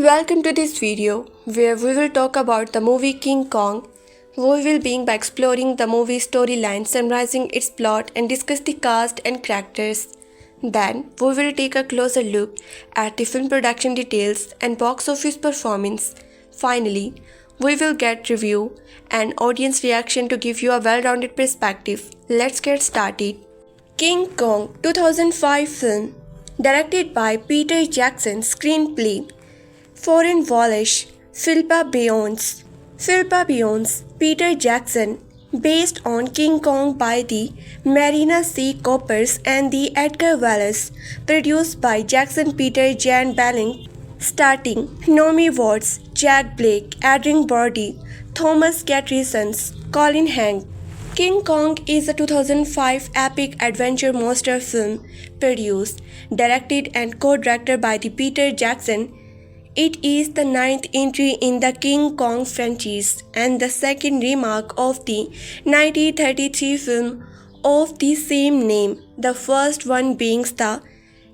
Welcome to this video where we will talk about the movie King Kong. We will begin by exploring the movie storyline, summarizing its plot and discuss the cast and characters. Then we will take a closer look at the film production details and box office performance. Finally, we will get review and audience reaction to give you a well-rounded perspective. Let's get started. King Kong 2005 film directed by Peter Jackson, screenplay Foreign Wallish, Philippa Beyonce, Peter Jackson, based on King Kong by the Marina C. Coppers and the Edgar Wallace, produced by Jackson Peter Jan Belling, starting Naomi Watts, Jack Blake, Adrien Brody, Thomas Catrisons, Colin Hanks. King Kong is a 2005 epic adventure monster film produced, directed and co-directed by Peter Jackson. It is the ninth entry in the King Kong franchise and the second remake of the 1933 film of the same name, the first one being the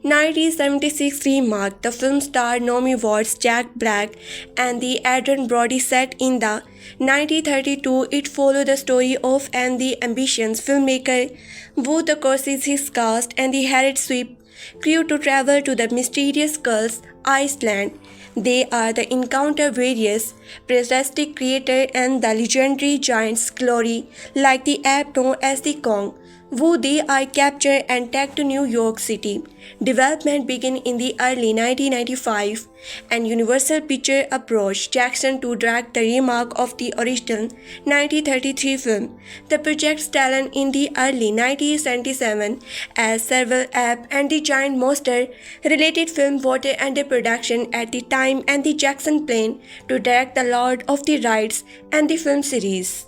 1976 remake. The film starred Naomi Watts, Jack Black, and the Adrien Brody. Set in the 1932, it followed the story of and the ambitious filmmaker Wu the courses his cast and the Harriet Sweep crew to travel to the mysterious Skulls Island. They are the encounter various prehistoric creatures and the legendary giants glory like the ape known as the Kong. Who they are captured and taken to New York City. Development began in the early 1995 and Universal Pictures approached Jackson to direct the remake of the original 1933 film. The project started in the early 1977 as several ape and the giant monster related films were under production at the time and the Jackson planned to direct the Lord of the Rides and the film series.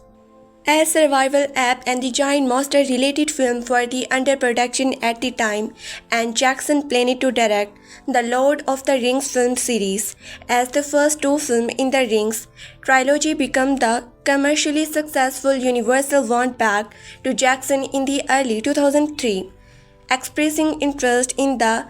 As survival ape and the giant monster related film were the under production at the time and Jackson planned to direct the Lord of the Rings film series. As the first two films in the Rings trilogy became the commercially successful, Universal went back to Jackson in the early 2003, expressing interest in the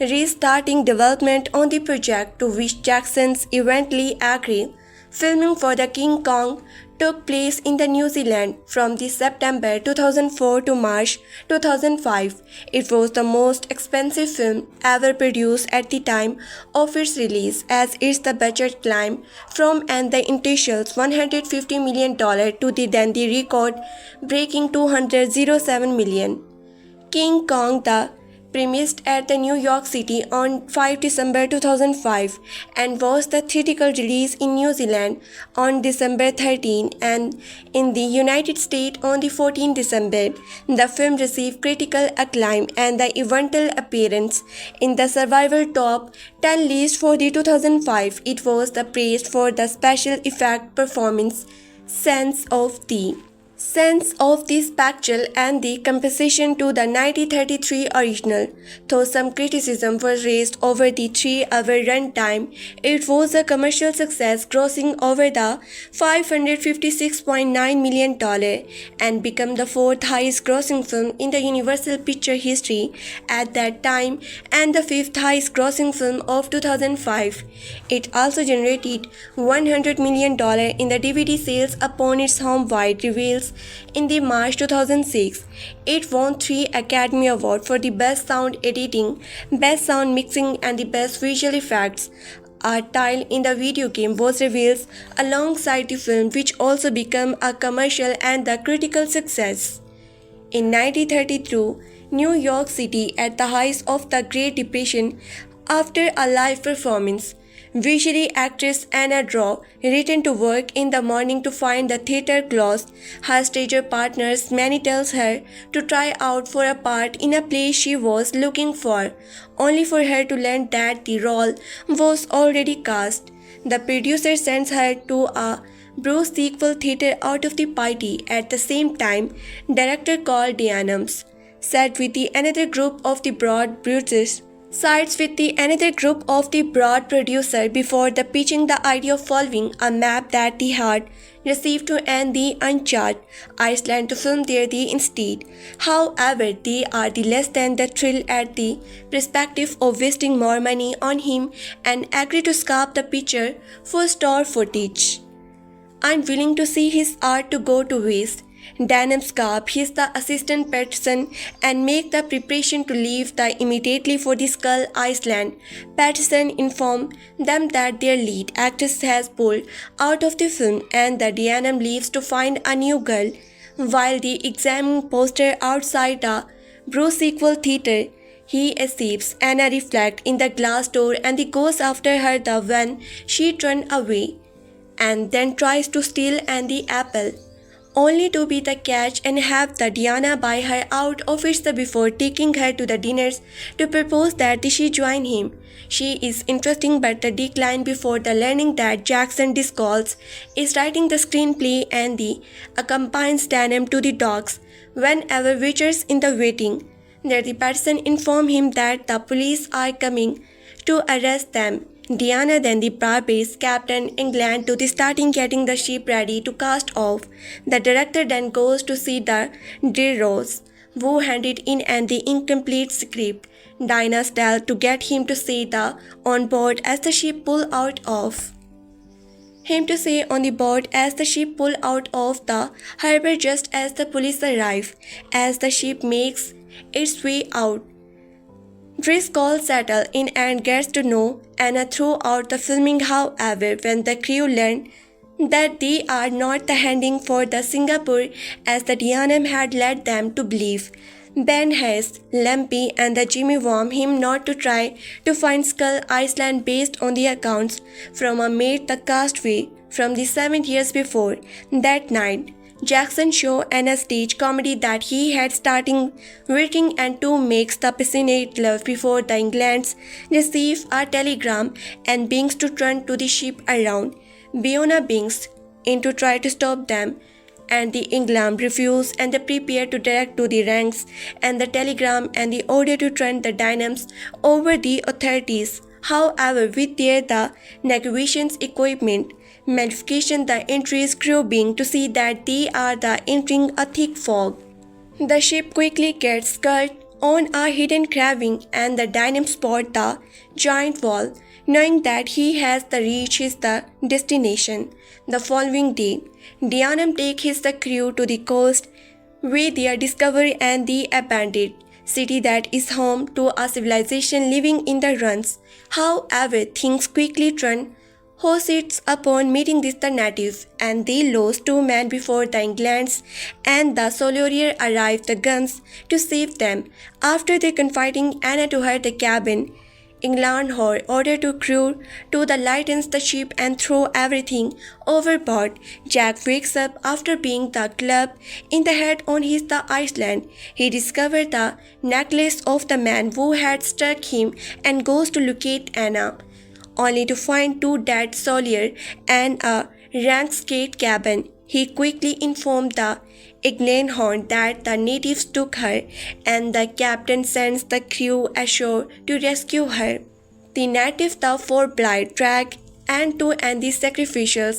restarting development on the project, to which Jackson eventually agreed. Filming for the King Kong took place in the New Zealand from the September 2004 to March 2005. It was the most expensive film ever produced at the time of its release, as its the budget climbed from and the initial $150 million to the record-breaking $207 million. King Kong the premised at the New York City on 5 December 2005 and was the theatrical release in New Zealand on December 13 and in the United States on the 14 December. The film received critical acclaim and the eventual appearance in the Survival Top 10 list for the 2005. It was the praised for the special effect performance, sense of the spectacle and the composition to the 1933 original. Though some criticism was raised over the 3-hour runtime, it was a commercial success, grossing over the $556.9 million and became the fourth highest grossing film in the Universal Pictures history at that time and the fifth highest grossing film of 2005. It also generated $100 million in the DVD sales upon its home-wide release in the March 2006. It won 3 Academy Awards for the Best Sound Editing, Best Sound Mixing and the Best Visual Effects. A tile in the video game was revealed alongside the film, which also became a commercial and the critical success. In 1932, New York City at the height of the Great Depression, after a live performance, Visionary actress Ann Darrow returned to work in the morning to find the theater closed. Her stage partners Manny tells her to try out for a part in a play she was looking for, only for her to learn that the role was already cast. The producer sends her to a Bruce sequel theater out of the party. At the same time, director Carl Denham sat with the another group of the broad Bruce's sides with the another group of the broad producer before the pitching the idea of following a map that they had received to end the uncharted Iceland to film there the instead. However, they are the less than the thrill at the perspective of wasting more money on him and agree to scrap the picture for store footage. I'm willing to see his art to go to waste. Denham scarp his the assistant Patterson and make the preparation to leave the immediately for the Skull Iceland. Patterson informed them that their lead actress has pulled out of the film and that Denham leaves to find a new girl. While the examining poster outside the Bruce Sequel Theatre, he escapes Anna reflect in the glass door and he goes after her the when she turned away and then tries to steal the apple, only to be the catch and have the Diana buy her out of it before taking her to the dinners to propose that she join him. She is interesting but the decline before the learning that Jack Driscoll is writing the screenplay and the accompanies Denham to the docks whenever Richards in the waiting. There the person inform him that the police are coming to arrest them. Diana then the Parke's Captain England to the starting getting the ship ready to cast off. The director then goes to see the Darrows, who handed in the incomplete script. Diana's tell to get him to say the on board as the ship pull out of. Him to say on the board as the ship pull out of the harbor just as the police arrive. As the ship makes its way out, Driscoll settles in and gets to know Anna throughout the filming. However, when the crew learn that they are not the heading for the Singapore as the Diana had led them to believe, Ben Hayes, Lumpy and the Jimmy warn him not to try to find Skull Iceland based on the accounts from a mate the castaway from the 7 years before. That night, Jackson show a stage comedy that he had starting working and to makes the passionate love before the Englands receive a telegram and Binks to turn to the ship around. Fiona Binks in to try to stop them and the England refuse and they prepare to direct to the ranks and the telegram and the order to turn the dynams over the authorities. However, with their the negotiations equipment modification, the entry's crew being to see that they are the entering a thick fog. The ship quickly gets skirt on a hidden craving and the Dynam spot the giant wall, knowing that he has the reach his the destination. The following day, Dianam take his the crew to the coast where they discover and the abandoned city that is home to a civilization living in the ruins. However, things quickly turn hostile upon meeting this the native, and they lost 2 men before the Englands and the Solarier arrived the guns to save them. After they confiding Anna to her the cabin, England ordered to crew to the lightens the ship and throw everything overboard. Jack wakes up after being the club in the head on his the Iceland. He discovered the necklace of the man who had struck him and goes to locate Anna, only to find 2 dead soldiers and a rank-skate cabin. He quickly informed the Ignenhorn that the natives took her and the captain sends the crew ashore to rescue her. The natives therefore blind drag and to end the sacrificial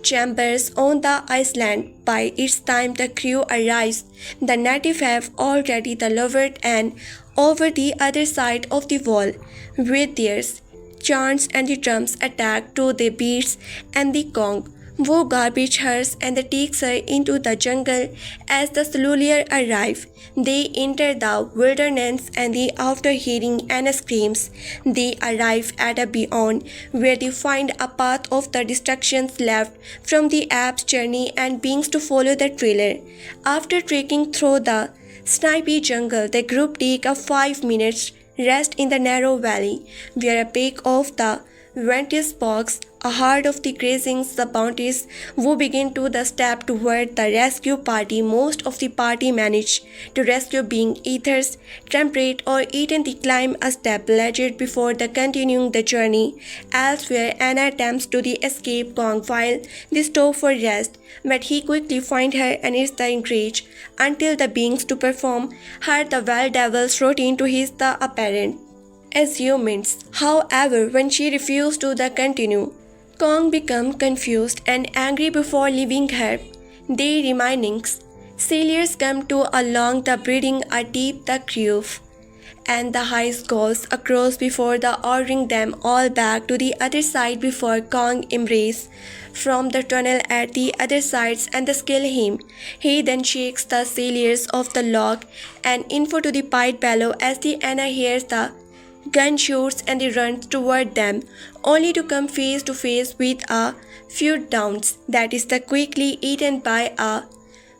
chambers on the island. By its time the crew arrives, the natives have already the lowered and over the other side of the wall with their chants and the drums attack to the beats and the gong, who garbage hers and takes her into the jungle. As the Solarier arrive, they enter the wilderness and after hearing Anna screams, they arrive at a beyond where they find a path of the destructions left from the app's journey and beings to follow the trailer. After trekking through the snipey jungle, the group take a 5 minutes rest in the narrow valley, where a peak of the Ventus box, a herd of the grazings, the bounties, who begin to the step toward the rescue party. Most of the party manage to rescue being either temperate or eaten the climb a step legit before the continuing the journey. Elsewhere, Anna attempts to the escape Kong while they stop for rest, but he quickly finds her and is the enraged until the beings to perform her the wild devil's routine to his the apparent. achievements. However, when she refused to continue, Kong became confused and angry before leaving her. They remindings. Sailors come to along the breeding a deep the groove, and the heist goes across before the ordering them all back to the other side before Kong embrace from the tunnel at the other sides and skill him. He then shakes the sailors off the log and info to the pied below as the Anna hears the gunshots and he runs toward them, only to come face to face with a few downs that is the quickly eaten by a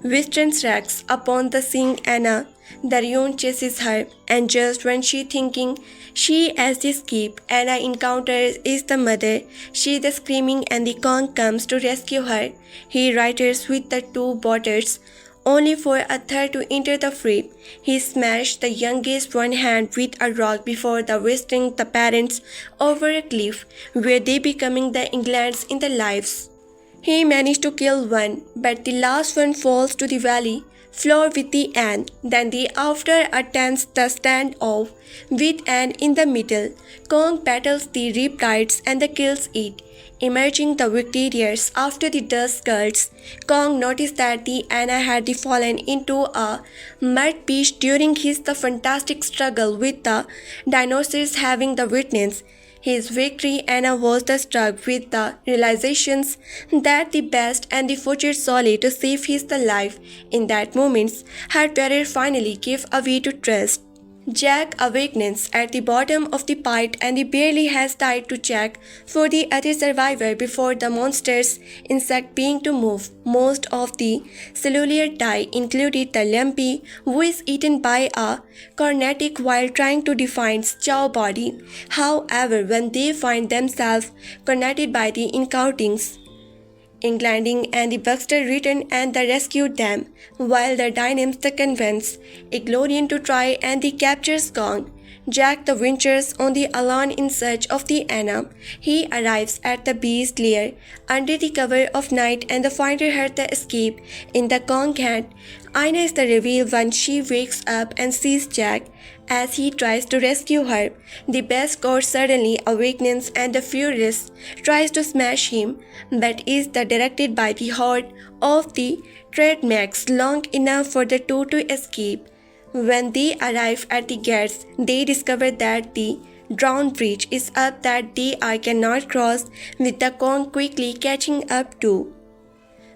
Western tracks upon the seeing Anna. Darion chases her, and just when she thinking she has escaped, Anna encounters is the mother. She is screaming and the Kong comes to rescue her. He rides with the two boaters, only for a third to enter the fray. He smashed the youngest one hand with a rock before the wasting the parents over a cliff, where they becoming the Englands in their lives. He managed to kill one, but the last one falls to the valley floor with the Anne. Then the after attempts the standoff with Anne in the middle. Kong battles the riptides and the kills it. Emerging the victorious after the dust skirts, Kong noticed that the Anna had fallen into a mud beach during his the fantastic struggle with the dinosaurs having the witness. His victory Anna was struck with the realizations that the best and the future solely to save his the life. In that moment, her terror finally gave way to trust. Jack awakens at the bottom of the pit and he barely has time to check for the other survivor before the monster's insect being to move. Most of the cellular die included the lumpy, who is eaten by a cornetic while trying to define Chow's body. However, when they find themselves corneted by the encounters, Englanding and the Buxter return and they rescued them, while the Dynamis convince Adrien to try and they captures Kong. Jack the ventures on the alone in search of the Anna. He arrives at the beast lair under the cover of night and the finder her the escape in the Kong hand. Ina is the reveal when she wakes up and sees Jack as he tries to rescue her. The best course suddenly awakens and the furious tries to smash him, but is directed by the horde of the Treadmax long enough for the two to escape. When they arrive at the gates, they discover that the drowned bridge is up that they cannot cross, with the Kong quickly catching up to.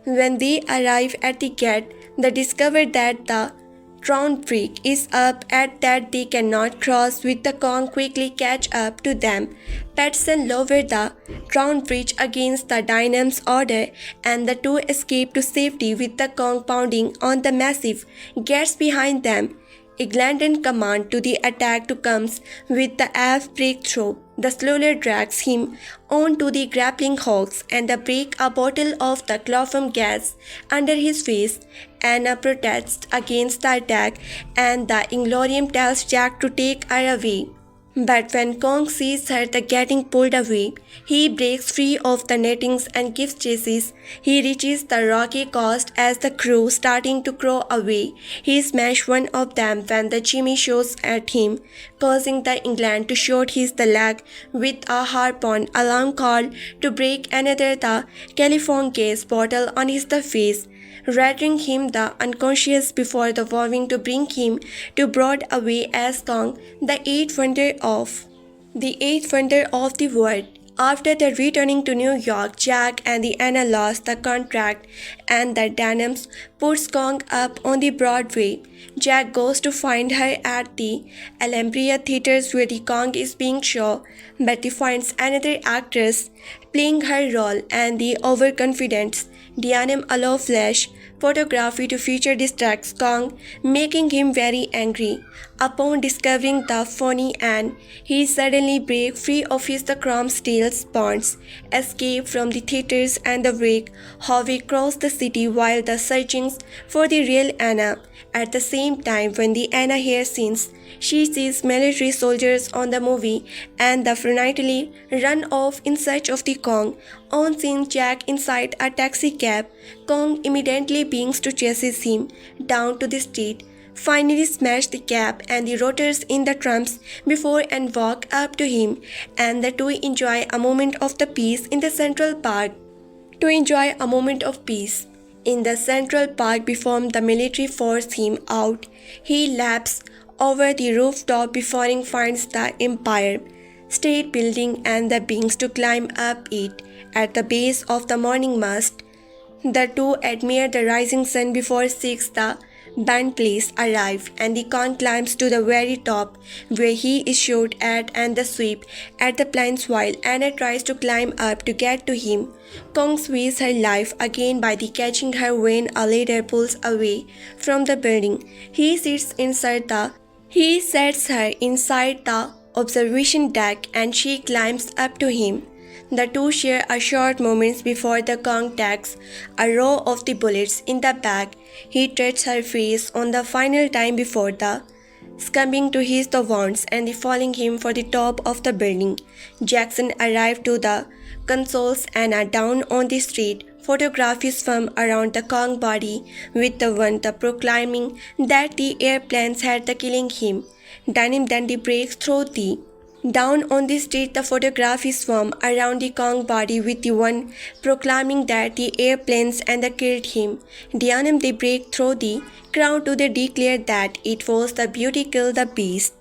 When they arrive at the gate, they discover that the drowned bridge is up at that they cannot cross, with the Kong quickly catch up to them. Patson lower the drowned bridge against the Dynam's order and the two escape to safety with the Kong pounding on the massive gates behind them. England's command to the attack to comes with the aft breakthrough. The slowly drags him onto the grappling hooks and the break a bottle of the chloroform gas under his face. Anna protests against the attack and the Inglorium tells Jack to take her away. But when Kong sees her getting pulled away, he breaks free of the nettings and gives chase. He reaches the rocky coast as the crew starting to crawl away. He smashes one of them when the Jimmy shows at him, causing the England to shoot his leg with a harpoon. Alarm call to break another the California gas bottle on his face, rendering him the unconscious before the vowing to bring him to Broadway as Kong, the eighth wonder of the world. After the returning to New York, Jack and the Anna lost the contract and the Denhams puts Kong up on the Broadway. Jack goes to find her at the Alhambra theaters where the Kong is being shown, but he finds another actress playing her role and the overconfident Denham allow flash photography to feature distracts Kong, making him very angry. Upon discovering the phony Anne, he suddenly breaks free of his chrome steel bonds, escape from the theaters and the wreak havoc across the city while the searching for the real Anna. At the same time, when the Anna hears scenes, she sees military soldiers on the movie and the frantically run off in search of the Kong. On seeing Jack inside a taxi cab, Kong immediately begins to chase him down to the street, finally smash the cab and the rotors in the trunks before and walk up to him, and the two enjoy a moment of the peace in the Central Park. To enjoy a moment of peace. In the Central Park before the military force him out, he leaps over the rooftop before he finds the Empire State Building and the beings to climb up it. At the base of the morning mast, the two admire the rising sun before 6 the band plays arrive and the Kong climbs to the very top where he is shot at and the sweep at the planes while Anna tries to climb up to get to him. Kong sweeps her life again by the catching her when a ladder pulls away from the building. He sets her inside the observation deck and she climbs up to him. The two share a short moment before the Kong takes a row of the bullets in the back. He treads her face on the final time before the succumbing to his the wounds and the falling him for the top of the building. Jackson arrived to the consoles and are down on the street. Photographs from around the Kong body with the one the proclaiming that the airplanes had the killing him. Denham then the breaks through the down on the street, the photograph is from around the Kong body with the one proclaiming that the airplanes and the killed him. Denham they break through the crowd to declare that it was the beauty killed the beast.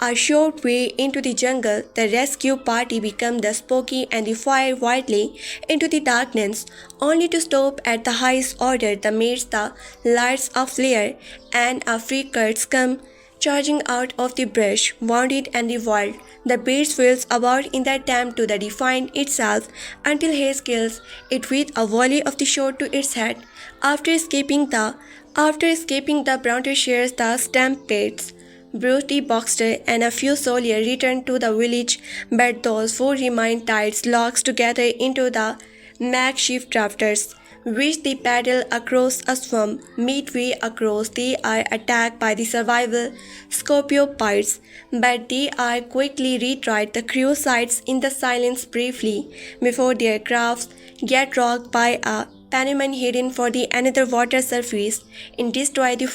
A short way into the jungle, the rescue party become the spooky and they fire wildly into the darkness, only to stop at the highest order. The mates the lights of flare and a freakers come charging out of the brush, wounded and revolted. The beast whirls about in the attempt to defend itself until Hayes kills it with a volley of the shot to its head. After escaping the Bronto shares the stampedes. Brody, Boxer, and a few soldiers return to the village, but those who remain tied locks together into the makeshift drafters, which they paddle across a swamp. Midway across, they are attacked by the survival scorpiopods, but they are quickly retried. The crew sides in the silence briefly before their crafts get rocked by a Panamanian hidden for the another water surface. It destroys the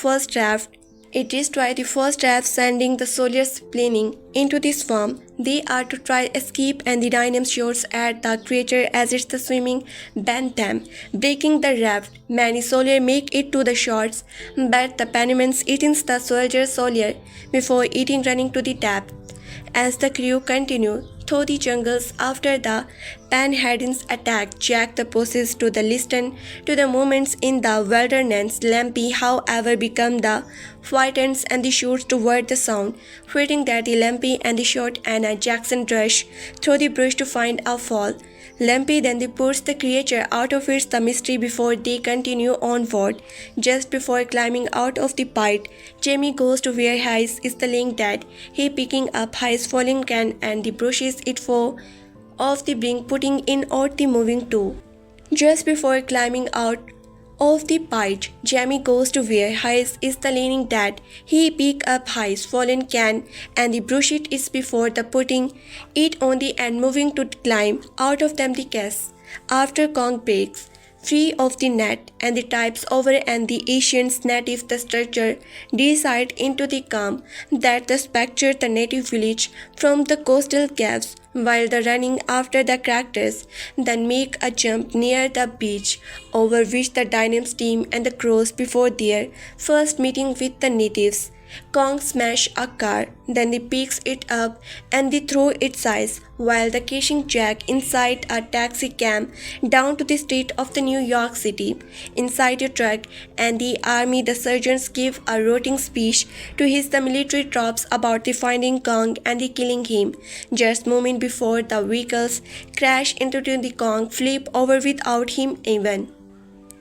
first draft, sending the soldiers fleeing into the swamp. They are to try escape and the dynamo shoots at the creature as it's the swimming bent them, breaking the raft. Many soldiers make it to the shots, but the Panamanians eats the soldier before eating running to the tap. As the crew continue through the jungles after the Panhardins attack, Jack the poses to listen to the movements in the wilderness. Lampy, however, become the frightens and the shoots toward the sound, fearing that the Lampy and the shot Anna Jackson rush through the brush to find a fall. Lampy then puts the creature out of its the mystery before they continue onward. Just before climbing out of the pit, Jamie goes to where Hayes is laying dead. He picking up Hayes' fallen can and brushes it for off the brink, putting in out the moving too. Just before climbing out of the pit, Jamie goes to where Hayes is laying dead. He pick up Hayes' fallen can and brush it is before putting it on the and moving to climb out of them the case. After Kong breaks free of the net and the types over and the Asians native the structure decide into the calm that the spectre the native village from the coastal caves while the running after the characters then make a jump near the beach over which the dynam's team and the crows before their first meeting with the natives. Kong smash a car, then they picks it up and they throw its size while the catching Jack inside a taxi cab down to the street of the New York City. Inside a truck and the army, the surgeons give a rotting speech to the military troops about the finding Kong and the killing him. Just moment before the vehicles crash into the Kong flip over without him even.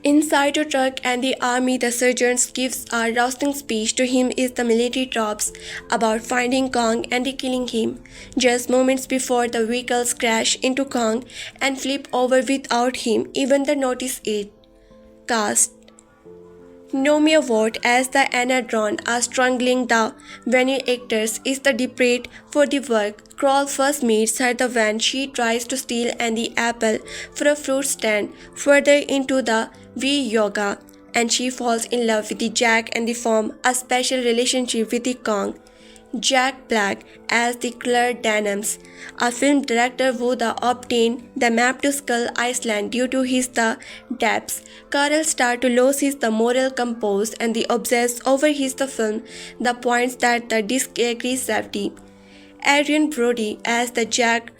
Inside a truck and the army, the surgeons gives a rousing speech to him is the military troops about finding Kong and killing him. Just moments before the vehicles crash into Kong and flip over without him even the notice it. Cast Naomi Award as the Adrien are strangling the venue actors is the debate for the work. Carl first meets her when she tries to steal and the apple for a fruit stand. Further into the V yoga and she falls in love with the Jack and they form a special relationship with the Kong. Jack Black as the Carl Denhams, a film director who obtained the map to Skull Island due to his the depths. Carl started to lose his the moral compass and the obsess over his the film, the points that the disagree safety. Adrien Brody as the Jack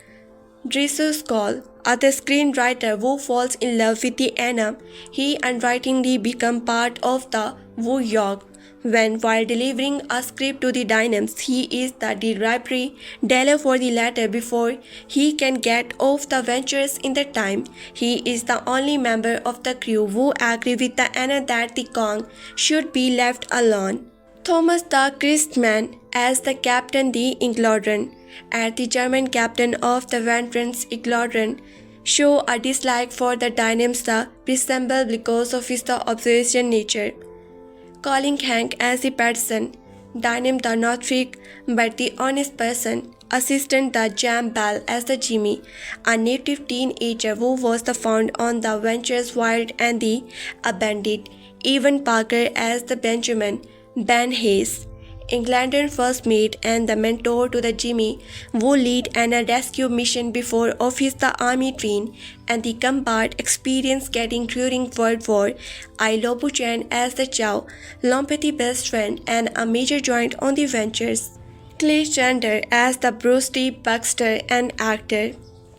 Driscoll, the screenwriter who falls in love with the Anna, he unwittingly becomes part of the Wu York. When, while delivering a script to the Dynams, he is the delivery delay for the latter before he can get off the ventures in the time. He is the only member of the crew who agree with the Anna that the Kong should be left alone. Thomas the Christman as the Captain the Inglodran, as the German captain of the Ventrance Inglodran, show a dislike for the Dynams the resemble because of his the observation nature. Calling Hank as the Patson, Dynam the not freak but the honest person, assistant the Jam Bell as the Jimmy, a native teenager who was the found on the Ventures Wild and the Abandoned, even Parke as the Benjamin, Ben Hayes, Englander first mate and the mentor to the Jimmy, who lead an rescue mission before of his the army train and the combat experience getting during World War. I Lobuchan as the Chow, Lompathy best friend and a major joint on the ventures. Clay Chandler as the Bruce T. Baxter and actor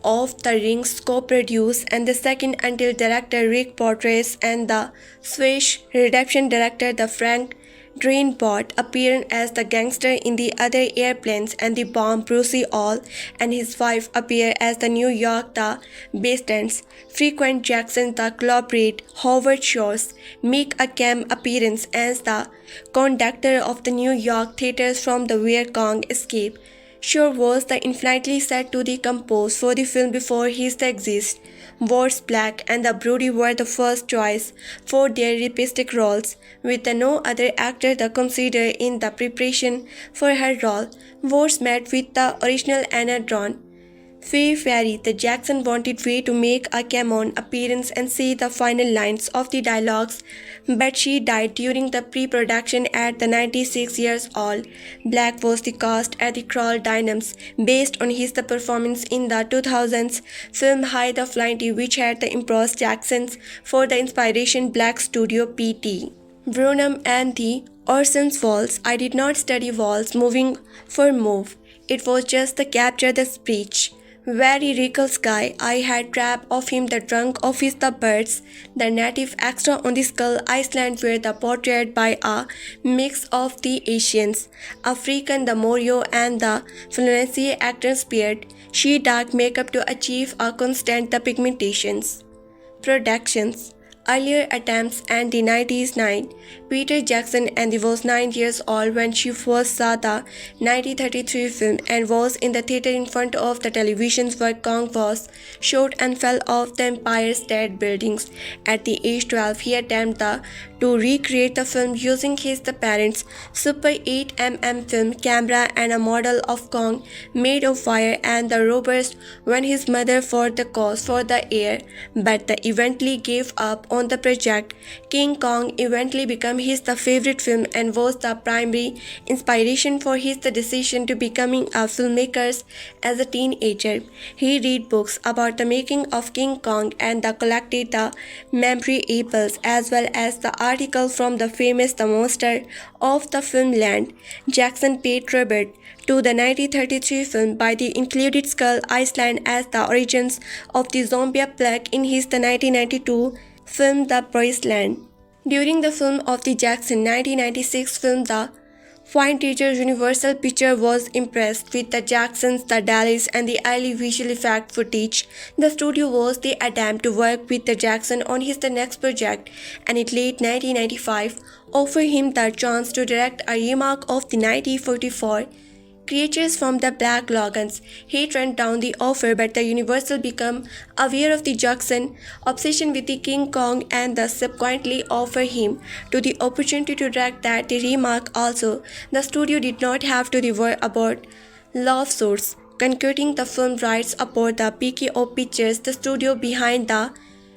of The Rings co-produced and the second until director Rick Portrays and the Swiss Redemption director the Frank Drainbot appeared as the gangster in the other airplanes and the bomb Brucey All and his wife appear as the New York the Bastards. Frequent Jackson the collaborate Howard Shores make a cam appearance as the conductor of the New York theaters from the where Kong escape. Shore was the infinitely set to the compose for the film before his exist. Wars Black and the Brody were the first choice for their realistic roles, with no other actor the considered in the preparation for her role. Wars met with the original Anna Darrow. Faye Ferry, the Jackson wanted Faye to make a cameo appearance and say the final lines of the dialogues, but she died during the pre-production at the 96 years old. Black was the cast at the Carl Denham's based on his performance in the 2000s film High the Flying, which had the impressed Jacksons for the inspiration Black Studio PT. Brunham and the Orson's Walls. I did not study walls moving for move. It was just the capture the speech. Very regal guy. I had trap of him the drunk of his the birds, the native extra on the Skull Island were the portrayed by a mix of the Asians, African, the Morio and the Florence actors beard, she dark makeup to achieve a constant the pigmentations. Productions. Earlier attempts and the 1999, Peter Jackson and he was 9 years old when she first saw the 1933 film and was in the theater in front of the televisions where Kong was shot and fell off the Empire State Buildings. At the age 12, he attempted to recreate the film using his parents' Super 8mm film camera and a model of Kong made of wire and the robust when his mother for the cause for the air, but they eventually gave up on the project. King Kong eventually became his favorite film and was the primary inspiration for his decision to becoming a filmmaker as a teenager. He read books about the making of King Kong and collected the memory apples as well as the article from the famous The Monster of the Filmland. Jackson paid tribute to the 1933 film by the included Skull Island as the origins of the zombie plague in his 1992 film The Wasteland. During the film of the Jackson 1996 film The Fine Teacher, Universal Pictures was impressed with the Jacksons, the Dallas and the early visual effect footage. The studio was the attempt to work with the Jackson on his next project, and in late 1995 offered him the chance to direct a remake of the 1944 Creatures from the Black Lagons. He turned down the offer, but the Universal became aware of the Jackson obsession with the King Kong and thus subsequently offered him to the opportunity to direct that the remake also. The studio did not have to worry about lawsuits concluding the film rights aboard the PKO Pictures, the studio behind the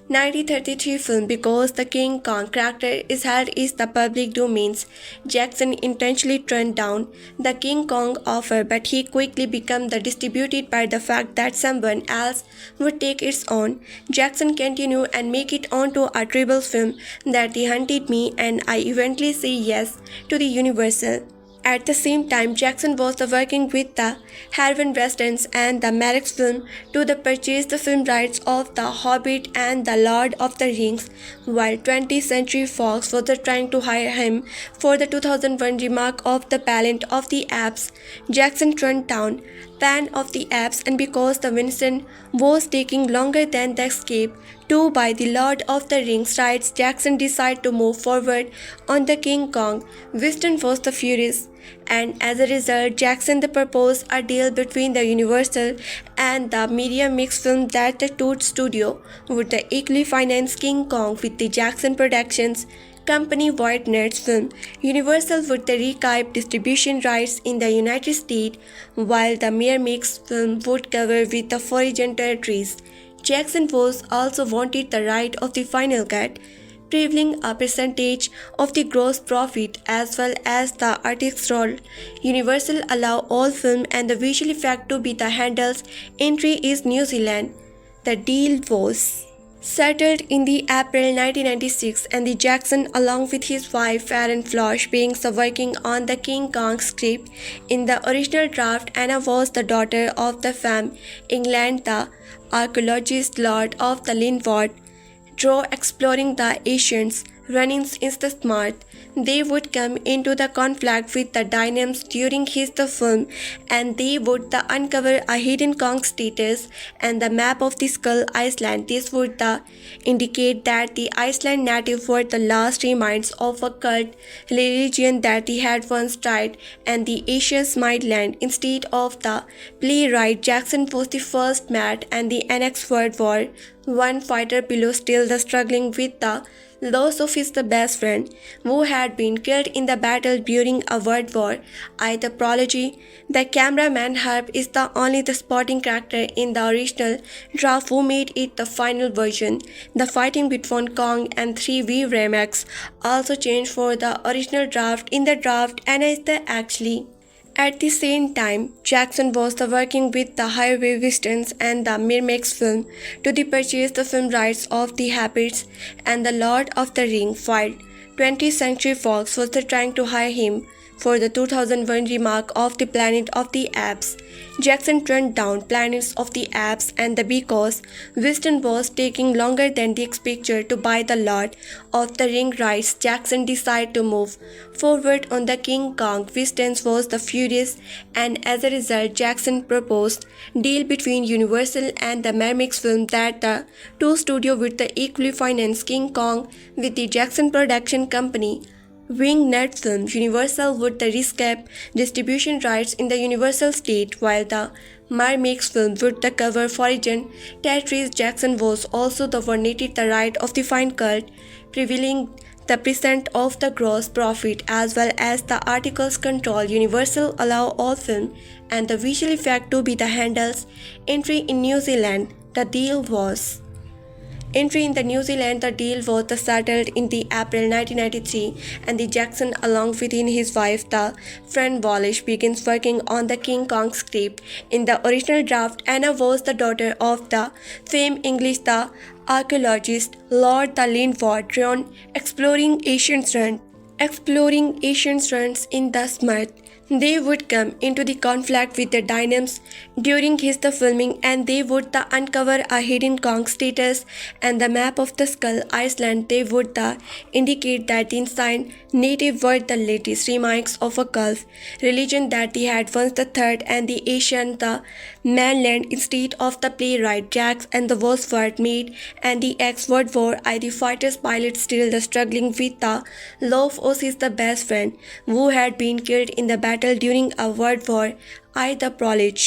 1933 film because the King Kong character is held is the public domains. Jackson intentionally turned down the King Kong offer, but he quickly became the distributed by the fact that someone else would take its own. Jackson continued and make it onto a tribal film that he hunted me, and I eventually say yes to the Universal. At the same time, Jackson was working with the Harvard Residence and the Merrick's film to purchase the film rights of The Hobbit and The Lord of the Rings, while 20th Century Fox was trying to hire him for the 2001 remake of The Planet of the Apes. Jackson turned down Planet of the Apes, and because the Winston was taking longer than the Escape to buy the Lord of the Rings rights, Jackson decided to move forward on the King Kong. Winston was furious, and as a result, Jackson proposed a deal between the Universal and the Media Mix film that the Toot Studio would equally finance King Kong with the Jackson Productions Company White Nerds film. Universal would recoup distribution rights in the United States, while the Mere Mix film would cover with the foreign territories. Jackson was also wanted the right of the final cut, prevailing a percentage of the gross profit as well as the artist's role. Universal allow all film and the visual effect to be the handles. Entry is New Zealand. The deal was settled in the April 1996, and the Jackson along with his wife Farron Flosh being working on the King Kong script. In the original draft, Anna was the daughter of the fam England, the archaeologist Lord of the Linwood, draw exploring the Asians. Running is the smart. They would come into the conflict with the Dynams during his film, and they would uncover a hidden Kong status and the map of the Skull Island. This would indicate that the Iceland native were the last remains of a cult religion that he had once tried, and the Asians might land. Instead of the playwright, Jackson was the first Matt, and the next World War I fighter below still struggling with the loss of his best friend, who had been killed in the battle during a World War I. The prology, the cameraman Herb is the only supporting character in the original draft who made it the final version. The fighting between Kong and 3V Remake also changed for the original draft. In the draft, Anna is actually. At the same time, Jackson was working with the Highway Wistons and the Miramax film to purchase the film rights of The Hobbit and The Lord of the Rings, while 20th Century Fox was trying to hire him for the 2001 remake of The Planet of the Apes. Jackson turned down Planets of the Apes and because Winston was taking longer than the expected to buy the Lord of the Ring rights, Jackson decided to move forward on the King Kong. Winston was furious, and as a result, Jackson proposed deal between Universal and the Miramax film that the two studio would equally finance King Kong with the Jackson Production Company Wing Nut film. Universal would recap distribution rights in the Universal state, while the Miramax film would cover foreign territories. Jackson was also the one needed the right of the fine cut, prevailing the percent of the gross profit as well as the articles control. Universal allow all film and the visual effect to be the handles. Entry in New Zealand, the deal was. Entry in the New Zealand, the deal was settled in the April 1993, and the Jackson, along with his wife, the Fran Wallish, begins working on the King Kong script. In the original draft, Anna was the daughter of the famed English the archaeologist Lord the Linwood, drawn exploring ancient ruins in the Smith. They would come into the conflict with the Dynams during his filming, and they would uncover a hidden Kong status and the map of the Skull Island. They would indicate that the inside native were the latest remakes of a Gulf religion that they had once the third and the Asian the mainland. Instead of the playwright, Jack and the Wordsworth made and the ex-World War I the fighters pilot still struggling with the loss of his the best friend who had been killed in the battle during a World War I. The prologue,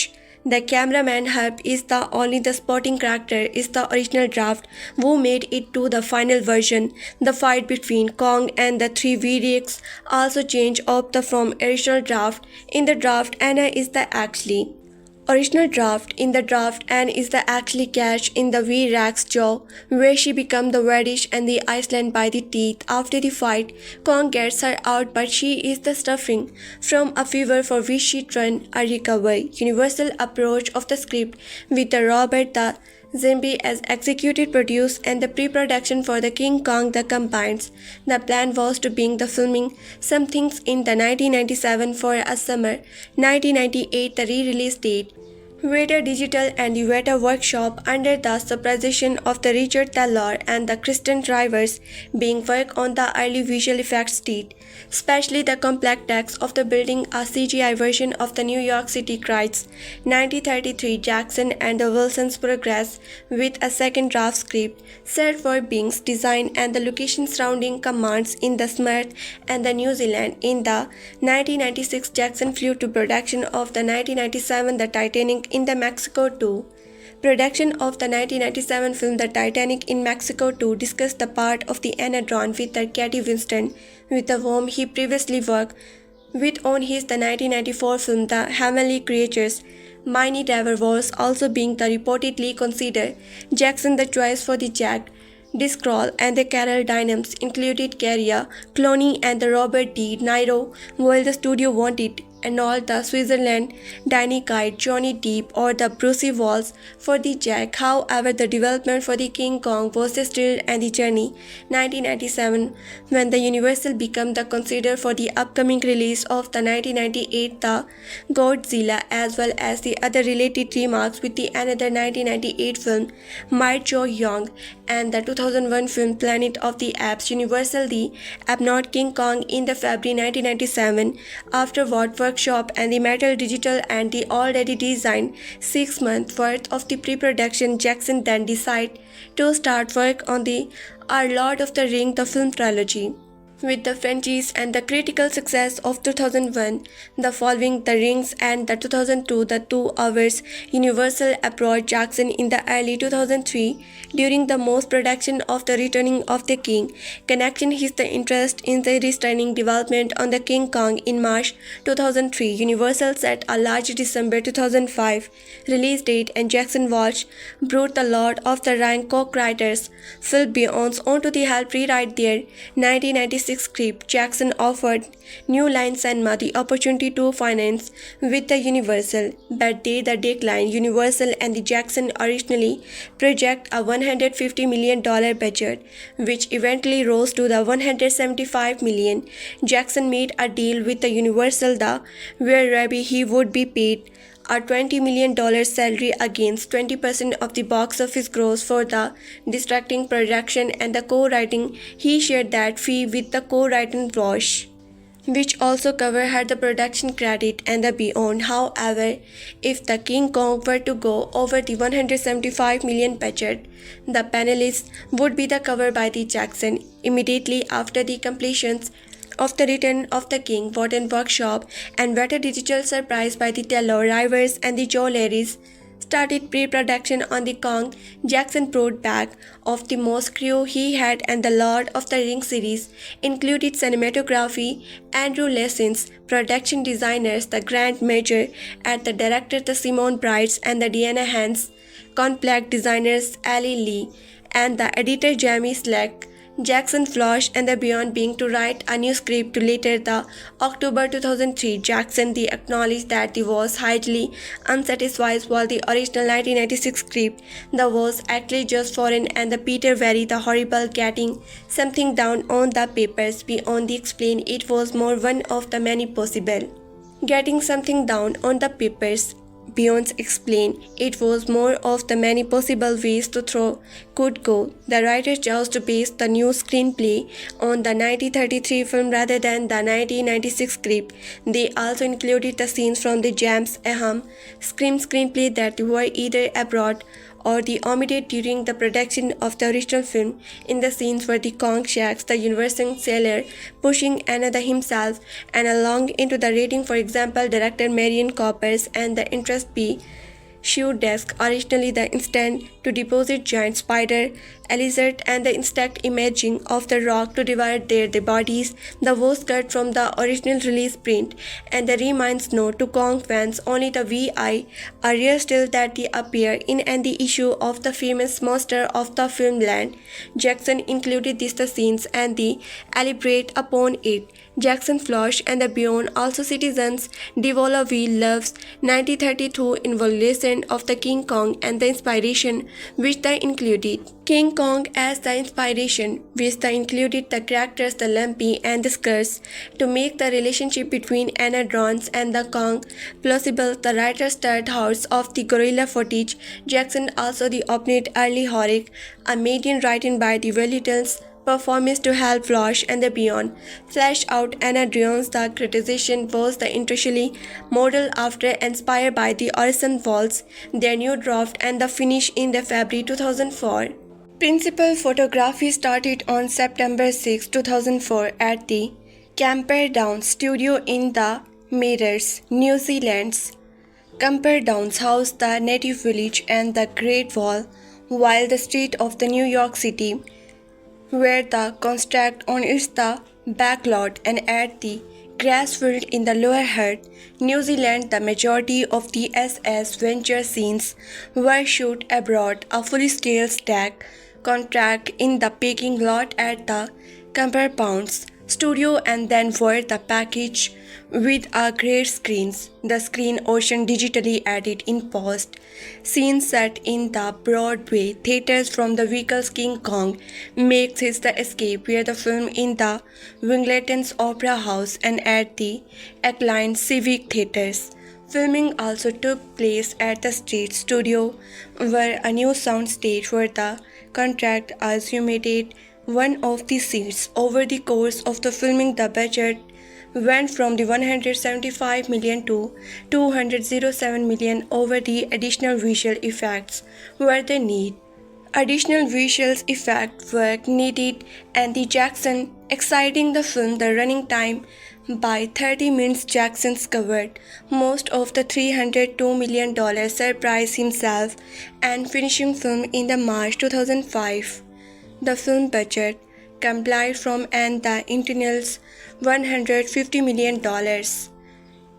the cameraman Herb is the only supporting character is the original draft who made it to the final version. The fight between Kong and the 3V Rex also changed from original draft. In the draft, Anna is actually Original draft. In the draft, Anne is the actually catch in the V-Rack's jaw, where she becomes the radish and the Iceland by the teeth. After the fight, Kong gets her out, but she is the suffering from a fever for which she trying a recovery. Universal approach of the script with the Robert the Zombie as executive producer and the pre-production for the King Kong the combines. The plan was to bring the filming some things in the 1997 for a summer 1998 the re-release date. Weta Digital and the Weta Workshop under the supervision of the Richard Taylor and the Kristen Drivers being work on the early visual effects did, especially the complex text of the building a CGI version of the New York City Crites. 1933 Jackson and the Wilsons progress with a second draft script set for being designed and the location surrounding commands in the Smith and the New Zealand. In the 1996 Jackson flew to production of the 1997 The Titanic in the Mexico 2. Production of the 1997 film The Titanic in Mexico 2 discussed the part of the Adrien with the Katie Winston, with whom he previously worked with on his the 1994 film The Heavenly Creatures. Minnie Driver was also being the reportedly considered Jackson the choice for the Jack Driscoll and the Carl Denham included Carrier, Clooney and the Robert De Niro, while the studio wanted and all the Switzerland, Danny Kite, Johnny Depp or the Brucey Walls for the Jack. However, the development for the King Kong was still and the journey 1997 when the Universal became the consider for the upcoming release of the 1998 The Godzilla as well as the other related remarks with the another 1998 film Might Joe Young and the 2001 film Planet of the Apes. Universal the Abnord King Kong in the February 1997 afterward Workshop and the Metal Digital and the already designed 6 months worth of the pre-production. Jackson then decided to start work on the Our Lord of the Ring the film trilogy. With the franchise and the critical success of 2001, the following The Rings and the 2002 The 2 Hours, Universal approached Jackson in the early 2003 during the most production of The Returning of the King. Connection his the interest in the returning development on the King Kong in March 2003. Universal set a large December 2005 release date and Jackson Walsh brought the Lord of the Rings co-writers Phil Beyonce on to the help rewrite their 1996 script. Jackson offered New Line Cinema the opportunity to finance with the Universal, but they the decline. Universal and the Jackson originally project a $150 million budget, which eventually rose to the $175 million. Jackson made a deal with the Universal where he would be paid a $20 million salary against 20% of the box office gross for the distracting production and the co-writing. He shared that fee with the co-writing Walsh, which also covered the production credit and the beyond. However, if the King Kong were to go over the $175 million budget, the panelists would be the covered by the Jackson. Immediately after the completions of The Return of the King, Wharton Workshop and Weta Digital, surprised by the Taylor Rivers and the Joe Larrys, started pre-production on the Kong. Jackson brought back of the most crew he had and the Lord of the Rings series included cinematography, Andrew Lessons, production designers, the Grant Major, and the director the Simon Brights and the Diana Hans, complex designers Ali Lee, and the editor Jamie Slack. Jackson Flash and the Beyond being to write a new script to later the October 2003. Jackson the acknowledged that he was highly unsatisfied with the original 1996 script. The was actually just foreign and the Peter very the horrible getting something down on the papers. Beyond the explain it was more one of the many possible getting something down on the papers. Beyonce explained it was more of the many possible ways to throw could go. The writers chose to base the new screenplay on the 1933 film rather than the 1996 script. They also included the scenes from the James Aham screenplay that were either abroad or the omitted during the production of the original film. In the scenes where the Kong shacks the Universal sailor pushing another himself and along into the rating, for example, director Marion Coppers and the interest B shoe desk originally the instant to deposit giant spider lizard and the insect emerging off the rock to devour their bodies. The was cut from the original release print, and the reminds note to Kong fans only the VI are rare still that they appear in the issue of the famous Monster of the Filmland. Jackson included these the scenes and the elaborate upon it. Jackson Flush and the Beyond also citizens DeVolve loves 1932 involution of the King Kong and the inspiration which they included. King Kong as the inspiration which they included the characters the Lumpy and the Skirts to make the relationship between Adrien and the Kong plausible. The writer started house of the gorilla footage. Jackson also the opened early horror, a medium written by the Velutals performance to help Flash and the Beyond flesh out Adrien's. The criticism was the initially model after inspired by the Orson Welles, their new draft and the finish in the February 2004. Principal photography started on September 6, 2004 at the Camperdown studio in the Mirrors, New Zealand's Camperdown's house, the native village and the Great Wall, while the street of the New York City where the construct on its the backlot and at the grassfield in the lower Hutt, New Zealand. The majority of the SS Venture scenes were shot abroad. A full-scale stack contract in the packing lot at the Camperdown's studio and then were the package with a great screens. The screen ocean digitally added in post. Scenes set in the Broadway theaters from the vehicle's King Kong makes his the escape where the film in the Wingleton's Opera House and at the Ackline Civic Theaters. Filming also took place at the Street Studio where a new sound stage for the contract assumed one of the seats. Over the course of the filming, the budget went from the 175 million to 207 million over the additional visual effects were the need. Additional visual effect work needed and the Jackson exciting the film the running time by 30 minutes. Jackson's covered most of the $302 million surprise himself and finishing film in the March 2005. The film budget complied from and the internals $150 million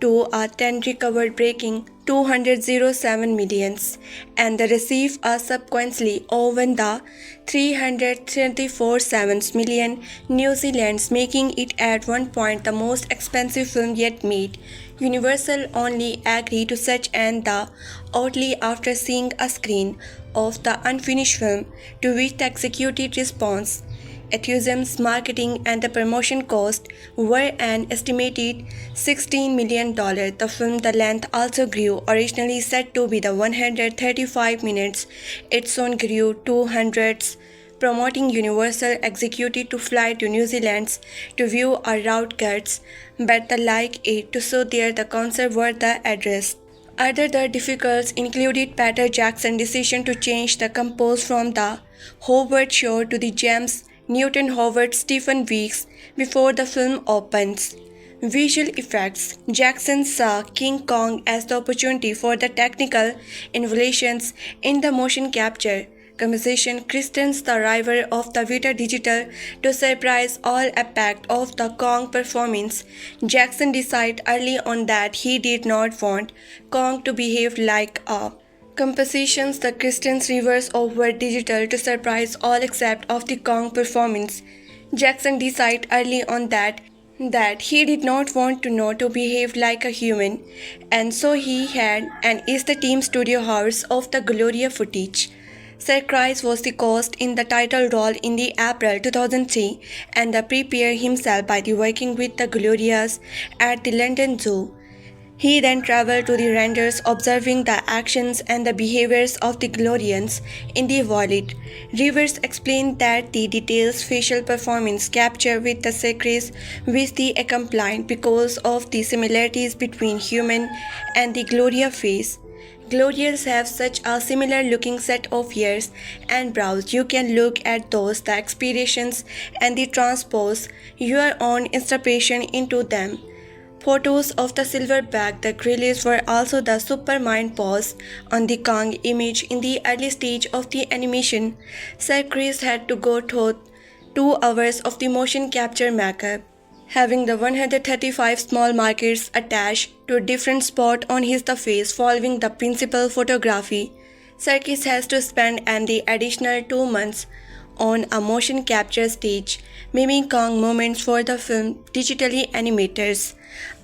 to a 10 recovered breaking 207 millions and they received a subsequently over the 334.7 million New Zealand's, making it at one point the most expensive film yet made. Universal only agreed to such and the outlay after seeing a screen of the unfinished film, to which the executive response Enthusiasm's marketing and the promotion cost were an estimated $16 million. The film, the length also grew, originally set to be the 135 minutes. It soon grew 200s, promoting Universal executive to fly to New Zealand to view a route cuts, but the like it to so there the concert were the address. Other the difficulties included Peter Jackson's decision to change the compose from the Howard Shore to the James Newton Howard Stephen weeks before the film opens. Visual effects. Jackson saw King Kong as the opportunity for the technical innovations in the motion capture. Composition Christian's the arrival of the Vita Digital to surprise all aspects of the Kong performance. Jackson decided early on that he did not want Kong to behave like a compositions. The Christians reverse over digital to surprise all except of the Kong performance. Jackson decided early on that he did not want to behave like a human, and so he had and is the team studio house of the Gloria footage. Sir Chris was the cast in the title role in the April 2003 and the prepared himself by the working with the Glorias at the London Zoo. He then traveled to the renders observing the actions and the behaviors of the Glorians in the wallet. Rivers explained that the details facial performance captured with the secrets which they accompanied because of the similarities between human and the Gloria face. Glorians have such a similar looking set of ears and brows. You can look at those, the expressions and the transpose your own inspiration into them. Photos of the silverback, the grills were also the supermind pose on the Kong image in the early stage of the animation. Sir Chris had to go through 2 hours of the motion capture makeup, having the 135 small markers attached to a different spot on his the face following the principal photography. Serkis has to spend an the additional 2 months on a motion capture stage, mimicking Kong moments for the film digitally animators.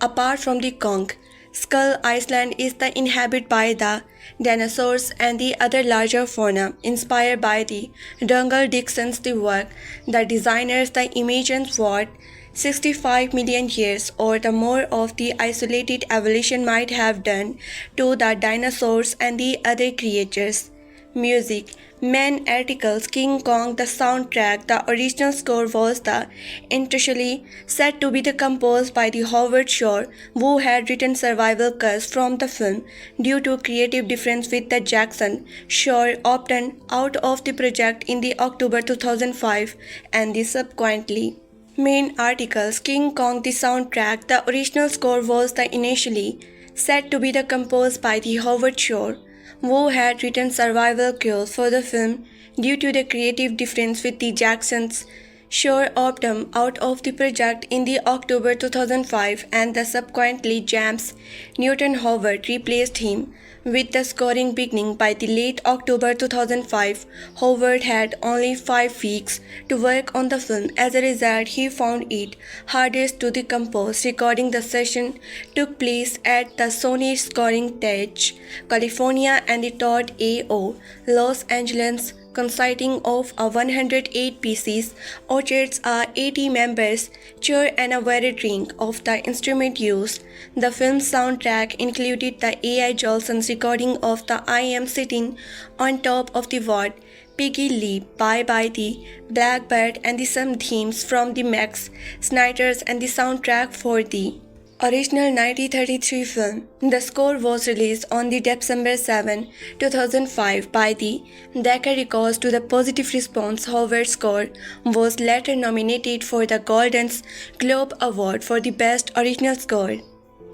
Apart from the Kong, Skull Island is the inhabited by the dinosaurs and the other larger fauna inspired by the Dungle Dixon's the work. The designers the imagined what 65 million years or the more of the isolated evolution might have done to the dinosaurs and the other creatures. Music, main articles, King Kong, the soundtrack, the original score was the initially said to be the composed by the Howard Shore, who had written survival cuts from the film. Due to creative difference with the Jackson, Shore opted out of the project in the October 2005 and the subsequently. Main articles, King Kong, the soundtrack, the original score was the initially said to be the composed by the Howard Shore, who had written survival cues for the film. Due to the creative difference with the Jacksons, Shore opted out of the project in the October 2005 and the subsequently James Newton Howard replaced him with the scoring beginning by the late October 2005. Howard had only 5 weeks to work on the film. As a result, he found it hardest to compose. Recording the session took place at the Sony Scoring Stage, California and the Todd A.O. Los Angeles, consisting of a 108 pieces, orchestra, 80 members, chair and a varied range of the instrument used. The film's soundtrack included the A.I. Jolson's recording of the I Am Sitting on Top of the World, Piggy Lee, Bye Bye the Blackbird and the some themes from the Max Snyder's and the soundtrack for the original 1933 film. The score was released on the December 7, 2005 by the Decca Records. To the positive response, Howard's score was later nominated for the Golden Globe Award for the Best Original Score.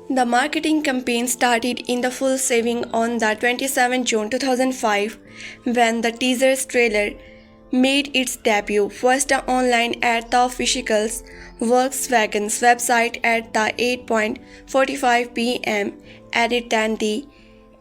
The marketing campaign started in the full swing on the 27 June 2005 when the teaser trailer made its debut first online at the official Volkswagen's website at the 8:45 p.m. edit than the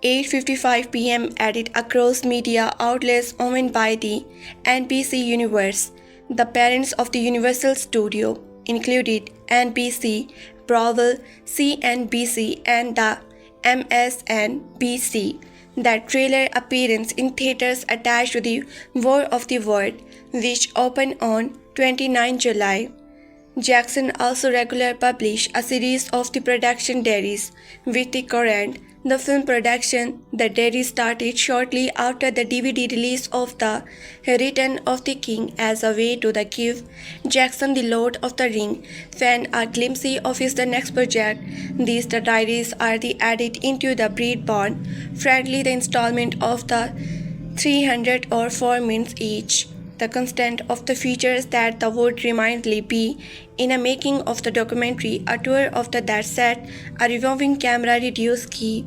8:55 p.m. edit across media outlets owned by the NBC Universe. The parents of the Universal Studio included NBC, Bravo, CNBC and the MSNBC. That trailer appearance in theaters attached to the War of the World, which opened on 29 July. Jackson also regularly published a series of the production diaries with the current. The film production, the diary started shortly after the DVD release of The Return of the King as a way to give Jackson the Lord of the Ring fan a glimpse of his next project. These the diaries are the added into the breadborn friendly the installment of the 300 or 4 minutes each. The constant of the features that the would remindly be in a making of the documentary, a tour of the that set, a revolving camera reduced key.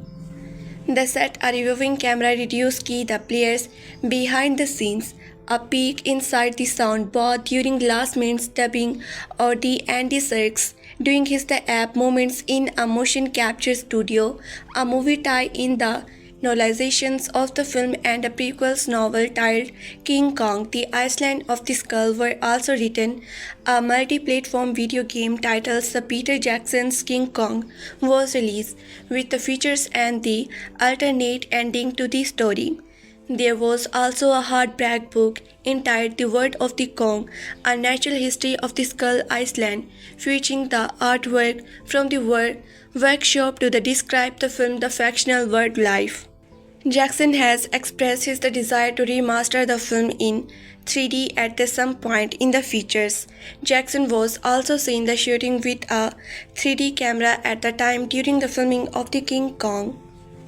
The set, a revolving camera reduced key, the players behind the scenes, a peek inside the sound booth during last minute dubbing or the Andy Serkis doing his the app moments in a motion capture studio, a movie tie in the novelizations of the film and a prequels novel titled King Kong, The Island of the Skull were also written. A multi-platform video game titled The Peter Jackson's King Kong was released with the features and the alternate ending to the story. There was also a hardback book entitled The World of the Kong, A Natural History of the Skull Island, featuring the artwork from the workshop to describe the film The Fictional World Life. Jackson has expressed his desire to remaster the film in 3D at some point in the features. Jackson was also seen shooting with a 3D camera at the time during the filming of the King Kong.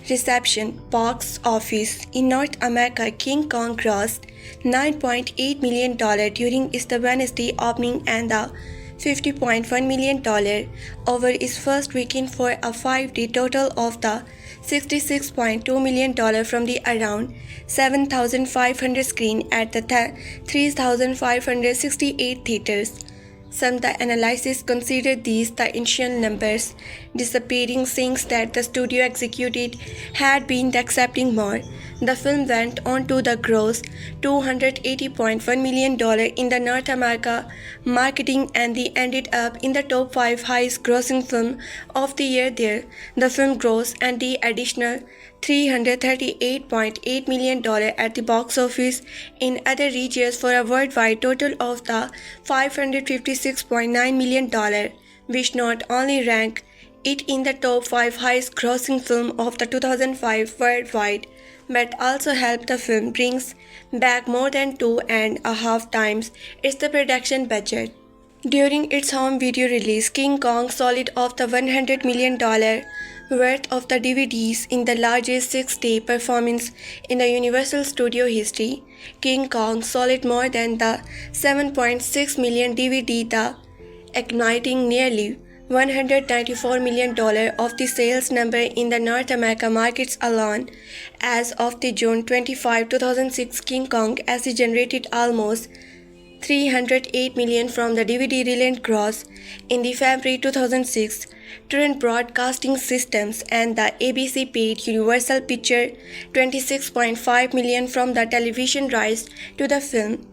Reception. Box office. In North America, King Kong grossed $9.8 million during its Wednesday opening and the $50.1 million over its first weekend for a 5-day total of the $66.2 million from the around 7,500 screen at the 3,568 theaters. Some the analysis considered these the initial numbers, disappearing since that the studio executed had been accepting more. The film went on to the gross $280.1 million in the North America marketing and they ended up in the top 5 highest grossing film of the year there. The film grossed and the additional $338.8 million at the box office in other regions for a worldwide total of the $556.9 million, which not only ranked it in the top 5 highest grossing film of the 2005 worldwide, but also helped the film brings back more than 2.5 times its the production budget. During its home video release, King Kong sold off the $100 million worth of the DVDs in the largest 6-day performance in the Universal Studio history. King Kong sold more than the 7.6 million DVD, the igniting nearly $194 million of the sales number in the North America markets alone. As of the June 25, 2006, King Kong has generated almost $308 million from the DVD release gross in the February 2006 Trent Broadcasting Systems and the ABC paid Universal Pictures $26.5 million from the television rights to the film.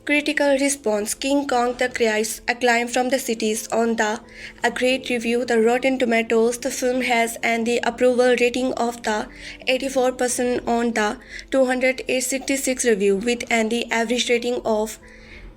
Critical response: King Kong the Cries acclaim from the cities on the a great review. The Rotten Tomatoes the film has and the approval rating of the 84% on the 266 review with and the average rating of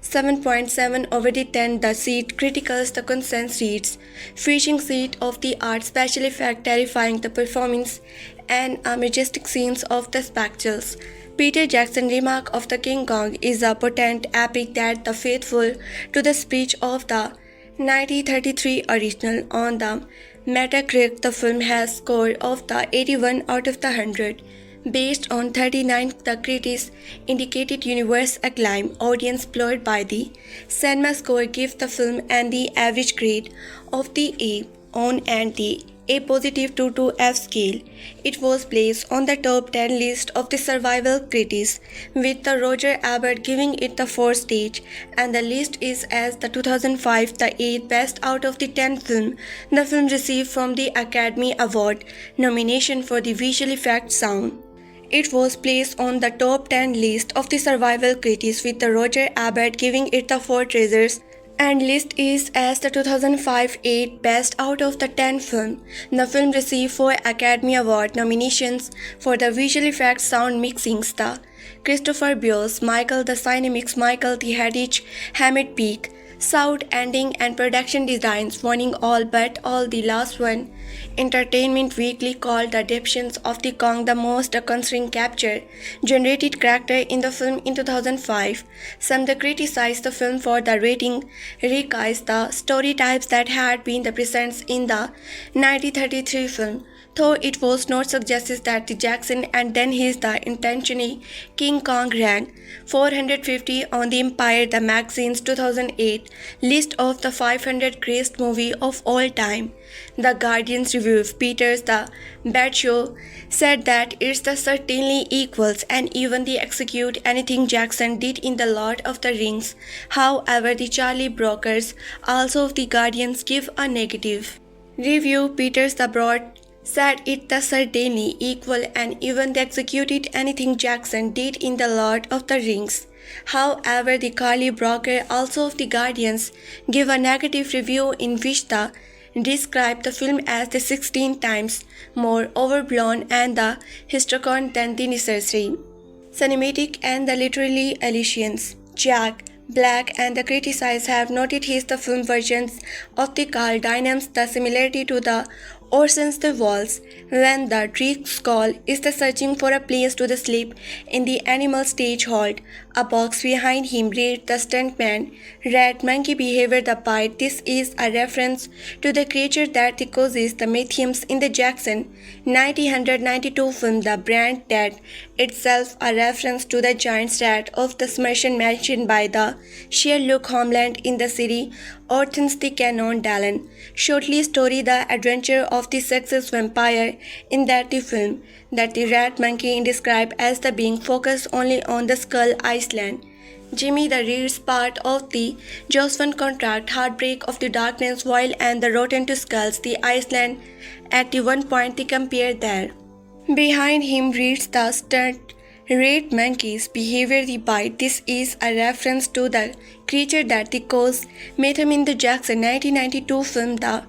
7.7 over the 10. The seat criticals the consensus reads fishing seat of the art, special effect terrifying the performance and a majestic scenes of the spectacles. Peter Jackson's remake of the King Kong is a potent epic that the faithful to the speech of the 1933 original. On the Metacritic, the film has score of the 81 out of the 100. Based on 39 the critics indicated universe acclaim, audience blurred by the cinema score gives the film and the average grade of the A on and the A positive 2 to F scale. It was placed on the top 10 list of the survival critics, with the Roger Ebert giving it the 4th stage, and the list is as the 2005 the 8th best out of the 10 film. The film received from the Academy Award nomination for the visual effects sound. It was placed on the top 10 list of the survival critics, with the Roger Ebert giving it the 4 treasures, and list is as the 2005 8 best out of the 10 film. The film received 4 Academy Award nominations for the visual effects sound mixings, the Christopher Beers, Michael the Cinemix, Michael the Hadich, Hamid Peak, sound ending and production designs, winning all but all the last one. Entertainment Weekly called the depictions of the Kong the most concerning capture generated character in the film in 2005. Some criticized the film for the rating recast the story types that had been the present in the 1933 film, though it was not suggested that the Jackson and then his the intentionally King Kong ranked 450 on the Empire the magazine's 2008 list of the 500 greatest movie of all time. The Guardian's review of Peter's The Bad Show said that it's the certainly equals and even the execute anything Jackson did in The Lord of the Rings. However, the Charlie Brokers, also of the Guardians, give a negative review. Peter's The Broad said it the certainly equal and even the executed anything Jackson did in The Lord of the Rings. However, the Carly Broker, also of the Guardians, give a negative review in which the described the film as the 16 times more overblown and the historical than the necessary. Cinematic and the literally allusions. Jack Black and the criticized have noted his the film versions of the Carl Denham's the similarity to the or since the walls, when the Driscoll is the searching for a place to the sleep in the animal stage halt. A box behind him reads the stuntman, rat monkey behavior the bite. This is a reference to the creature that causes the mythiums in the Jackson 1992 film The Brand Dead, itself a reference to the giant rat of the Smurtian mentioned by the Sherlock homeland in the city Orthon's the Canon Dallin. Shortly story the adventure of the sexless vampire in that the film that the rat monkey described as the being focused only on the Skull Island. Jimmy the Reed's part of the Josephine contract Heartbreak of the Darkness While and the Rotten to Skulls the Iceland at the one point they compare there. Behind him reads the stunt rat monkey's behavior the bite. This is a reference to the creature that the cause made him in the Jackson 1992 film The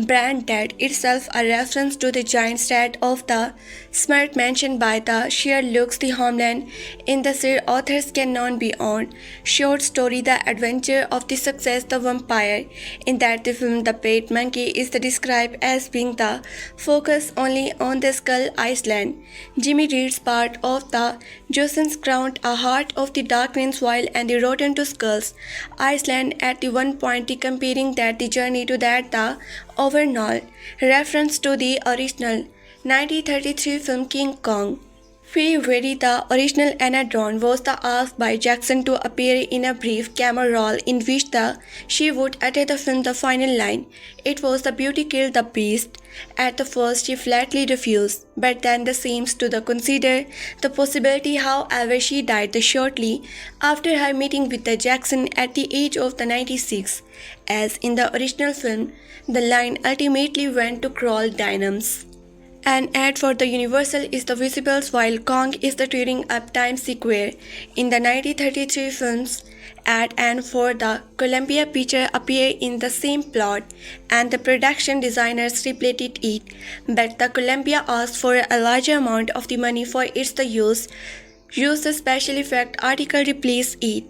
Brand Dead, itself a reference to the giant rat of the Smart mentioned by the Sherlock's the homeland in the Sir Author's Canon Beyond. Short story The Adventure of the Success the Vampire. In that the film the pet monkey is described as being the focus only on the Skull Island. Jimmy Reed's part of the Joseph's Crown A Heart of the Darkness While and the Rotten to Skulls Iceland at the one point comparing that the journey to that the overall reference to the original 1933 film King Kong. February, the original Ann Darrow was asked by Jackson to appear in a brief cameo role in which she would utter the film the final line. It was the beauty killed the beast. At the first she flatly refused, but then seems to consider the possibility. However, she died shortly after her meeting with the Jackson at the age of 96. As in the original film, the line ultimately went to Carl Denham's. An ad for the Universal is the visibles while Kong is the tearing up Times Square. In the 1933 films, ad and for the Columbia picture appear in the same plot and the production designers replicated it, but the Columbia asked for a larger amount of the money for its use the special effect article replace it.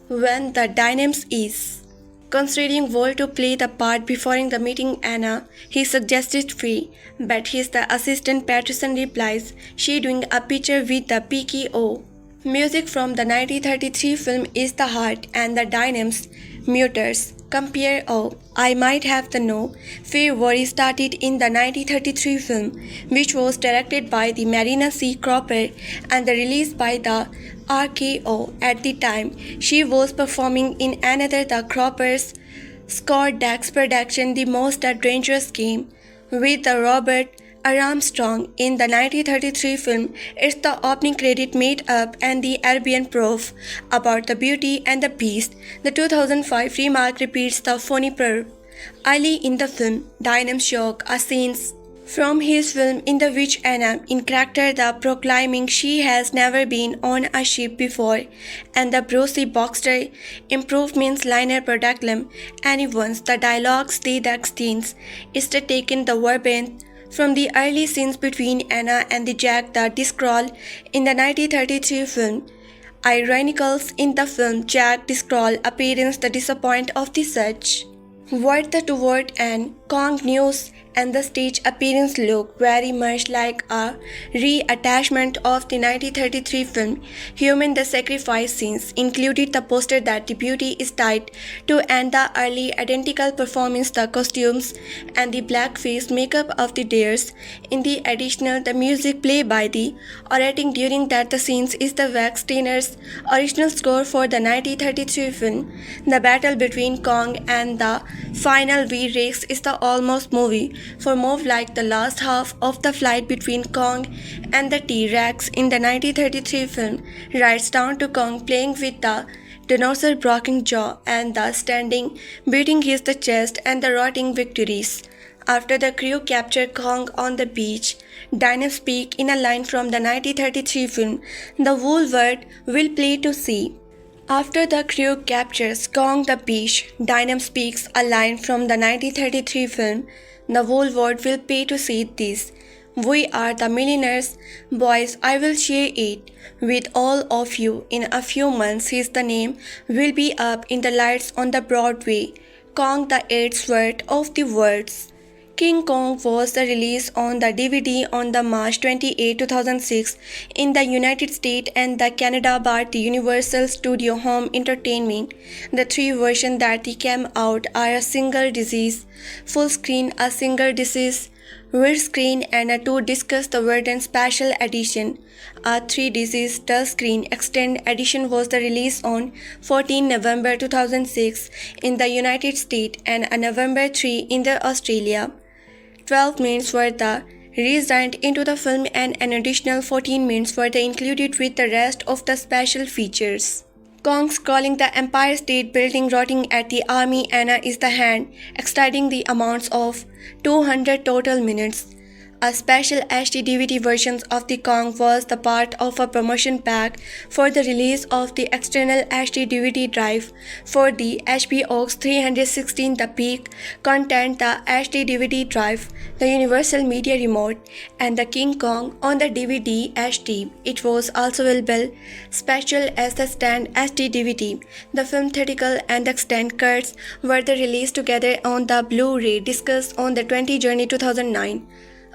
When the Dynams is considering Wall to play the part before the meeting Anna, he suggested free, but his assistant Patterson replies, she doing a picture with the PKO. Music from the 1933 film is The Heart and the Dynams Muters. Compare I Might Have the Know. February started in the 1933 film, which was directed by the Marina C. Cropper and released by the RKO. At the time, she was performing in another the Cropper's Scott Dax production, The Most Dangerous Game, with the Robert Armstrong. In the 1933 film, it's the opening credit made up and the Arabian proof about the Beauty and the Beast. The 2005 remake repeats the phony perp. Early in the film, Dynam shock a scenes from his film in the which Anna in character the proclaiming she has never been on a ship before, and the Brucey Boxer improvements liner proclaim anyone's the dialogues the scenes is taken the verbatim from the early scenes between Anna and the Jack Driscoll in the 1933 film. Ironicals in the film Jack Driscoll appearance the disappoint of the such. What the toward and Kong news and the stage appearance look very much like a reattachment of the 1933 film. Human the sacrifice scenes included the poster that the beauty is tied to and the early identical performance, the costumes and the blackface makeup of the dares. In the additional, the music played by the orating during that the scenes is the Wax Steiner's original score for the 1933 film. The battle between Kong and the final V-Rex is the almost movie for more like the last half of the fight between Kong and the T-Rex in the 1933 film, right down to Kong playing with the dinosaur broken jaw and the standing, beating his the chest and the rotting victories. After the crew capture Kong on the beach, Dynam speak in a line from the 1933 film, the whole world will play to see. After the crew captures Kong the beach, Dynam speaks a line from the 1933 film, the whole world will pay to see this. We are the millionaires, boys, I will share it with all of you. In a few months, his the name will be up in the lights on the Broadway. Kong the eighth word of the words. King Kong was the release on the DVD on the March 28, 2006 in the United States and the Canada by the Universal Studio Home Entertainment. The three versions that came out are a single disease, full screen, a single disease, widescreen, and a two-discs the Verdant Special Edition. A 3-disc touchscreen extended edition was the release on 14 November 2006 in the United States and a November 3 in the Australia. 12 minutes were the redesigned into the film and an additional 14 minutes were included with the rest of the special features. Kong scrolling the Empire State Building, rotting at the Army Anna is the hand, extending the amounts of 200 total minutes. A special HD DVD version of the Kong was the part of a promotion pack for the release of the external HD DVD drive for the HBO 316 the peak content the HD DVD drive, the Universal Media Remote, and the King Kong on the DVD HD. It was also available special as the stand HD DVD. The film theatrical and the extended cuts were released together on the Blu-ray discussed on the 20 January 2009.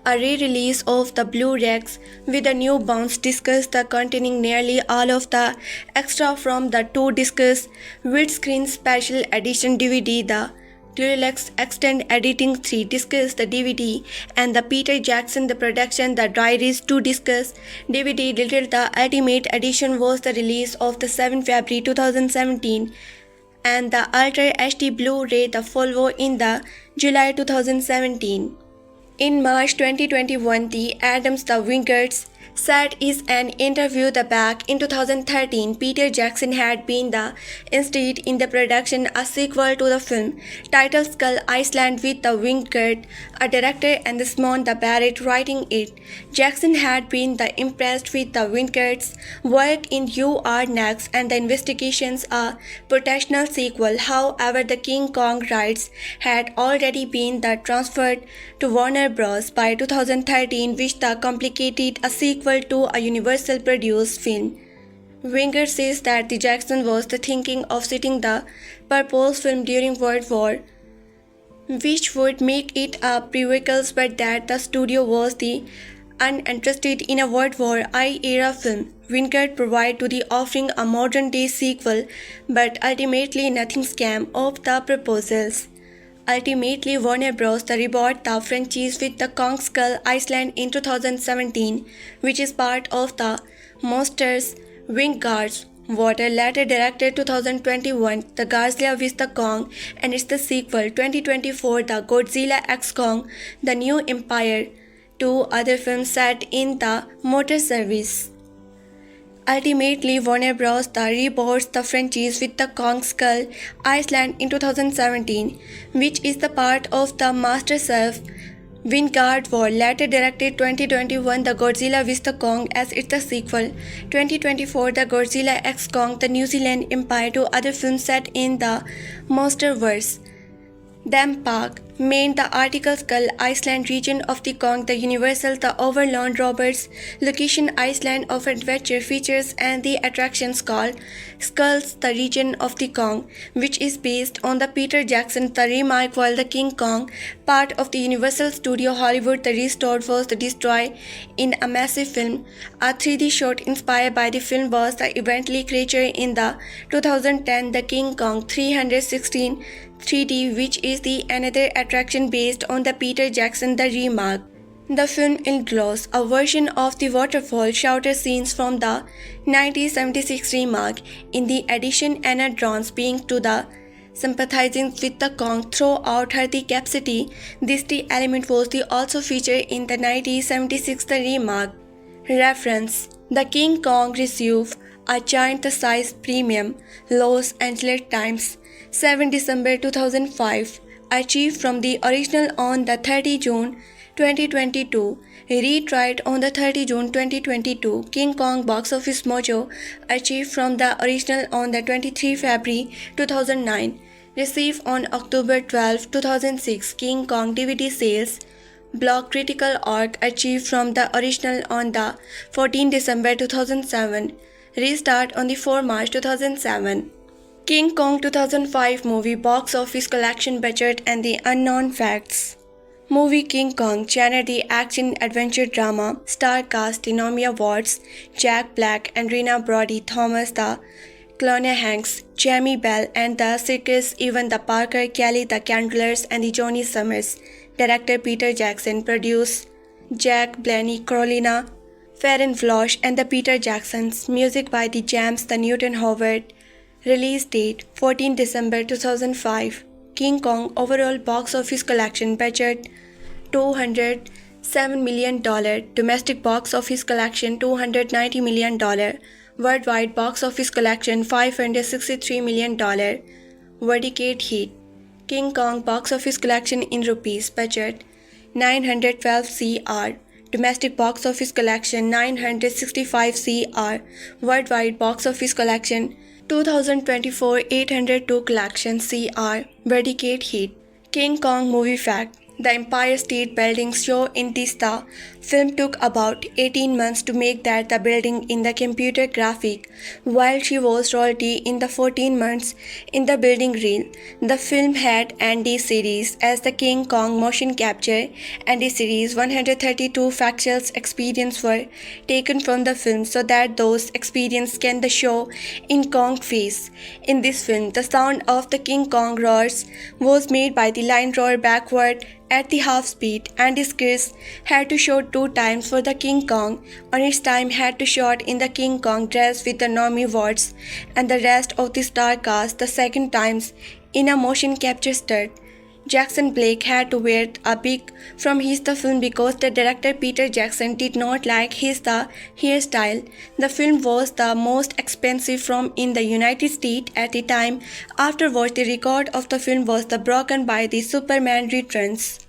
A re-release of the Blu-rays with a new bounce discs containing nearly all of the extra from the two discs widescreen special edition DVD, the Deluxe Extended Editing 3 discs the DVD, and the Peter Jackson the production the Diaries 2 discs DVD. Little the Ultimate Edition was the release of the 7 February 2017 and the Ultra HD Blu-ray the follow in the July 2017. In March 2021, the Adams the Wingards said in an interview that back in 2013, Peter Jackson had been the instead in the production a sequel to the film titled Skull Island with the Wingard, a director, and the Simon the Barrett writing it. Jackson had been the impressed with the Wingards' work in You Are Next and the Investigations, a potential sequel. However, the King Kong rights had already been transferred to Warner Bros. By 2013, which complicated a sequel to a Universal produced film. Wingard says that the Jackson was thinking of setting the purpose film during World War, which would make it a prequel, but that the studio was uninterested in a World War I era film. Wingard provided to the offering a modern day sequel, but ultimately nothing came of the proposals. Ultimately, Warner Bros. Rebought the franchise with the Kong Skull Island in 2017, which is part of the Monsters Wingards. Water later directed 2021 The Godzilla vs. the Kong and its the sequel 2024 The Godzilla x Kong, The New Empire, two other films set in the motor service. Ultimately, Warner Bros. Rebought the franchise with the Kong Skull Island in 2017, which is the part of the Masterchef Wingard War. Later directed 2021 The Godzilla vs. the Kong as its the sequel, 2024 The Godzilla x Kong, The New Zealand Empire, two other films set in the Monsterverse. Them Parke made the article Skull Island region of the Kong the Universal the Overlord Roberts location Island of Adventure features and the attractions called Skulls the region of the Kong, which is based on the Peter Jackson the remake, while the King Kong part of the Universal Studio Hollywood the restored was the destroyed in a massive film. A 3D shot inspired by the film was the eventually creature in the 2010 The King Kong 316 3D, which is the another attraction based on the Peter Jackson the remake. The film includes a version of the waterfall shouter scenes from the 1976 remake. In the addition, Anna Darrow being to the sympathizing with the Kong throughout her the capacity. This the element was also featured in the 1976 the remake. Reference: The King Kong received a giant-size premium. Los Angeles Times, 7 December 2005. Achieved from the original on the 30 June 2022. Retried on the 30 June 2022. King Kong Box Office Mojo. Achieved from the original on the 23 February 2009. Received on October 12, 2006. King Kong DVD sales. Blog Critical Org. Achieved from the original on the 14 December 2007. Restart on the 4 March 2007. King Kong 2005 movie box office collection budget and the unknown facts. Movie King Kong, genre the action-adventure drama, star cast Naomi Watts, Jack Black, Adrien Brody, Thomas the Clone Hanks, Jamie Bell, and the circus, even the Parke, Kelly the Candlers, and the Johnny Summers. Director Peter Jackson, produced Jack Blaney, Carolina Farron Flosh, and the Peter Jacksons. Music by the Jams, the Newton Howard. Release date 14 December 2005. King Kong overall box office collection budget $207 million. Domestic box office collection $290 million. Worldwide box office collection $563 million. Worldwide hit. King Kong box office collection in rupees budget 912 crore. Domestic box office collection 965 crore. Worldwide box office collection 2024 802 collection crore. Worldwide hit. King Kong movie fact. The Empire State Building show in the film took about 18 months to make that the building in the computer graphic, while she was royalty in the 14 months in the building reel. The film had Andy series as the King Kong motion capture. Andy series 132 factual experiences were taken from the film so that those experiences can the show in Kong face. In this film, the sound of the King Kong roars was made by the line roar backward at the half speed, and Chris had to shoot 2 times for the King Kong. On its time had to shot in the King Kong dress with the Naomi Watts and the rest of the star cast the second times in a motion capture stunt. Jackson Blake had to wear a wig from his film because the director Peter Jackson did not like his hairstyle. The film was the most expensive film in the United States at the time. Afterwards, the record of the film was broken by the Superman Returns.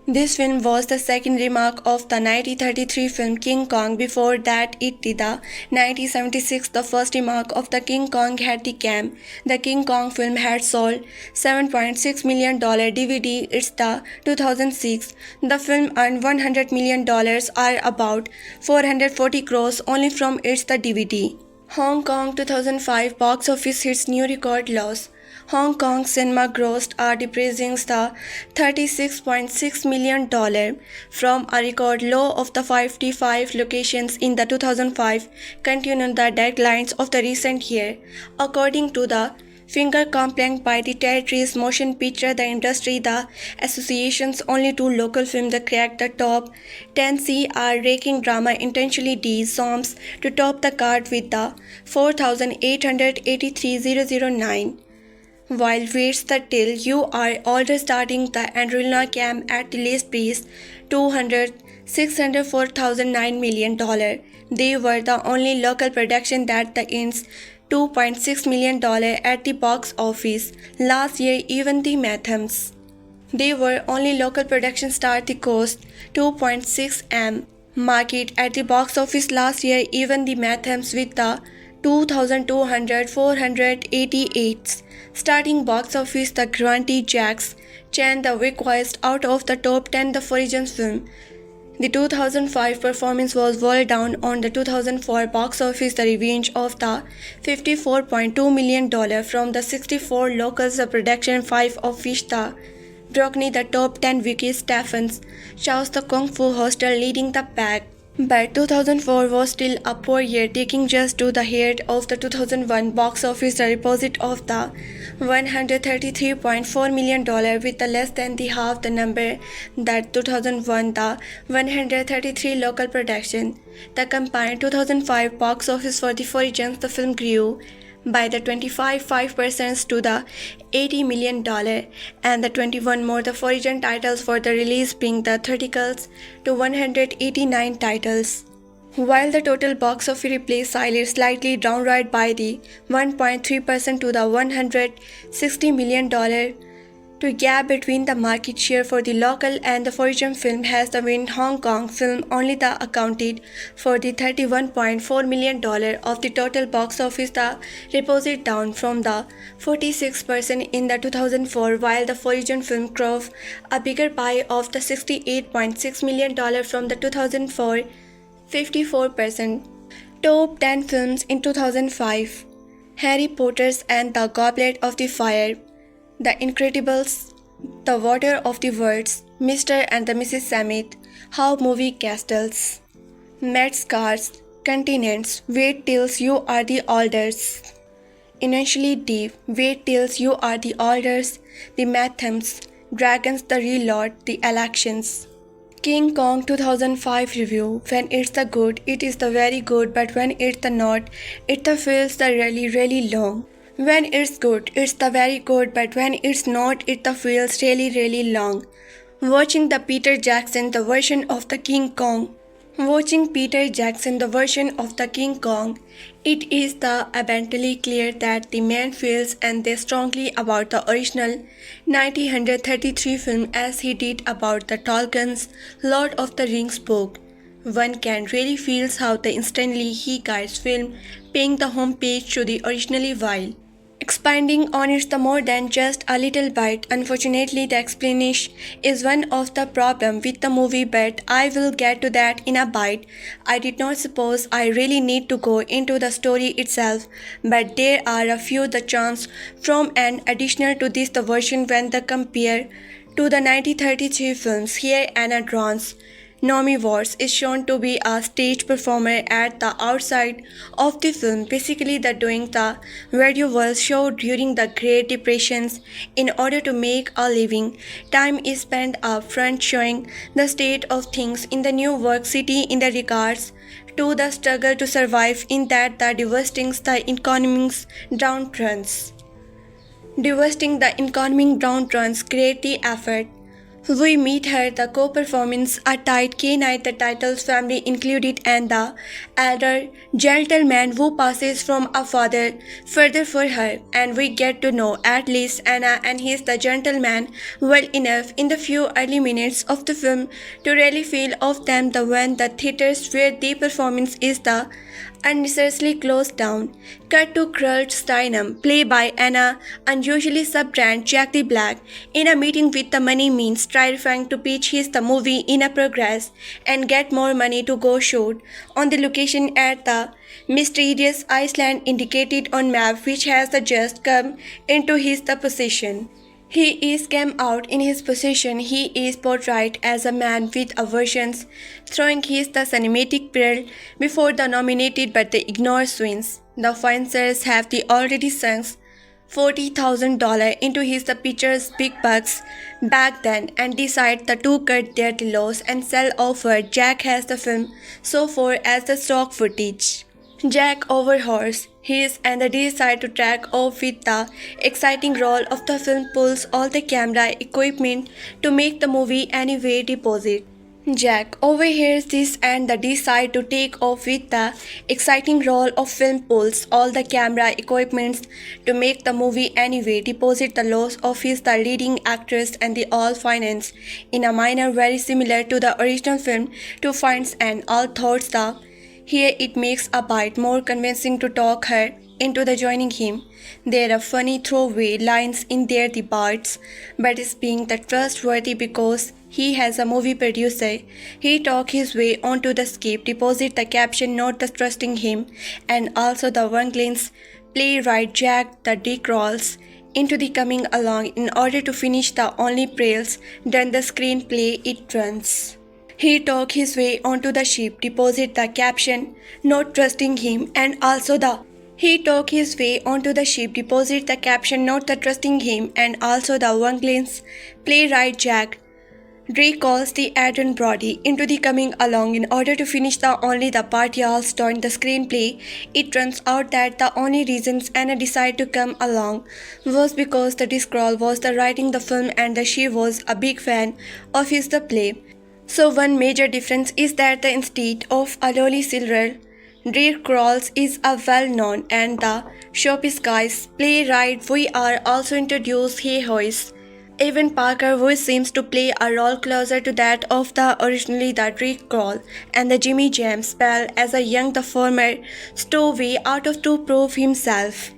This film was the second remake of the 1933 film King Kong. Before that, it did the 1976 the first remake of the King Kong had the cam. The King Kong film had sold $7.6 million DVD. It's the 2006. The film earned $100 million or about 440 crores only from its the DVD. Hong Kong 2005 box office hits new record loss. Hong Kong cinema grossed a depressing $36.6 million from a record low of the 55 locations in the 2005, continuing the declines of the recent year. According to the finger complaint by the territory's motion picture the industry, the association's only 2 local films that cracked the top 10 CR ranking drama intentionally deserves to top the card with the 4,883,009. While waits the till you are older starting the Andrina cam at the least price $604,009 million. They were the only local production that the earns $2.6 million at the box office. Last year even the Mathams. They were only local production start the cost $2.6 m market at the box office last year even the Mathams with the 2,200,488 starting box office. The Grunty Jacks Chan the weakest out of the top 10 the foreign film. The 2005 performance was well down on the 2004 box office. The revenge of the $54.2 million from the 64 locals, the production 5 of which the broke the top 10 weekly Stephens shows the Kung Fu Hostel leading the pack. But 2004 was still a poor year, taking just to the head of the 2001 box office the deposit of the $133.4 million with the less than the half the number that 2001 the 133 local production. The combined 2005 box office for the foreigners the film grew by the 25% to the $80 million and the 21 more the foreign titles for the release being the theatricals to 189 titles. While the total box office replaced slightly downward by the 1.3% to the $160 million. To gap between the market share for the local and the foreign film has the win. Hong Kong film only the accounted for the $31.4 million of the total box office, the deposit down from the 46% in the 2004, while the foreign film drove a bigger pie of the $68.6 million from the 2004, 54%. Top 10 films in 2005: Harry Potter and the Goblet of the Fire, The Incredibles, The water of the words, Mr. and the Mrs. Samit, how movie castles, met scars, continents, wait till you are the alders. Initially deep, wait till you are the alders, the Mathams, dragons the reload, the elections. King Kong 2005 review. When it's the good, it is the very good, but when it's the not, it the feels the really really long. When it's good, it's the very good, but when it's not, it the feels really really long. Watching the Peter Jackson, the version of the King Kong. Watching Peter Jackson, the version of the King Kong, it is the abundantly clear that the man feels and they strongly about the original 1933 film as he did about the Tolkien's Lord of the Rings book. One can really feel how the instantly he guides film, paying the home page to the originally while expanding on it the more than just a little bit. Unfortunately, the explanation is one of the problem with the movie, but I will get to that in a bite. I did not suppose I really need to go into the story itself, but there are a few the chance from an additional to this the version when the compare to the 1933 films. Here Anna Drawns Naomi Watts is shown to be a stage performer at the outside of the film, basically the doing the vaudeville show during the Great Depressions in order to make a living. Time is spent up front showing the state of things in the New York City in the regards to the struggle to survive in that the devastating the economy's downturns. Devastating the economic downturns create the effort. We meet her, the co-performance, a tight K-night, the title's family included, and the elder gentleman who passes from a father further for her, and we get to know at least Anna and he's the gentleman well enough in the few early minutes of the film to really feel of them the when the theaters where the performance is the unnecessarily closed down. Cut to Carl Denham, played by Anna, unusually sub-brand Jack the Black, in a meeting with the money means trying to pitch his the movie in a progress and get more money to go shoot on the location at the mysterious Iceland indicated on map which has just come into his the possession. He is came out in his possession. He is portrayed as a man with aversions, throwing his the cinematic peril before the nominated but they ignore swings. The financiers have the already sunk $40,000 into his the picture's big bucks back then and decide the to cut their loss and sell over. Jack has the film so far as the stock footage. Jack overhears his and they decide to track off with the exciting role of the film pulls all the camera equipment to make the movie anyway deposit. Jack overhears this and they decide to take off with the exciting role of film pulls all the camera equipments to make the movie anyway deposit the loss of his the leading actress and the all finance in a manner very similar to the original film to finds and all thoughts the here it makes a bit more convincing to talk her into the joining him. There are funny throwaway lines in there the parts, but is being the trustworthy because he has a movie producer. He talk his way onto the script, deposit the caption not the trusting him, and also the Wanglin's playwright Jack the Driscoll into the coming along in order to finish the only praise done the screenplay it runs. He talk his way onto the ship, deposit the caption, not trusting him, and also the he talk his way onto the ship, deposit the caption, not the trusting him, and also the Wanglin's playwright Jack Driscoll the Adrien Brody into the coming along in order to finish the only the part y'all's during the screenplay. It turns out that the only reasons Anna decided to come along was because the Driscoll was the writing the film and that she was a big fan of his the play. So one major difference is that the instead of a lowly silver, Driscoll is a well-known and the showbiz guy's playwright. We are also introduced heroes. Even Parke, who seems to play a role closer to that of the originally the Driscoll and the Jimmy James spell as a young the former stowaway out of to prove himself.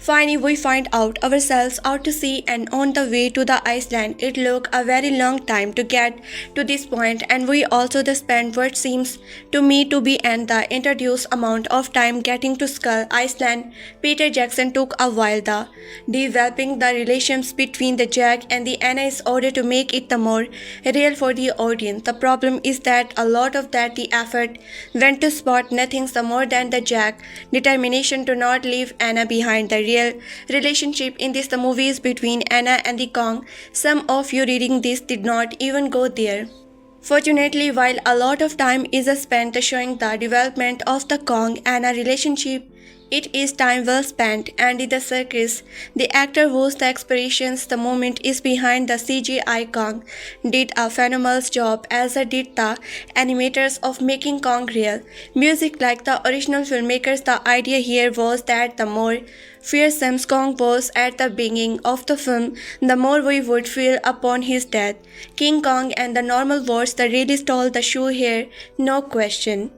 Finally, we find out ourselves out to sea and on the way to the Iceland. It took a very long time to get to this point, and we also spent what seems to me to be an the introduced amount of time getting to Skull Iceland. Peter Jackson took a while the developing the relations between the Jack and the Anna in order to make it the more real for the audience. The problem is that a lot of that the effort went to spot nothing more than the Jack determination to not leave Anna behind. The real relationship in this the movies between Anna and the Kong. Some of you reading this did not even go there. Fortunately, while a lot of time is spent showing the development of the Kong Anna relationship, it is time well spent, and in the circus, the actor whose the expressions the moment is behind the CGI Kong did a phenomenal job, as did the animators of making Kong real. Music like the original filmmakers, the idea here was that the more fearsome Kong was at the beginning of the film, the more we would feel upon his death. King Kong and the normal words that really stole the show here, no question.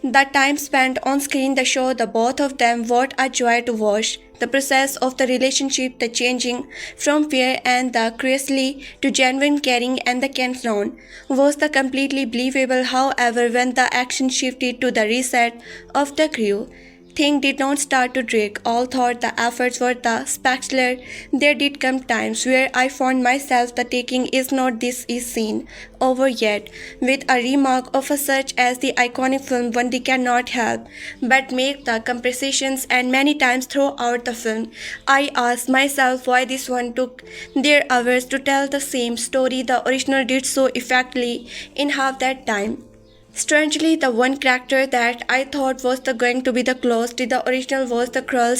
The time spent on screen the show the both of them what a joy to watch. The process of the relationship, the changing from fear and the crazily to genuine caring and the concern was the completely believable. However, when the action shifted to the reset of the crew, thing did not start to drag. All thought the efforts were the spectacular. There did come times where I found myself the taking is not this is seen over yet. With a remark of a such as the iconic film, one they cannot help but make the comparisons, and many times throughout the film, I asked myself why this one took their hours to tell the same story the original did so effectively in half that time. Strangely, the one character that I thought was going to be the close to the original was the Carl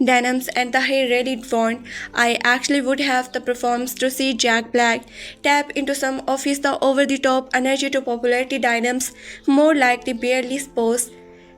Denham's, and the hair really want. I actually would have the performance to see Jack Black tap into some of his the over-the-top energy to popularity dynamics, more like the barely spouse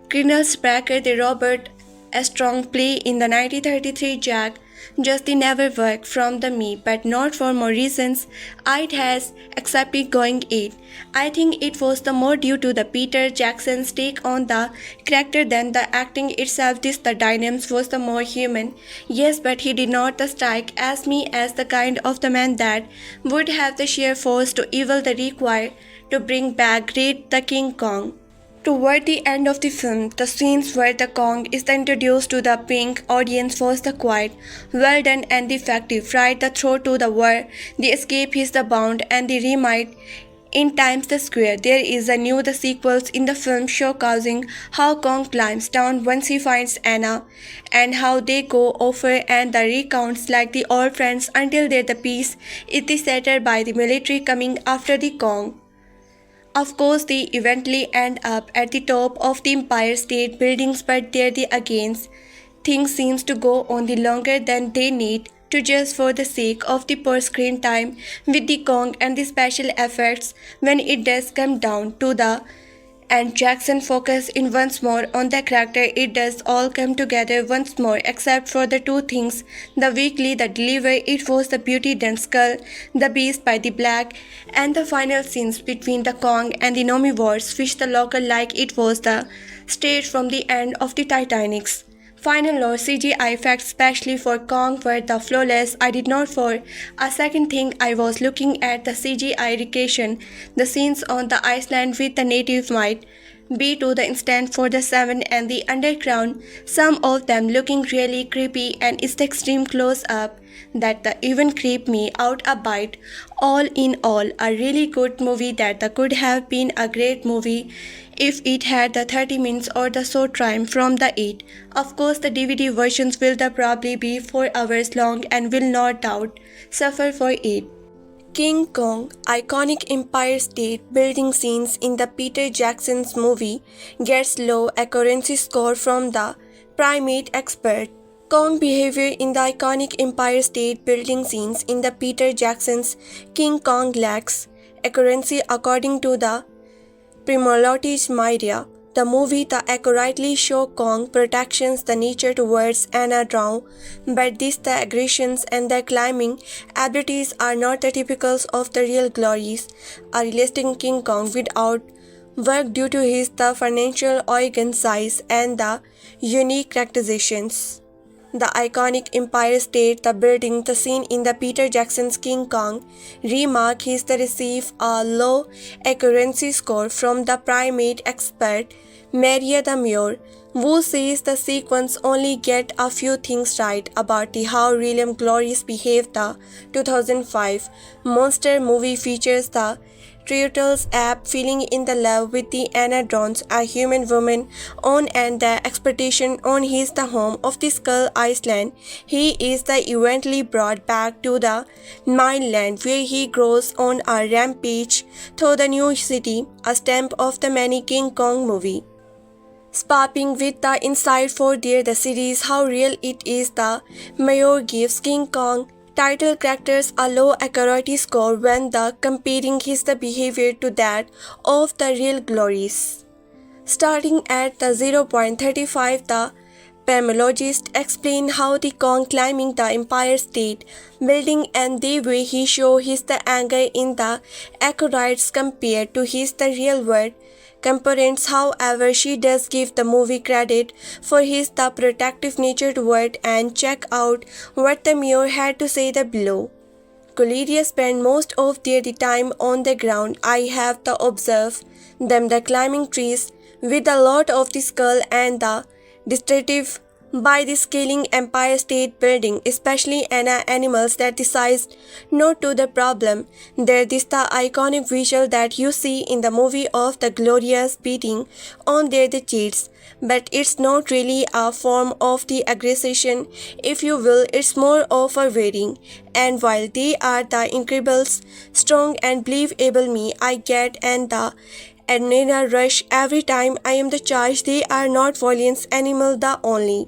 Colonel's Parke the Robert a strong play in the 1933 Jack. Just the never worked from the me, but not for more reasons it has accepted going it. I think it was the more due to the Peter Jackson's take on the character than the acting itself. This the dynamics was the more human. Yes, but he did not strike as me as the kind of the man that would have the sheer force to evil the required to bring back great the King Kong. Toward the end of the film, the scenes where the Kong is introduced to the pink audience was the quite well done and effective. Right the throw to the war, the escape is the bound, and the remite in Times the Square. There is a new the sequels in the film showcasing how Kong climbs down once he finds Anna, and how they go over and the recounts like the old friends until their the peace is the settled by the military coming after the Kong. Of course, they eventually end up at the top of the Empire State Buildings, but there the against things seems to go on the longer than they need to, just for the sake of the per screen time with the Kong and the special effects when it does come down to the and Jackson focus in once more on the character. It does all come together once more, except for the two things. The weekly, the delivery, it was the Beauty Driscoll, the Beast by the Black, and the final scenes between the Kong and the Naomi wars, which the local like it was the stage from the end of the Titanic's. Final law CGI effects, especially for Kong, were the flawless. I did not for a second think I was looking at the CGI recreation. The scenes on the Iceland with the natives might be to the instant for the Seven and the Underground, some of them looking really creepy, and it's the extreme close-up that the even creep me out a bite. All in all, a really good movie that could have been a great movie if it had the 30 minutes or the so time from the 8. Of course, the DVD versions will probably be 4 hours long and will not doubt suffer for it. King Kong, iconic Empire State Building scenes in the Peter Jackson's movie, gets low accuracy score from the Primate expert. Kong behavior in the iconic Empire State Building scenes in the Peter Jackson's King Kong lacks accuracy according to the Primate media. The movie accurately show Kong protections the nature towards Ann Darrow, but these the aggressions and the climbing abilities are not the typicals of the real glories. A realistic King Kong without work due to his the financial organ size and the unique characterizations. The iconic Empire State, the building, the scene in the Peter Jackson's King Kong. Remake is the receive a low accuracy score from the Primate expert Maria the Muir, who says the sequence only get a few things right about the how William Glorious behaved. The 2005 monster movie features the Turtles app falling in the love with the Anna Drowns, a human woman on and the expectation on his the home of the Skull Island. He is the eventually brought back to the mainland where he grows on a rampage through the new city, a stamp of the many King Kong movie. Sparking with the insight for the series how real it is, the mayor gives King Kong title characters a low accuracy score when the comparing his the behavior to that of the real glories. Starting at the 0.35, the Pamologist explain how the Kong climbing the Empire State Building and the way he show his the anger in the accurates compared to his the real world components. However, she does give the movie credit for his the protective nature toward and check out what the mayor had to say the below. Coleria spend most of their time on the ground. I have to observe them the climbing trees with a lot of the skull and the destructive by the scaling Empire State Building, especially animals that decides no to the problem. There is the iconic visual that you see in the movie of the glorious beating on their the cheeks, but it's not really a form of the aggression, if you will. It's more of a wearing. And while they are the Incredibles, strong and believable, me I get and the adrenaline rush every time I am the charge. They are not violence animal the only.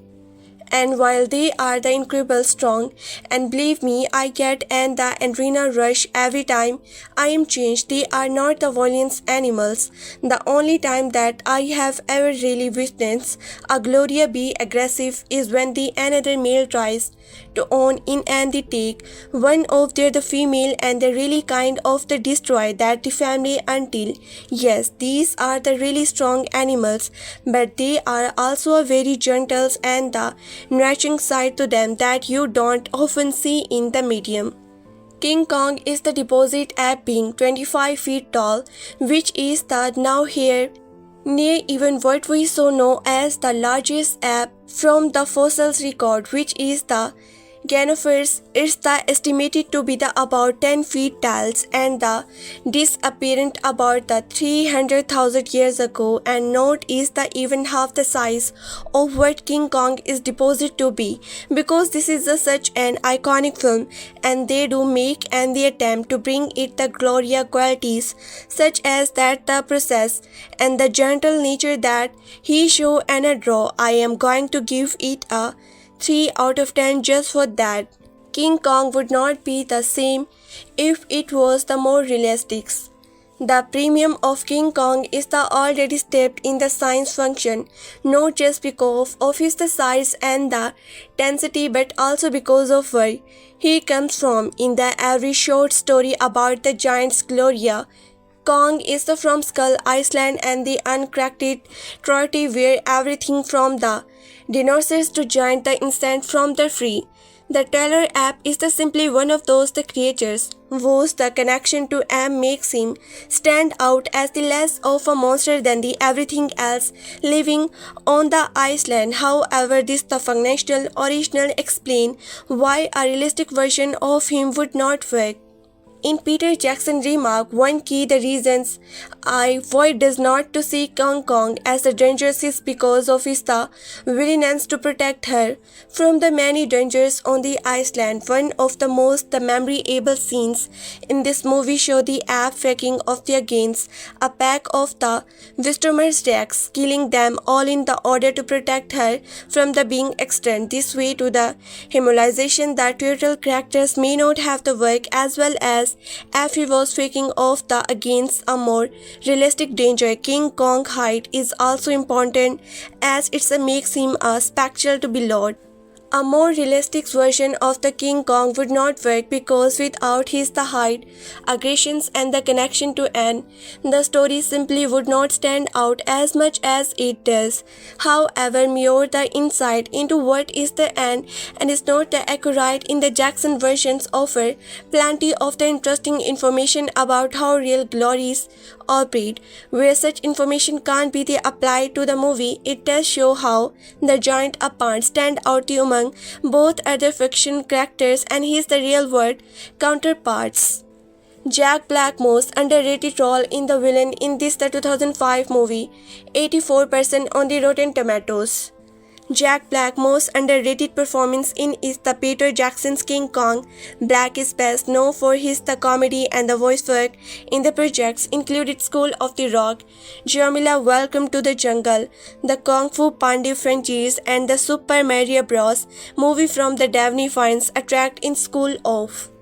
And while they are the incredible strong, and believe me, I get and the adrenaline rush every time I am changed, they are not the violence animals. The only time that I have ever really witnessed a Gloria be aggressive is when the another male tries to own in and they take one of their the female and they really kind of the destroy that the family until yes, these are the really strong animals, but they are also very gentle and the nurturing side to them that you don't often see in the medium. King Kong is the deposit app being 25 feet tall, which is the now here near even what we so know as the largest app from the fossils record, which is the Ganophers. It's the estimated to be the about 10 feet tall and the disappearance about the 300,000 years ago, and not is the even half the size of what King Kong is deposed to be, because this is such an iconic film and they do make and they attempt to bring it the Gloria qualities such as that the process and the gentle nature that he show and draw. I am going to give it a 3 out of 10 just for that. King Kong would not be the same if it was the more realistic. The premium of King Kong is the already stepped in the science function, not just because of his the size and the density, but also because of where he comes from. In the every short story about the giant's Gloria, Kong is the from Skull Island and the uncracked Troty, where everything from the dinosaurs to giant the instant from the free. The Taylor app is the simply one of those the creatures whose the connection to M makes him stand out as the less of a monster than the everything else living on the island. However, this the functional original explain why a realistic version of him would not work. In Peter Jackson remark, one key the reasons I avoid does not to see King Kong as the dangerous is because of his the willingness to protect her from the many dangers on the island. One of the most the memorable scenes in this movie show the app faking of the against a pack of the Wisdomers Rex, killing them all in the order to protect her from the being extend. This way to the hemolyzation that turtle characters may not have the work as well as if he was faking off the against a more realistic danger. King Kong height is also important as it makes him a spectacle to below. A more realistic version of the King Kong would not work because without his the height, aggressions and the connection to Anne, the story simply would not stand out as much as it does. However, more the insight into what is the Anne and is not the accurate in the Jackson versions offer plenty of the interesting information about how real glories operate. Where such information can't be applied to the movie, it does show how the giant apart stand out among both other fiction characters and his the real world counterparts. Jack Black's most underrated role in the villain in this the 2005 movie, 84% on the Rotten Tomatoes. Jack Black's most underrated performance in is the Peter Jackson's King Kong. Black is best known for his the comedy and the voice work in the projects included School of the Rock, Jamila Welcome to the Jungle, the Kung Fu Panda franchise and the Super Mario Bros. Movie from the Disney finds attract in School of.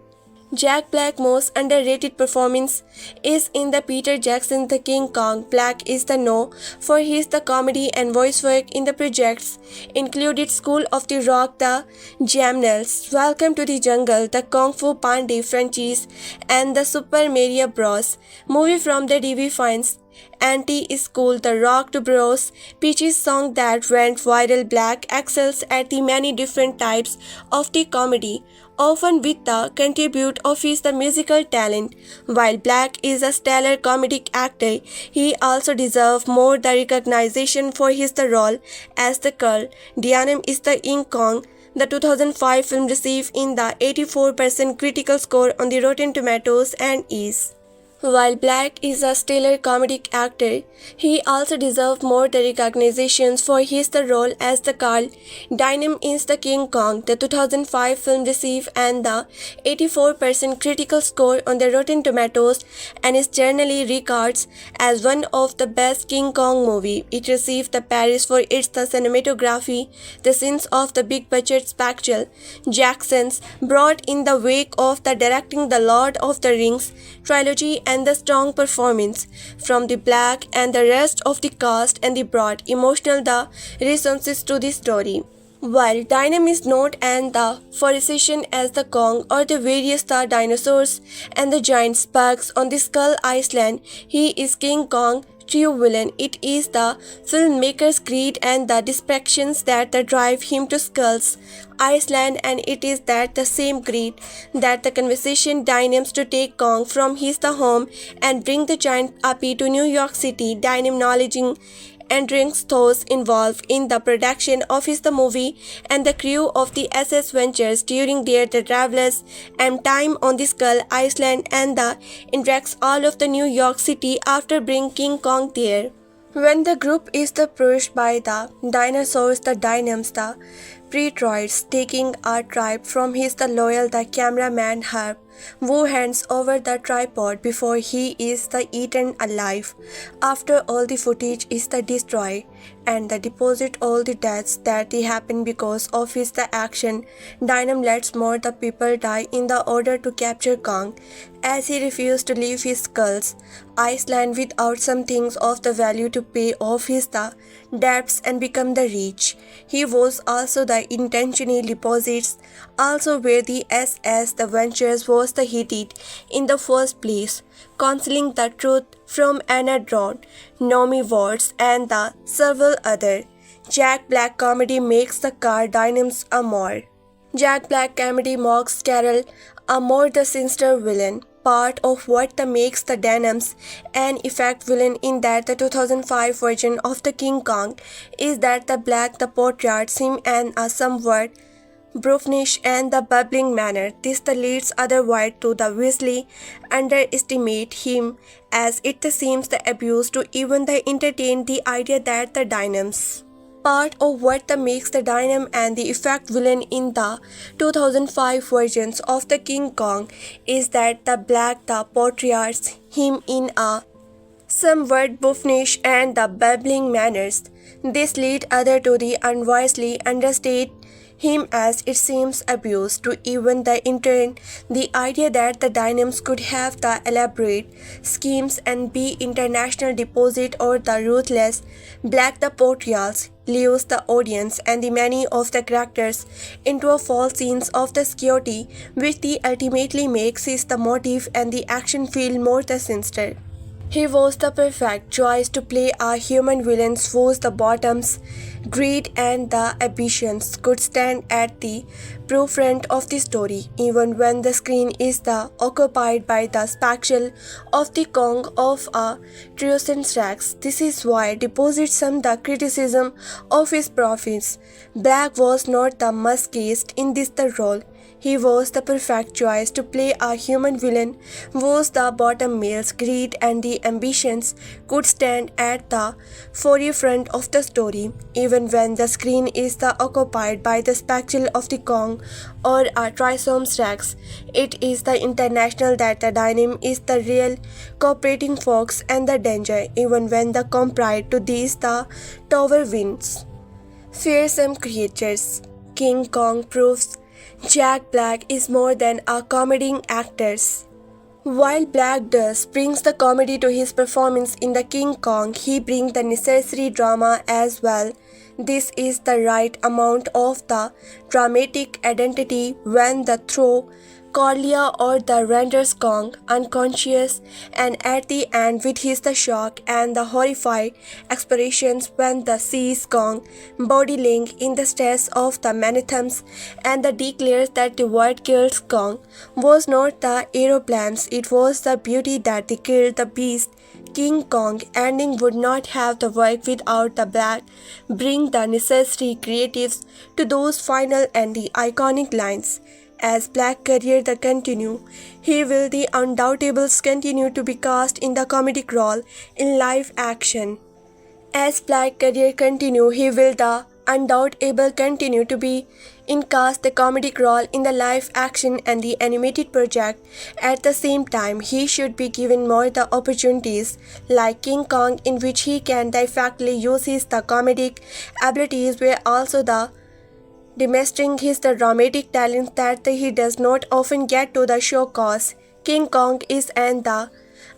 Jack Black's most underrated performance is in the Peter Jackson The King Kong. Black is the known for his the comedy and voice work in the projects included School of the Rock, the Jamnels, Welcome to the Jungle, the Kung Fu Panda franchise and the Super Mario Bros. Movie from the DV finds Anti-School, The Rock to Bros, Peach's song that went viral. Black excels at the many different types of the comedy, often with the contribute of his the musical talent. While Black is a stellar comedic actor, he also deserves more the recognition for his the role as the Carl Denham is the King Kong. The 2005 film received in the 84% critical score on the Rotten Tomatoes and is. While Black is a stellar comedic actor, he also deserves more the recognitions for his the role as the Carl Denham is the King Kong. The 2005 film received and the 84% critical score on the Rotten Tomatoes and is generally regarded as one of the best King Kong movie. It received the praise for its the cinematography, the scenes of the big budget spectacle Jackson's brought in the wake of the directing the Lord of the Rings trilogy and the strong performance from the Black and the rest of the cast and the broad emotional the responses to the story. While Denham is not and the physician as the Kong or the various the dinosaurs and the giant bugs on the Skull Island, he is King Kong true villain. It is the filmmaker's greed and the distractions that drive him to Skull's Island, and it is that the same greed that the conversation Denham's to take Kong from his the home and bring the giant puppy to New York City. Denham acknowledging Adrien's thoughts involved in the production of his the movie and the crew of the SS Ventures during their the travels and time on the Skull Island and the interacts all of the New York City after bringing King Kong there. When the group is the pushed by the dinosaurs, the Denham's the Pretroids taking a tribe from his the loyal the cameraman Herb, who hands over the tripod before he is the eaten alive. After all the footage is the destroyed and the deposit all the deaths that they happen because of his the action, Denham lets more the people die in the order to capture Kong, as he refused to leave his Skull's Island without some things of the value to pay off his the debts and become the rich. He was also the intentionally deposits also where the SS the Ventures was the hit in the first place, concealing the truth from Ann Darrow, Naomi and the several other. Jack Black comedy makes the Carl Denham's a more. Jack Black comedy mocks Carol a more the sinister villain. Part of what the makes the Denhams an effect villain in that the 2005 version of the King Kong is that the Black the portrays him in a somewhat bruffish and the bubbling manner. This the leads otherwise to the vastly underestimate him, as it seems the abuse to even the entertain the idea that the Denhams. Part of what the makes the Denham and the effect villain in the 2005 versions of the King Kong is that the Black the portrays him in a somewhat buffoonish and the bubbling manners. This lead other to the unwisely understate him as it seems abused to even the intern. The idea that the Dynamis could have the elaborate schemes and be international deposit or the ruthless black the portrayals leaves the audience and the many of the characters into a false sense of the security which the ultimately makes is the motive and the action feel more the sinister. He was the perfect choice to play a human villain whose the bottoms, greed and the ambitions could stand at the forefront of the story, even when the screen is the occupied by the spectacle of the Kong of a Trioscent Rex. This is why deposits some the criticism of his profits. Black was not the must-cast in this the role. He was the perfect choice to play a human villain whose the bottom male's greed and the ambitions could stand at the forefront of the story, even when the screen is the occupied by the spectacle of the Kong or a Triceratops Rex. It is the international that the Dynam is the real cooperating fox and the danger, even when the compared to these the tower wins. Fearsome creatures. King Kong proves Jack Black is more than a comedy actor. While Black does brings the comedy to his performance in the King Kong, he brings the necessary drama as well. This is the right amount of the dramatic identity when the throw Corlia or the renders Kong unconscious, and at the end with his the shock and the horrified expressions when the sees Kong body laying in the stress of the mannerisms and the declares that the word kills Kong was not the aeroplanes, it was the beauty that they killed the beast. King Kong ending would not have the work without the Black bring the necessary creatives to those final and the iconic lines. As Black career the continue, he will the undoubtables continue to be cast in the comedic role in live action. As Black career continue, he will the undoubtable continue to be in cast the comedic role in the live action and the animated project. At the same time, he should be given more the opportunities like King Kong in which he can effectively use his the comedic abilities where also the demonstrating his the dramatic talents that he does not often get to the show cause. King Kong is an the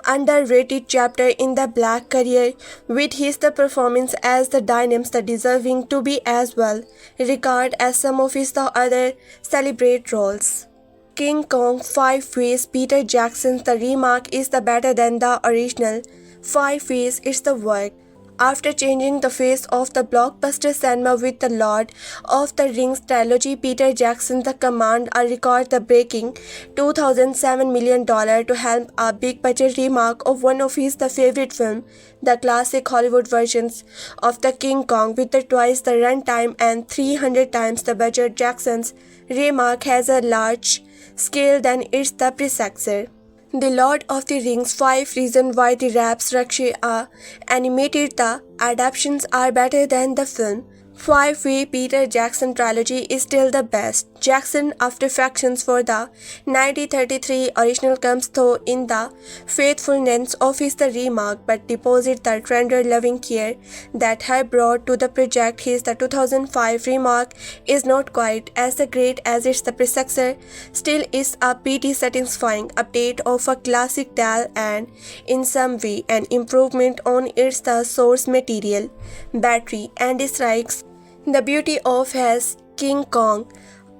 underrated chapter in the Black career with his the performance as the Dynamis the deserving to be as well regarded as some of his the other celebrate roles. King Kong 5 ways Peter Jackson's the remake is the better than the original. 5 ways it's the work. After changing the face of the blockbuster cinema with the Lord of the Rings trilogy, Peter Jackson the command a record-breaking $207 million to helm a big-budget remake of one of his the favorite film, the classic Hollywood versions of the King Kong with the twice the runtime and 300 times the budget. Jackson's remake has a large scale than its the predecessor. The Lord of the Rings 5 reasons why the Raps Rakshi are animated the adaptations are better than the film. 5-way Peter Jackson trilogy is still the best. Jackson after factions for the 1933 original comes though in the faithfulness of his the remake but deposit the tender loving care that had brought to the project. His the 2005 remake is not quite as great as its the predecessor, still is a pretty satisfying update of a classic tale and in some way an improvement on its the source material, battery and strikes. The beauty of his King Kong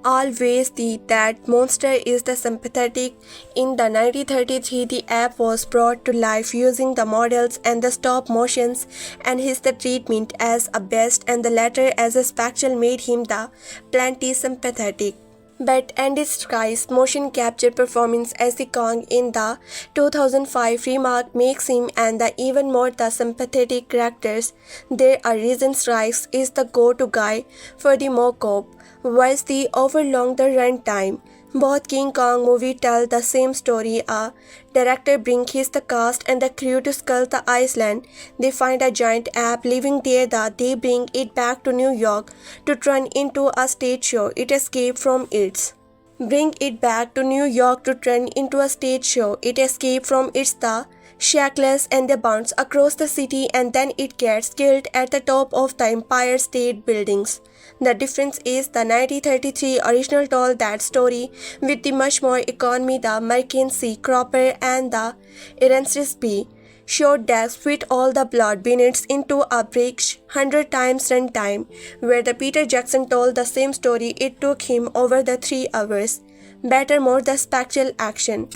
always that monster is the sympathetic. In the 1933 the app was brought to life using the models and the stop motions and his the treatment as a best and the latter as a spectacle made him the plenty sympathetic. But Andy Sky's motion capture performance as the Kong in the 2005 remake makes him and the even more the sympathetic characters. There are reasons Rice is the go-to guy for the mock-up, whilst the overlong the runtime. Both King Kong movie tell the same story. A director brings his the cast and the crew to Skull the Iceland. They find a giant ape living there that they bring it back to New York to turn into a stage show. It escaped from its. Bring it back to New York to turn into a stage show. It escaped from its the shackless and they bounce across the city and then it gets killed at the top of the Empire State Buildings. The difference is the 1933 original told that story with the much more economy, the Mackenzie Cropper and the Irensis B. Short decks fit all the plot beats into a break 100 times runtime, where the Peter Jackson told the same story it took him over the 3 hours. Better more the spectral action.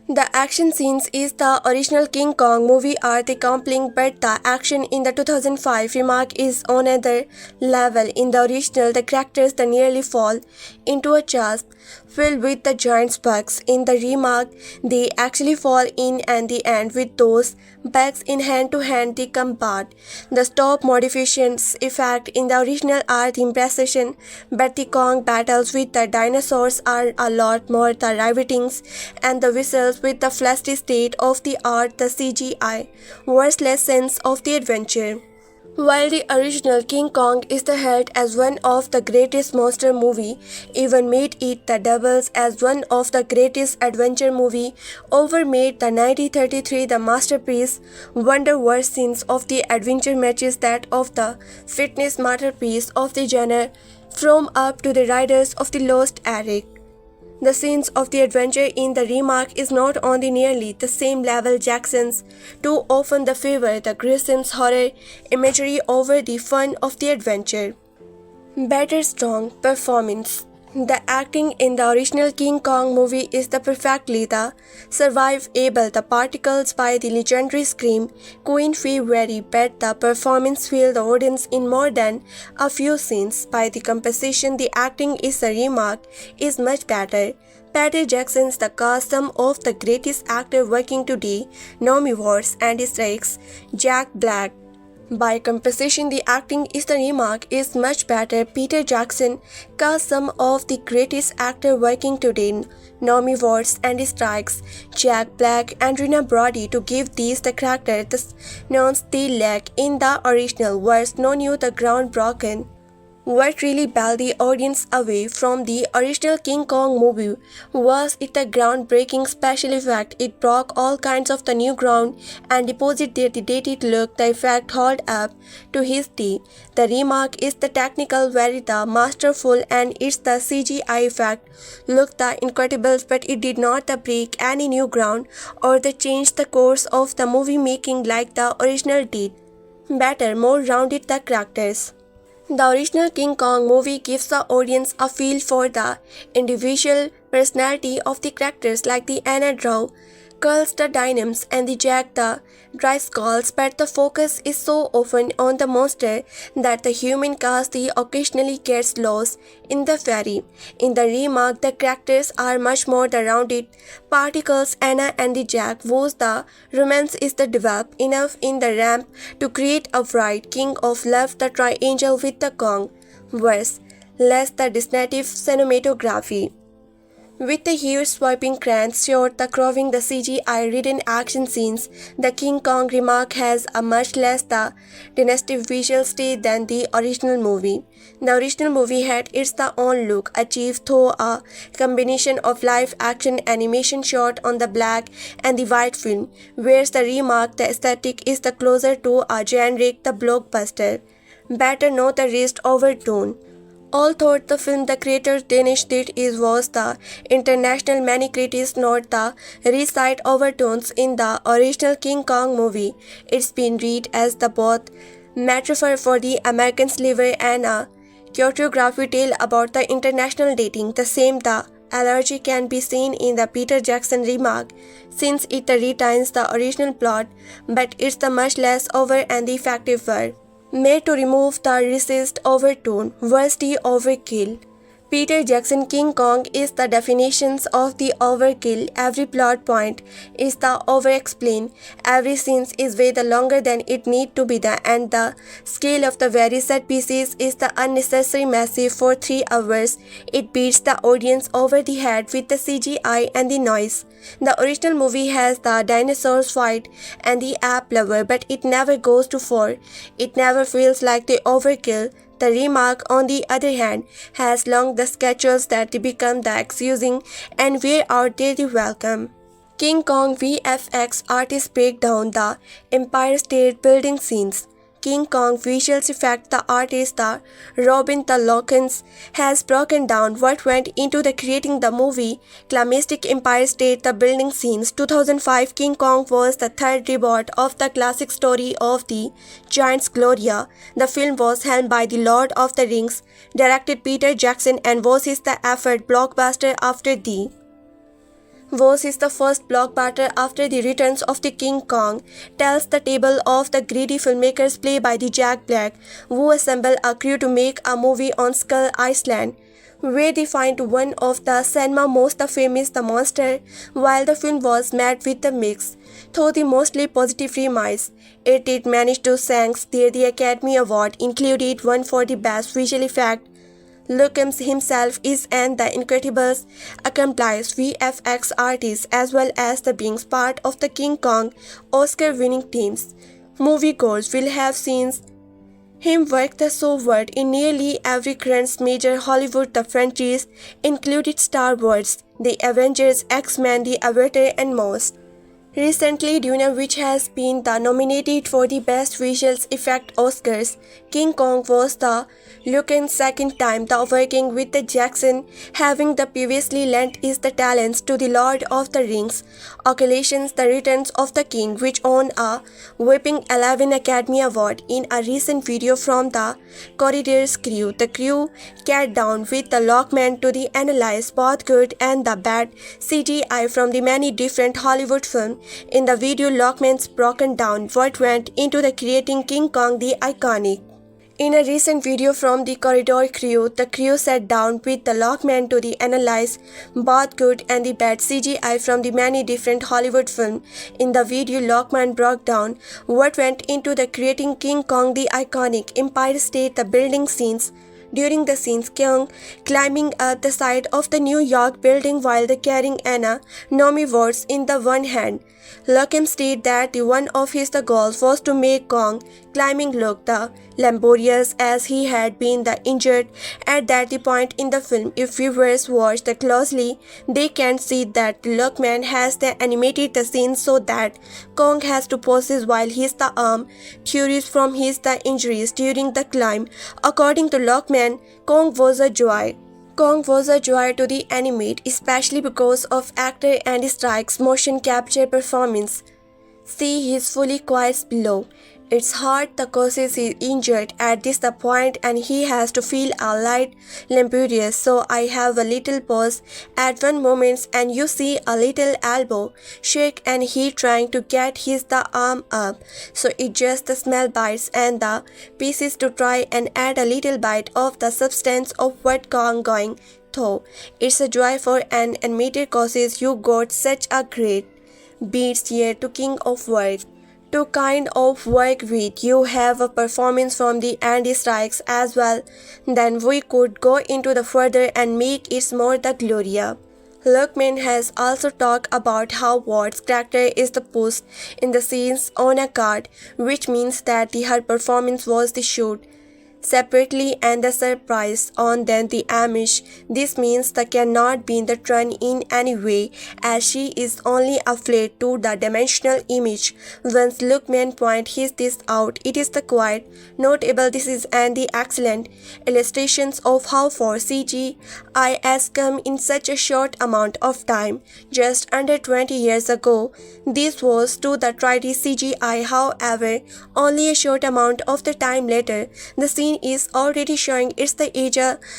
The action scenes in the original King Kong movie are the compelling, but the action in the 2005 remake is on another level. In the original, the characters nearly fall into a chasm filled with the giant bugs. In the remake, they actually fall in and they end with those bugs in hand-to-hand the combat. The stop modifications effect in the original are the impressive, but the Kong battles with the dinosaurs are a lot more the riveting, and the whistles with the flashy state of the art, the CGI, worthless sense of the adventure. While the original King Kong is held as one of the greatest monster movie, even made it the doubles as one of the greatest adventure movie, over made the 1933 the masterpiece, wonder worse scenes of the adventure matches that of the fitness masterpiece of the genre, from up to the Riders of the Lost Ark. The scenes of the adventure in the remake is not on the nearly the same level Jackson's too often the favor the gruesome horror imagery over the fun of the adventure. Better strong performance. The acting in the original King Kong movie is the perfectly the survivable the particles by the legendary scream Queen Fee very but the performance feel the audience in more than a few scenes. By the composition the acting is the remark is much better. Peter Jackson's the cast some of the greatest actor working today, Naomi and his ex Jack Black. By composition, the acting is the remark is much better. Peter Jackson cast some of the greatest actor working today, Naomi and his strikes, Jack Black and Brody to give these the character the nouns they lack in the original was no new the ground broken. What really blew the audience away from the original King Kong movie was its groundbreaking special effect. It broke all kinds of the new ground and deposited the dated look the effect held up to his day. The remark is the technical very the masterful and it's the CGI effect looked the incredible, but it did not break any new ground or change the course of the movie making like the original did. Better, more rounded the characters. The original King Kong movie gives the audience a feel for the individual personality of the characters like the Ann Darrow, Carl Denham and the Jack Driscoll, but the focus is so often on the monster that the human cast occasionally gets lost in the fairy. In the remake, the characters are much more the rounded particles. Anna and the Jack, whose the romance is developed enough in the ramp to create a bright king of love the triangle with the Kong, verse less the distinctive cinematography. With the huge swiping cranes shot the crowing the CGI-ridden action scenes, the King Kong remake has a much less the dynastic visual state than the original movie. The original movie had its own look, achieved through a combination of live-action animation shot on the black and the white film, whereas the remake the aesthetic is the closer to a generic the blockbuster. Better not the raised overtone. All thought the film the creator Danish did was the international many critics not the recite overtones in the original King Kong movie. It's been read as the both metaphor for the American slavery and a choreography tale about the international dating. The same the allergy can be seen in the Peter Jackson remake since it retains the original plot, but it's the much less over and the effective word. Made to remove the racist overtone, was the overkill. Peter Jackson King Kong is the definitions of the overkill. Every plot point is the over-explain. Every scene is way the longer than it need to be and the scale of the very set pieces is the unnecessary massive for 3 hours. It beats the audience over the head with the CGI and the noise. The original movie has the dinosaurs fight and the ape lover, but it never goes to 4. It never feels like the overkill. The remake, on the other hand, has long the sketches that become the excusing and wear out the welcome. King Kong VFX artists break down the Empire State Building scenes. King Kong visuals effect the artist Robin the Lawkins has broken down what went into the creating the movie Climactic Empire State the Building scenes. 2005 King Kong was the third reboot of the classic story of the Giant's Gloria. The film was helmed by the Lord of the Rings, directed Peter Jackson and was his the effort blockbuster after the was the first blockbuster after the returns of the King Kong, tells the tale of the greedy filmmakers played by the Jack Black, who assemble a crew to make a movie on Skull Island, where they find one of the cinema most famous the monster. While the film was met with a mix, though the mostly positive remise, it did manage to sank the Academy Award, included one for the best visual effect. Lucas himself is an The Incredibles accomplished VFX artist as well as the being part of the King Kong Oscar-winning teams. Moviegoers will have seen him work the so word in nearly every current major Hollywood the franchise, included Star Wars, The Avengers, X-Men, The Avatar and most. Recently, Dune, which has been nominated for the Best Visual Effect Oscars, King Kong was the Lucas's second time working with the Jackson, having the previously lent his the talents to the Lord of the Rings. Occasions The Returns of the King, which won a whopping 11 Academy Award. In a recent video from the Corridor's crew, the crew sat down with the Lockman to analyze both good and the bad CGI from the many different Hollywood films. In the video, Lockman's broken down what went into the creating King Kong the iconic. In a recent video from the Corridor crew, the crew sat down with the Lockman to analyze both good and the bad CGI from the many different Hollywood films. In the video, Lockman broke down what went into the creating King Kong the iconic Empire State the Building scenes. During the scenes, Kong climbing up the side of the New York building while carrying Anna Naomi Watts in the one hand. Lucas stated that one of his goals was to make Kong climbing look laborious as he had been injured at that point in the film. If viewers watch closely, they can see that Lockman has animated the scene so that Kong has to pose while his arm cures from his injuries during the climb. According to Lockman, Kong was a joy. Kong was a joy to animate, especially because of actor Andy Strike's motion capture performance. See his fully quotes below. It's hard because he's injured at this point and he has to feel a light laborious, so I have a little pause at one moment and you see a little elbow shake and he trying to get his arm up, so it just the small bites and the pieces to try and add a little bite of the substance of what Kong going through. It's a joy for an animator causes you got such a great beats here to King of Words. To kind of work with, you have a performance from the Andy Strikes as well. Then we could go into the further and make it more the Gloria. Lockman has also talked about how Watts' character is the post in the scenes on a card, which means that her performance was the shoot separately and the surprise on then the Amish. This means that cannot be the trend in any way, as she is only a flat to the dimensional image. Once Lookman point this out, it is the quite notable. This is and the excellent illustrations of how far CGI has come in such a short amount of time. Just under 20 years ago, this was to the tried CGI. However, only a short amount of the time later, the scene is already showing its the age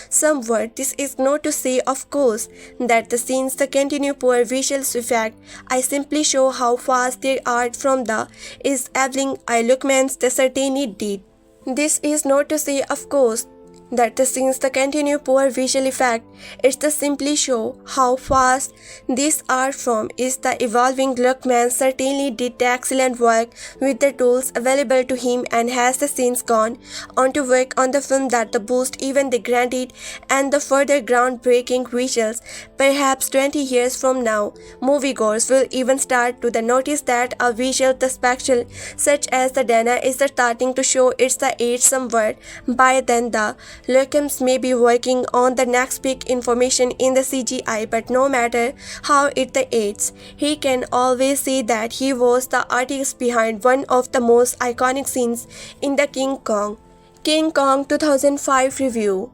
somewhat. This is not to say, of course, that the scenes the continue poor visual effect. I simply show how fast their art from the is evolving. I Lookman's the certainly did. This is not to say, of course, that the scenes the continue poor visual effect. It's the simply show how fast this art form is the evolving. Lookman certainly did excellent work with the tools available to him and has the since gone on to work on the film that the boost even the granted and the further groundbreaking visuals. Perhaps 20 years from now, moviegoers will even start to the notice that a visual the spectacle such as the Dana is the starting to show its the age somewhere. By then the Lucas may be working on the next big information in the CGI, but no matter how it aids, he can always say that he was the artist behind one of the most iconic scenes in the King Kong. King Kong 2005 review.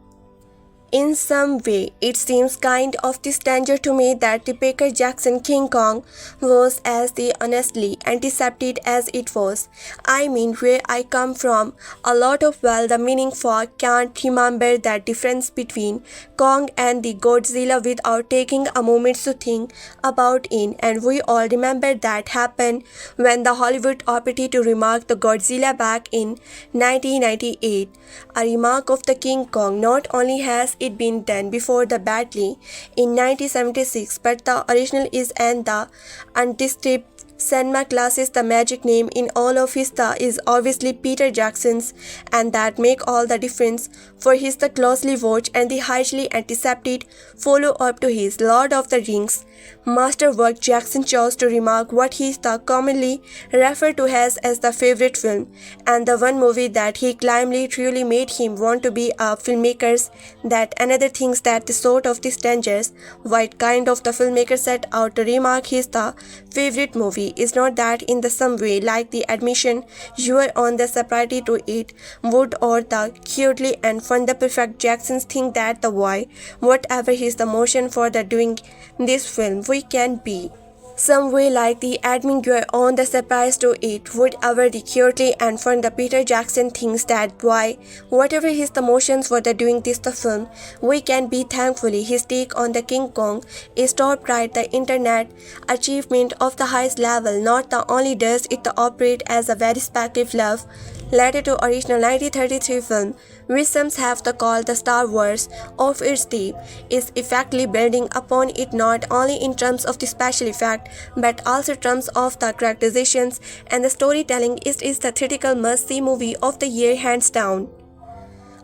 In some way, it seems kind of the stranger to me that the Baker Jackson King Kong was as the honestly antiseptic as it was. I mean, where I come from, a lot of the meaning folk can't remember that difference between Kong and the Godzilla without taking a moment to think about it, and we all remember that happened when the Hollywood opted to remake the Godzilla back in 1998. A remake of the King Kong not only has it been done before the battle in 1976, but the original is and the undisturbed cinema classes the magic name in all of his is obviously Peter Jackson's, and that make all the difference for his the closely watched and the highly anticipated follow-up to his Lord of the Rings masterwork. Jackson chose to remark what he is commonly referred to as the favorite film, and the one movie that he claimed truly made him want to be a filmmaker. That another things that the sort of the strangers white kind of the filmmaker set out to remark his the favorite movie is not that in the some way like the admission you are on the sobriety to eat wood or the cutely and fun the perfect. Jackson's think that the why whatever his the motion for the doing this film we can be some way like the admin you are on the surprise to it whatever the cutely and fun. The Peter Jackson thinks that why whatever his the motions for the doing this the film we can be. Thankfully his take on the King Kong is top right the internet achievement of the highest level. Not the only does it operate as a very speculative love letter to original 1933 film, which some have the call the Star Wars of its day, is effectively building upon it not only in terms of the special effect but also in terms of the characterizations and the storytelling. It is the theatrical must-see movie of the year hands down.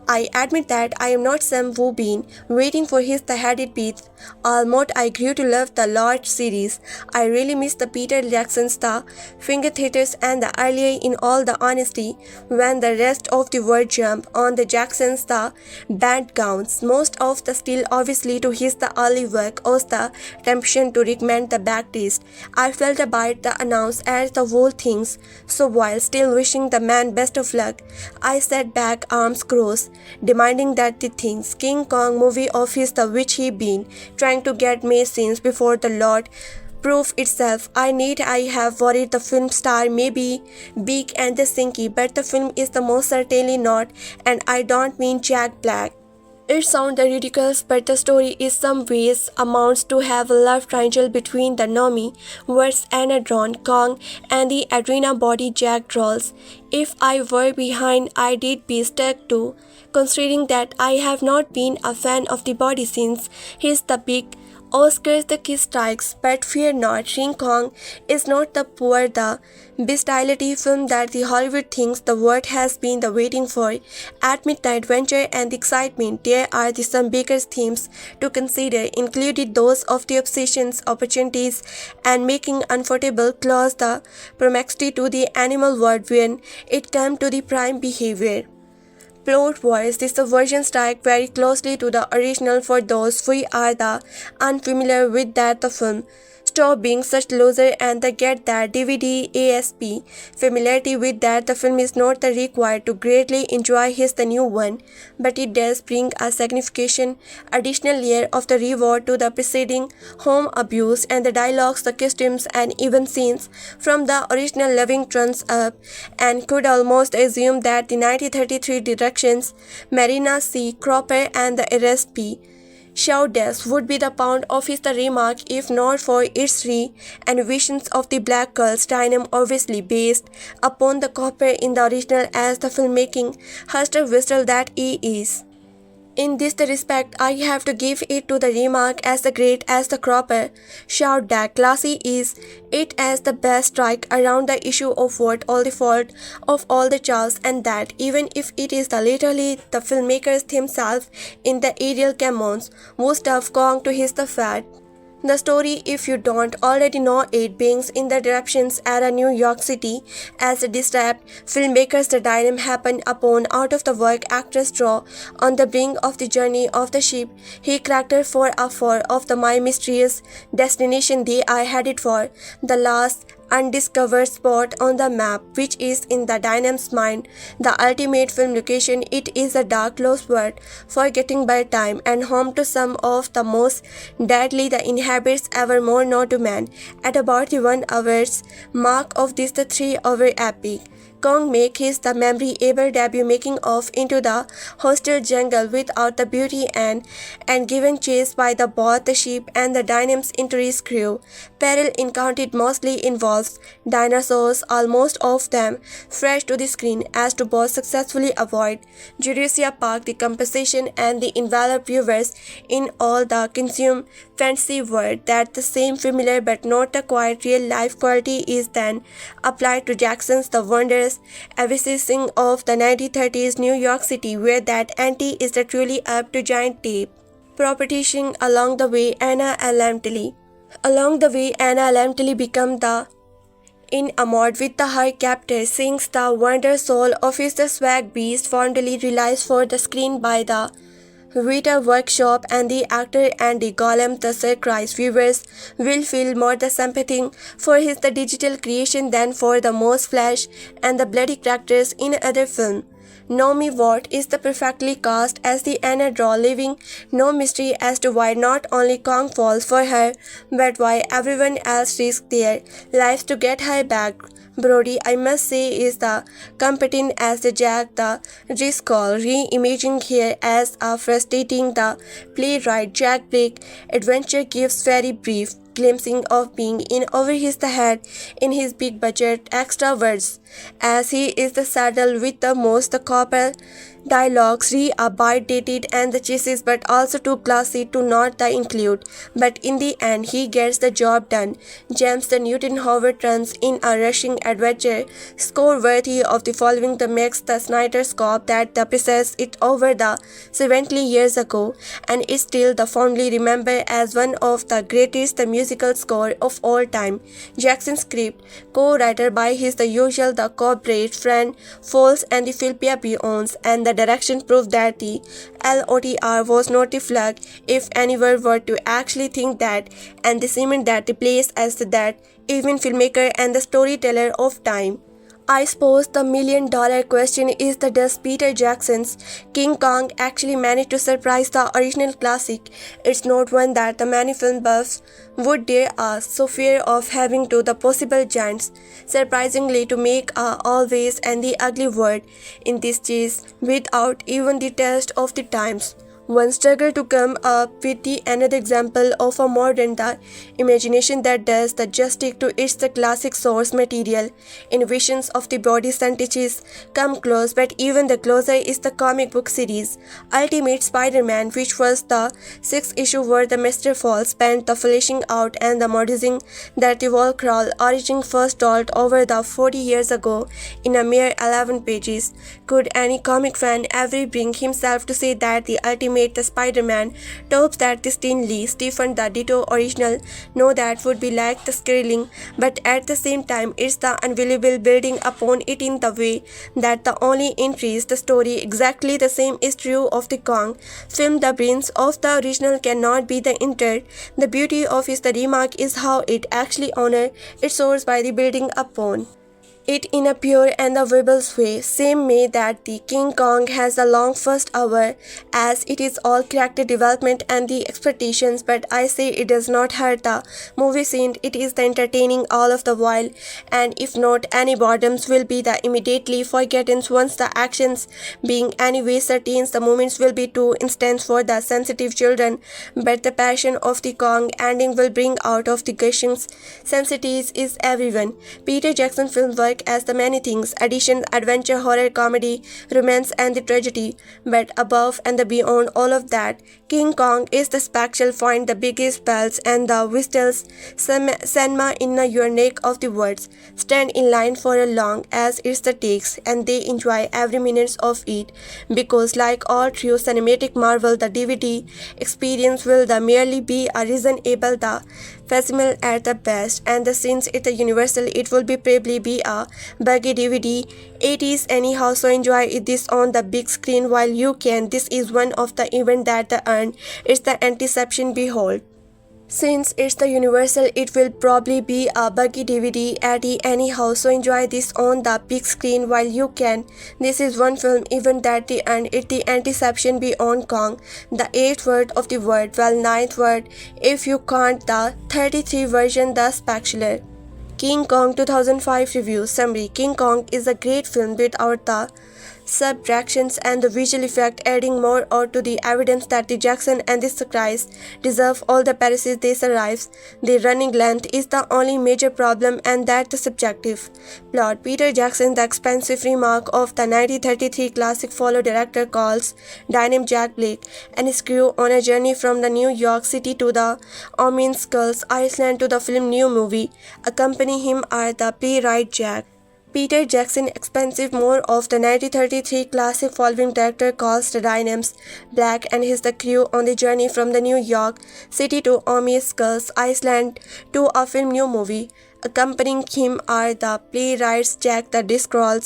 I admit that I am not some who been waiting for his the headed beats. Almost I grew to love the Lord series. I really miss the Peter Jackson's the finger theaters and the earlier in all the honesty when the rest of the world jumped on the Jackson's the band gowns. Most of the still obviously to his the early work was the temptation to recommend the back taste. I felt about the announce as the whole things. So while still wishing the man best of luck, I sat back arms crossed, demanding that the things King Kong movie of his the which he been trying to get made since before the Lord prove itself. I have worried the film star may be big and the sinky, but the film is the most certainly not, and I don't mean Jack Black. It sounds ridiculous, but the story in some ways amounts to have a love triangle between the Naomi versus Adrien Kong and the Adrien body Jack Driscoll. If I were behind, I did be stuck too, considering that I have not been a fan of the body since he's the big Oscars the kiss strikes. But fear not, King Kong is not the poor the bestiality film that the Hollywood thinks the world has been the waiting for. Amid the adventure and the excitement, there are the some bigger themes to consider, including those of the obsessions, opportunities, and making unforgettable clause the proximity to the animal world when it comes to the prime behavior. Plot-wise, this version strikes very closely to the original. For those who are the unfamiliar with that the film, stop being such loser and they get that DVD ASP. Familiarity with that the film is not the required to greatly enjoy his the new one, but it does bring a significant additional layer of the reward to the preceding home abuse, and the dialogues, the costumes, and even scenes from the original living turns up, and could almost assume that the 1933 directions Marina C. Cropper and the arrest P. Showdesk would be the pound of his the remark if not for its re-animations of the Black Carl Denham, obviously based upon the Copper in the original as the filmmaking Huster whistle that he is. In this respect, I have to give it to the remark as the great as the Cropper. Shout that classy is it as the best strike around the issue of what all the fault of all the Charles, and that even if it is the literally the filmmakers himself in the aerial cameos who stuff Kong to his the fat. The story, if you don't already know it, begins in the Disruptions era New York City. As a distraught filmmakers, the dynamic happen upon out-of-the-work actors draw on the brink of the journey of the ship. He character for a four of the my mysterious destination they are headed for, the last undiscovered spot on the map, which is in the dynamic's mind, the ultimate film location. It is a dark lost world, forgetting by time, and home to some of the most deadly the inhabitants ever more known to man. At about the 1 hours mark of this the 3-hour epic, Kong make his the memorable debut, making off into the hostile jungle without the beauty and given chase by the both the ship and the dynamic's interest crew. Peril encountered mostly involves dinosaurs, almost all of them fresh to the screen, as to both successfully avoid Jurassic Park decomposition and the envelop viewers in all the consume fantasy world. That the same familiar but not a quite real life quality is then applied to Jackson's The Wonders Eviscering of the 1930s New York City, where that anti is the truly up to giant tape. Propitiating along the way Anna Alamtali. Along the way, Anna Alamtali become the enamored with the her captor, sings the wonder soul of his the swag beast, fondly realized for the screen by the Vita workshop, and the actor Andy Gollum the surprise viewers will feel more the sympathy for his the digital creation than for the most flash and the bloody characters in other film. Naomi Watt is the perfectly cast as the Anna Darrow, leaving no mystery as to why not only Kong falls for her, but why everyone else risks their lives to get her back. Brody, I must say, is the competent as the Jack Driscoll, re-imaging here as a frustrating the playwright Jack Blake adventure gives very brief glimpsing of being in over his head in his big budget extra words, as he is the saddle with the most the copper dialogues a bit dated and the chases, but also too classy to not the include. But in the end, he gets the job done. James the Newton Howard runs in a rushing adventure score worthy of the following the makes the Snyder scope that the possessed it over the 70 years ago and is still the fondly remembered as one of the greatest the musical score of all time. Jackson's script, co-writer by his the usual the corporate friend Foles and the Philippa Beyonce, and the direction proved that the LOTR was not a flag if anyone were to actually think that, and the cement that the place as that even filmmaker and the storyteller of time. I suppose the $1,000,000 question is that does Peter Jackson's King Kong actually manage to surprise the original classic? It's not one that the many film buffs would dare ask, so fear of having to the possible giants, surprisingly to make a always and the ugly word in this chase without even the test of the times. One struggle to come up with the another example of a modern the imagination that does the justice to its the classic source material. Innovations of the body sentences come close, but even the closer is the comic book series Ultimate Spider-Man, which was the 6th issue where the Mr. Fall spent the fleshing out and the modernizing that the wall crawl origin first told over the 40 years ago in a mere 11 pages. Could any comic fan ever bring himself to say that the Ultimate the Spider-Man tops that the Stan Lee, Stephen the Ditto original? No, that would be like the scaling, but at the same time it's the unbelievable building upon it in the way that the only increase the story. Exactly the same is true of the Kong film. The brains of the original cannot be the entered. The beauty of his the remark is how it actually honor its source by the building upon it in a pure and the verbose way. Same way that the King Kong has a long first hour, as it is all character development and the expectations, but I say it does not hurt the movie scene. It is the entertaining all of the while, and if not, any boredoms will be the immediately forgotten once the actions being anyway certain. The moments will be too intense for the sensitive children, but the passion of the Kong ending will bring out of the gushing sensitivities is everyone. Peter Jackson film work Parke as the many things, addition, adventure, horror, comedy, romance and the tragedy. But above and the beyond all of that, King Kong is the spectacle find the biggest bells and the whistles, cinema in your neck of the words. Stand in line for a long as it's the takes and they enjoy every minute of it because like all true cinematic marvel the DVD experience will the merely be a reasonable the facsimile at the best and since it's a universal it will be probably be a buggy DVD 80s anyhow so enjoy this on the big screen while you can. This is one of the event that the earn it's the anticipation behold. Since it's the universal, it will probably be a buggy DVD at anyhow, so enjoy this on the big screen while you can. This is one film even that the end it the anticipation beyond Kong, the 8th word of the word, well 9th word if you count the 33 version the spectacular. King Kong 2005 review summary. King Kong is a great film without the subtractions and the visual effect adding more or to the evidence that the Jackson and the Christ deserve all the praises they survive. The running length is the only major problem and that the subjective. Plot. Peter Jackson, the expensive remark of the 1933 classic follow director Carl Denham Jack Blake and his crew on a journey from the New York City to the Omin Skulls Iceland to the film new movie. Accompany him are the playwright Jack Peter Jackson, expensive more of the 1933 classic following director Carl Denham Black and his the crew on the journey from the New York City to Omi Skulls Iceland to a film new movie. Accompanying him are the playwrights Jack Driscoll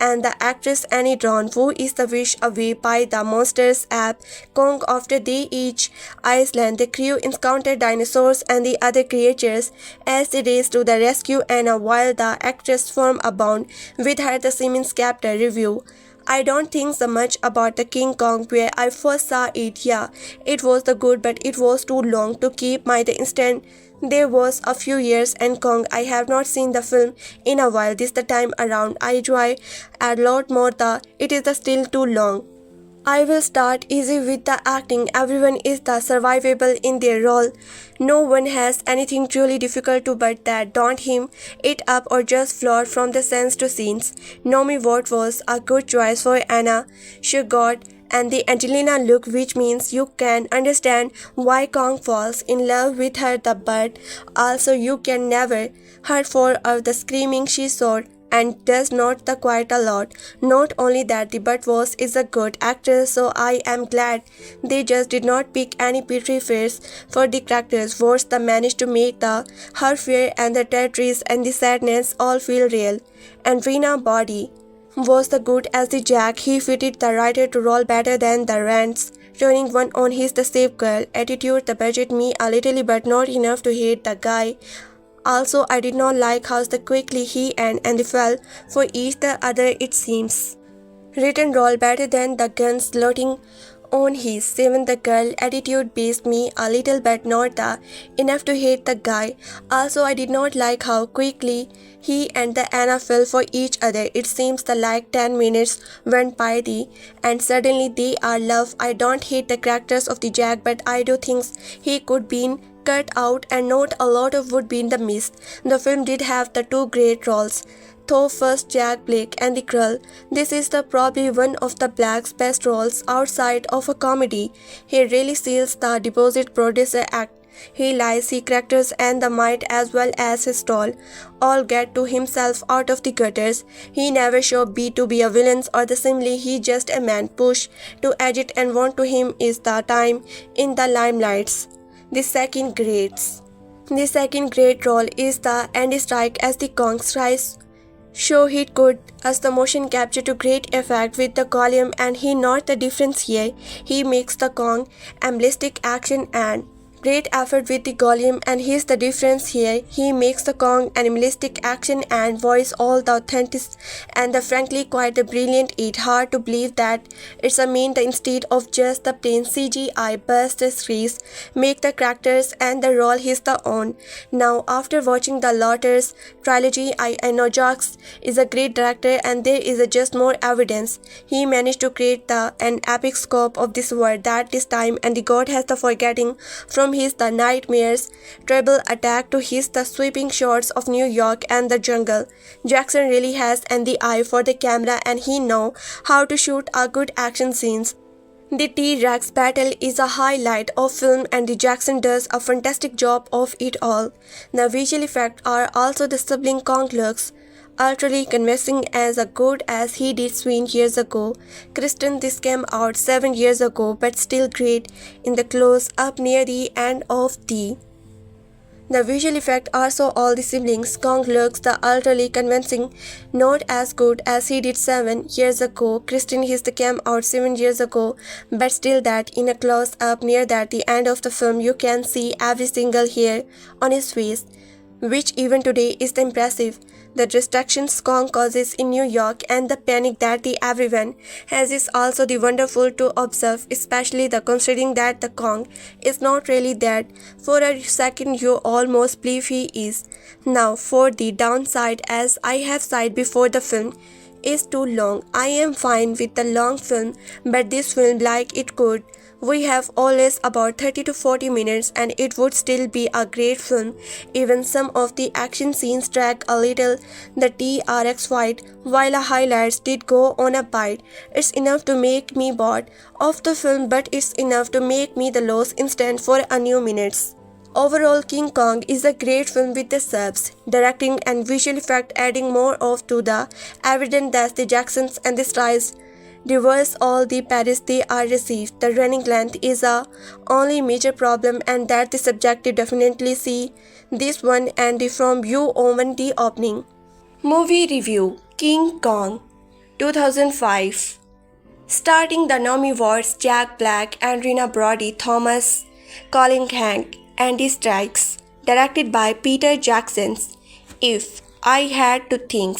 and the actress Ann Darrow, who is the wished away by the monsters app Kong after they reach Iceland. The crew encounter dinosaurs and the other creatures as they race to the rescue and while the actress form a bond with her the Siemens captor review. I don't think so much about the King Kong where I first saw it. Yeah, it was the good but it was too long to keep my the instant. There was a few years and Kong I have not seen the film in a while. This the time around I enjoy a lot more the it is the still too long. I will start easy with the acting. Everyone is the survivable in their role. No one has anything truly difficult to but that don't him it up or just flawed from the sense to scenes. Naomi Watt was a good choice for Anna. She got and the Angelina look which means you can understand why Kong falls in love with her the but also you can never hurt for the screaming she saw and does not the quite a lot. Not only that the but was is a good actress so I am glad they just did not pick any petri face for the characters. Worse the managed to make the her fear and the territories and the sadness all feel real. And Rena Body was the good as the Jack. He fitted the writer to role better than the rants. Turning one on his the safe girl attitude the budget me a little but not enough to hate the guy. Also I did not like how the quickly he and fell for each the other it seems. Written role better than the guns loading on his seven the girl attitude based me a little but not the enough to hate the guy. Also I did not like how quickly he and the Anna fell for each other. It seems the like 10 minutes went by and suddenly they are love. I don't hate the characters of the Jack but I do think he could been cut out and not a lot of would be in the mist. The film did have the two great roles. Though first Jack Blake and the Krull. This is the probably one of the Black's best roles outside of a comedy. He really seals the deposit producer act. He lies, he characters and the might as well as his stall all get to himself out of the gutters. He never show B to be a villain or the simply he just a man push to edge it and want to him is the time in the limelights. The second great role is the Andy Strike as the Kong's rise. Show he could as the motion capture to great effect with the column and he not the difference here. He makes the Kong emblemistic action and great effort with the volume and here's the difference here. He makes the Kong animalistic action and voice all the authentic and the frankly quite the brilliant. It's hard to believe that it's a mean the instead of just the plain CGI burst the screens make the characters and the role his the own. Now after watching the Lotters trilogy I know Jacques is a great director and there is a just more evidence. He managed to create an epic scope of this world that this time and the God has the forgetting from from his The Nightmares treble attack to his the sweeping shots of New York and the jungle, Jackson really has the eye for the camera and he know how to shoot a good action scenes. The T-Rex battle is a highlight of film and the Jackson does a fantastic job of it all. The visual effects are also the sibling Kong looks utterly convincing as good as he did Sween years ago. Kristen, this came out 7 years ago but still great in the close-up near the end of the visual effect are so all the siblings. Kong looks the utterly convincing, not as good as he did 7 years ago. Kristen his came out 7 years ago, but still that in a close up near that the end of the film you can see every single hair on his face, which even today is impressive. The distractions Kong causes in New York and the panic that everyone has is also the wonderful to observe, especially the considering that the Kong is not really dead. For a second you almost believe he is. Now for the downside, as I have said before, the film is too long. I am fine with the long film, but this film like it could. We have always about 30 to 40 minutes and it would still be a great film. Even some of the action scenes drag a little. The T-Rex fight, while the highlights did go on a bite, it's enough to make me bored of the film, but it's enough to make me the lost instant for a new minutes. Overall, King Kong is a great film with the subs, directing and visual effect adding more of to the evident that the Jacksons and the styles reverse all the praise they are received. The running length is a only major problem and that the subjective definitely see this one and from you on the opening. Movie review: King Kong 2005. Starting the Naomi Watts, Jack Black, Adrien, Brody, Thomas, Colin Hank, Andy Strikes. Directed by Peter Jackson. If I had to think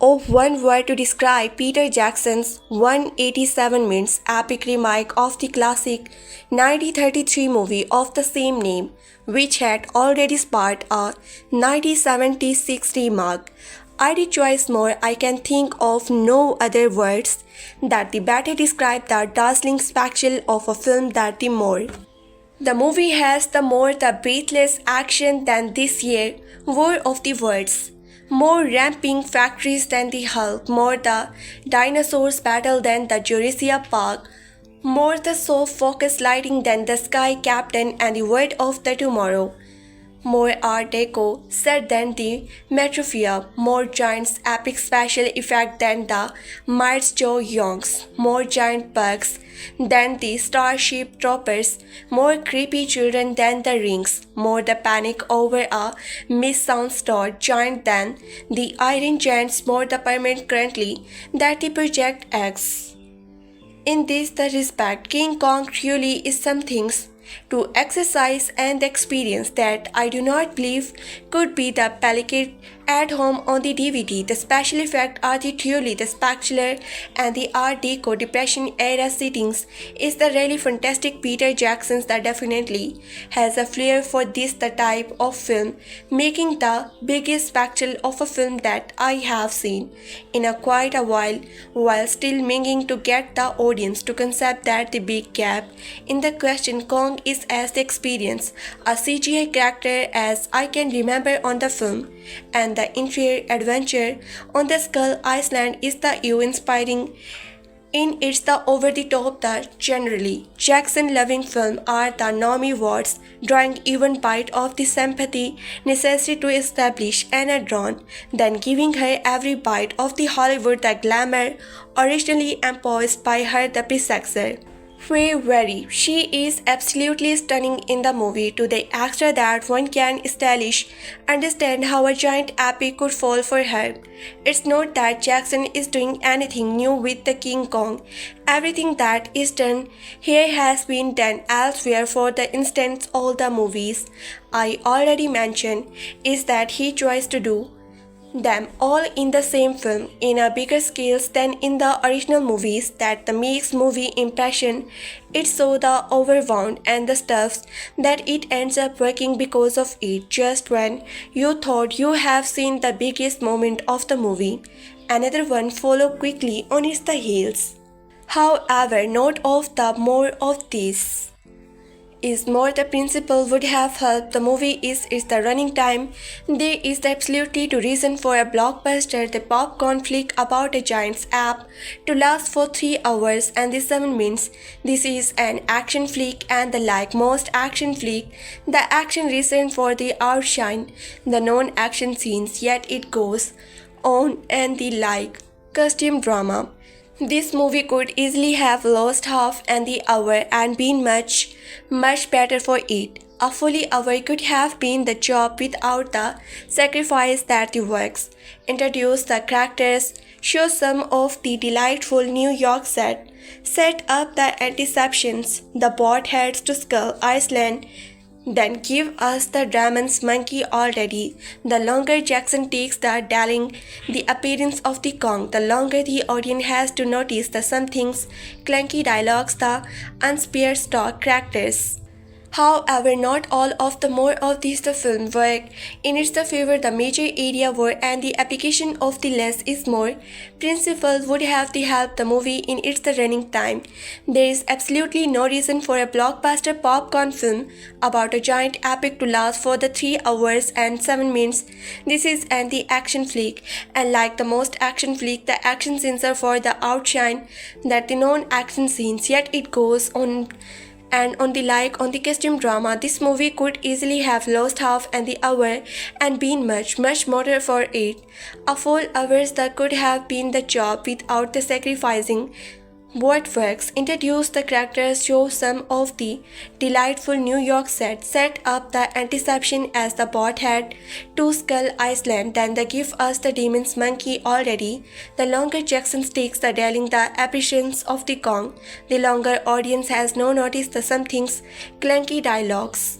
of one word to describe Peter Jackson's 187 minutes epic remake of the classic 1933 movie of the same name, which had already sparked a 1976 remake, I'd choose more. I can think of no other words that the better describe the dazzling spectacle of a film that the more. The movie has the more the breathless action than this year War of the Worlds, more ramping factories than the Hulk, more the dinosaurs battle than the Jurassic Park, more the soft focus lighting than the Sky Captain and the World of the Tomorrow, more Art Deco set than the Metropia, more giants epic special effect than the Miles Joe Youngs, more giant bugs than the Starship Troopers, more creepy children than the Rings, more the panic over a misunderstood giant than the Iron Giants, more the permanent currently that the Project X. In this the respect, King Kong truly is something to exercise and experience that I do not believe could be the palliated at home on the DVD. The special effects are the truly the spectacular and the Art Deco Depression era settings is the really fantastic. Peter Jackson's that definitely has a flair for this the type of film, making the biggest spectacle of a film that I have seen in a quite a while still managing to get the audience to concept that the big gap in the question Kong is as the experience a CGI character as I can remember on the film, and the interior adventure on the Skull Island is the inspiring in its the over-the-top the generally Jackson-loving film are the Naomi Watts drawing even bite of the sympathy necessary to establish Anna Darrow, then giving her every bite of the Hollywood the glamour originally imposed by her the predecessor. Very. She is absolutely stunning in the movie to the extra that one can understand how a giant epic could fall for her. It's not that Jackson is doing anything new with the King Kong. Everything that is done here has been done elsewhere. For the instance, all the movies I already mentioned is that he tries to do them all in the same film in a bigger scales than in the original movies that the makes movie impression. It's so the overwhelmed and the stuffs that it ends up working because of it just when you thought you have seen the biggest moment of the movie. Another one follow quickly on its the heels. However, not of the more of this. is more the principle would have helped the movie is the running time. There is the absolutely to reason for a blockbuster the popcorn flick about a giant's app to last for 3 hours and the 7 minutes. This is an action flick and the like most action flick, the action reason for the outshine, the non-action scenes yet it goes on and the like. Costume drama. This movie could easily have lost half and the hour and been much better for it. A fully hour could have been the job without the sacrifice that the works. Introduce the characters, show some of the delightful New York set up the anticeptions, the boat heads to Skull Island, then give us the Dramon's monkey already. The longer Jackson takes the dialing the appearance of the Kong, the longer the audience has to notice the some things, clanky dialogues, the unspared stock characters. However, not all of the more of this the film work in its favor the major area were and the application of the less is more principle would have to help the movie in its the running time. There is absolutely no reason for a blockbuster popcorn film about a giant epic to last for the 3 hours and 7 minutes. This is an the action flick, and like the most action flick, the action scenes are for the outshine that the non-action scenes, yet it goes on and on the like on the costume drama. This movie could easily have lost half and the hour and been much more for it. A full hours that could have been the job without the sacrificing what works. Introduce the characters, show some of the delightful New York set up the antiception as the boat head to Skull Island, then they give us the demon's monkey already. The longer Jackson takes the dialing the apparitions of the Kong, the longer audience has no notice the something's clunky dialogues.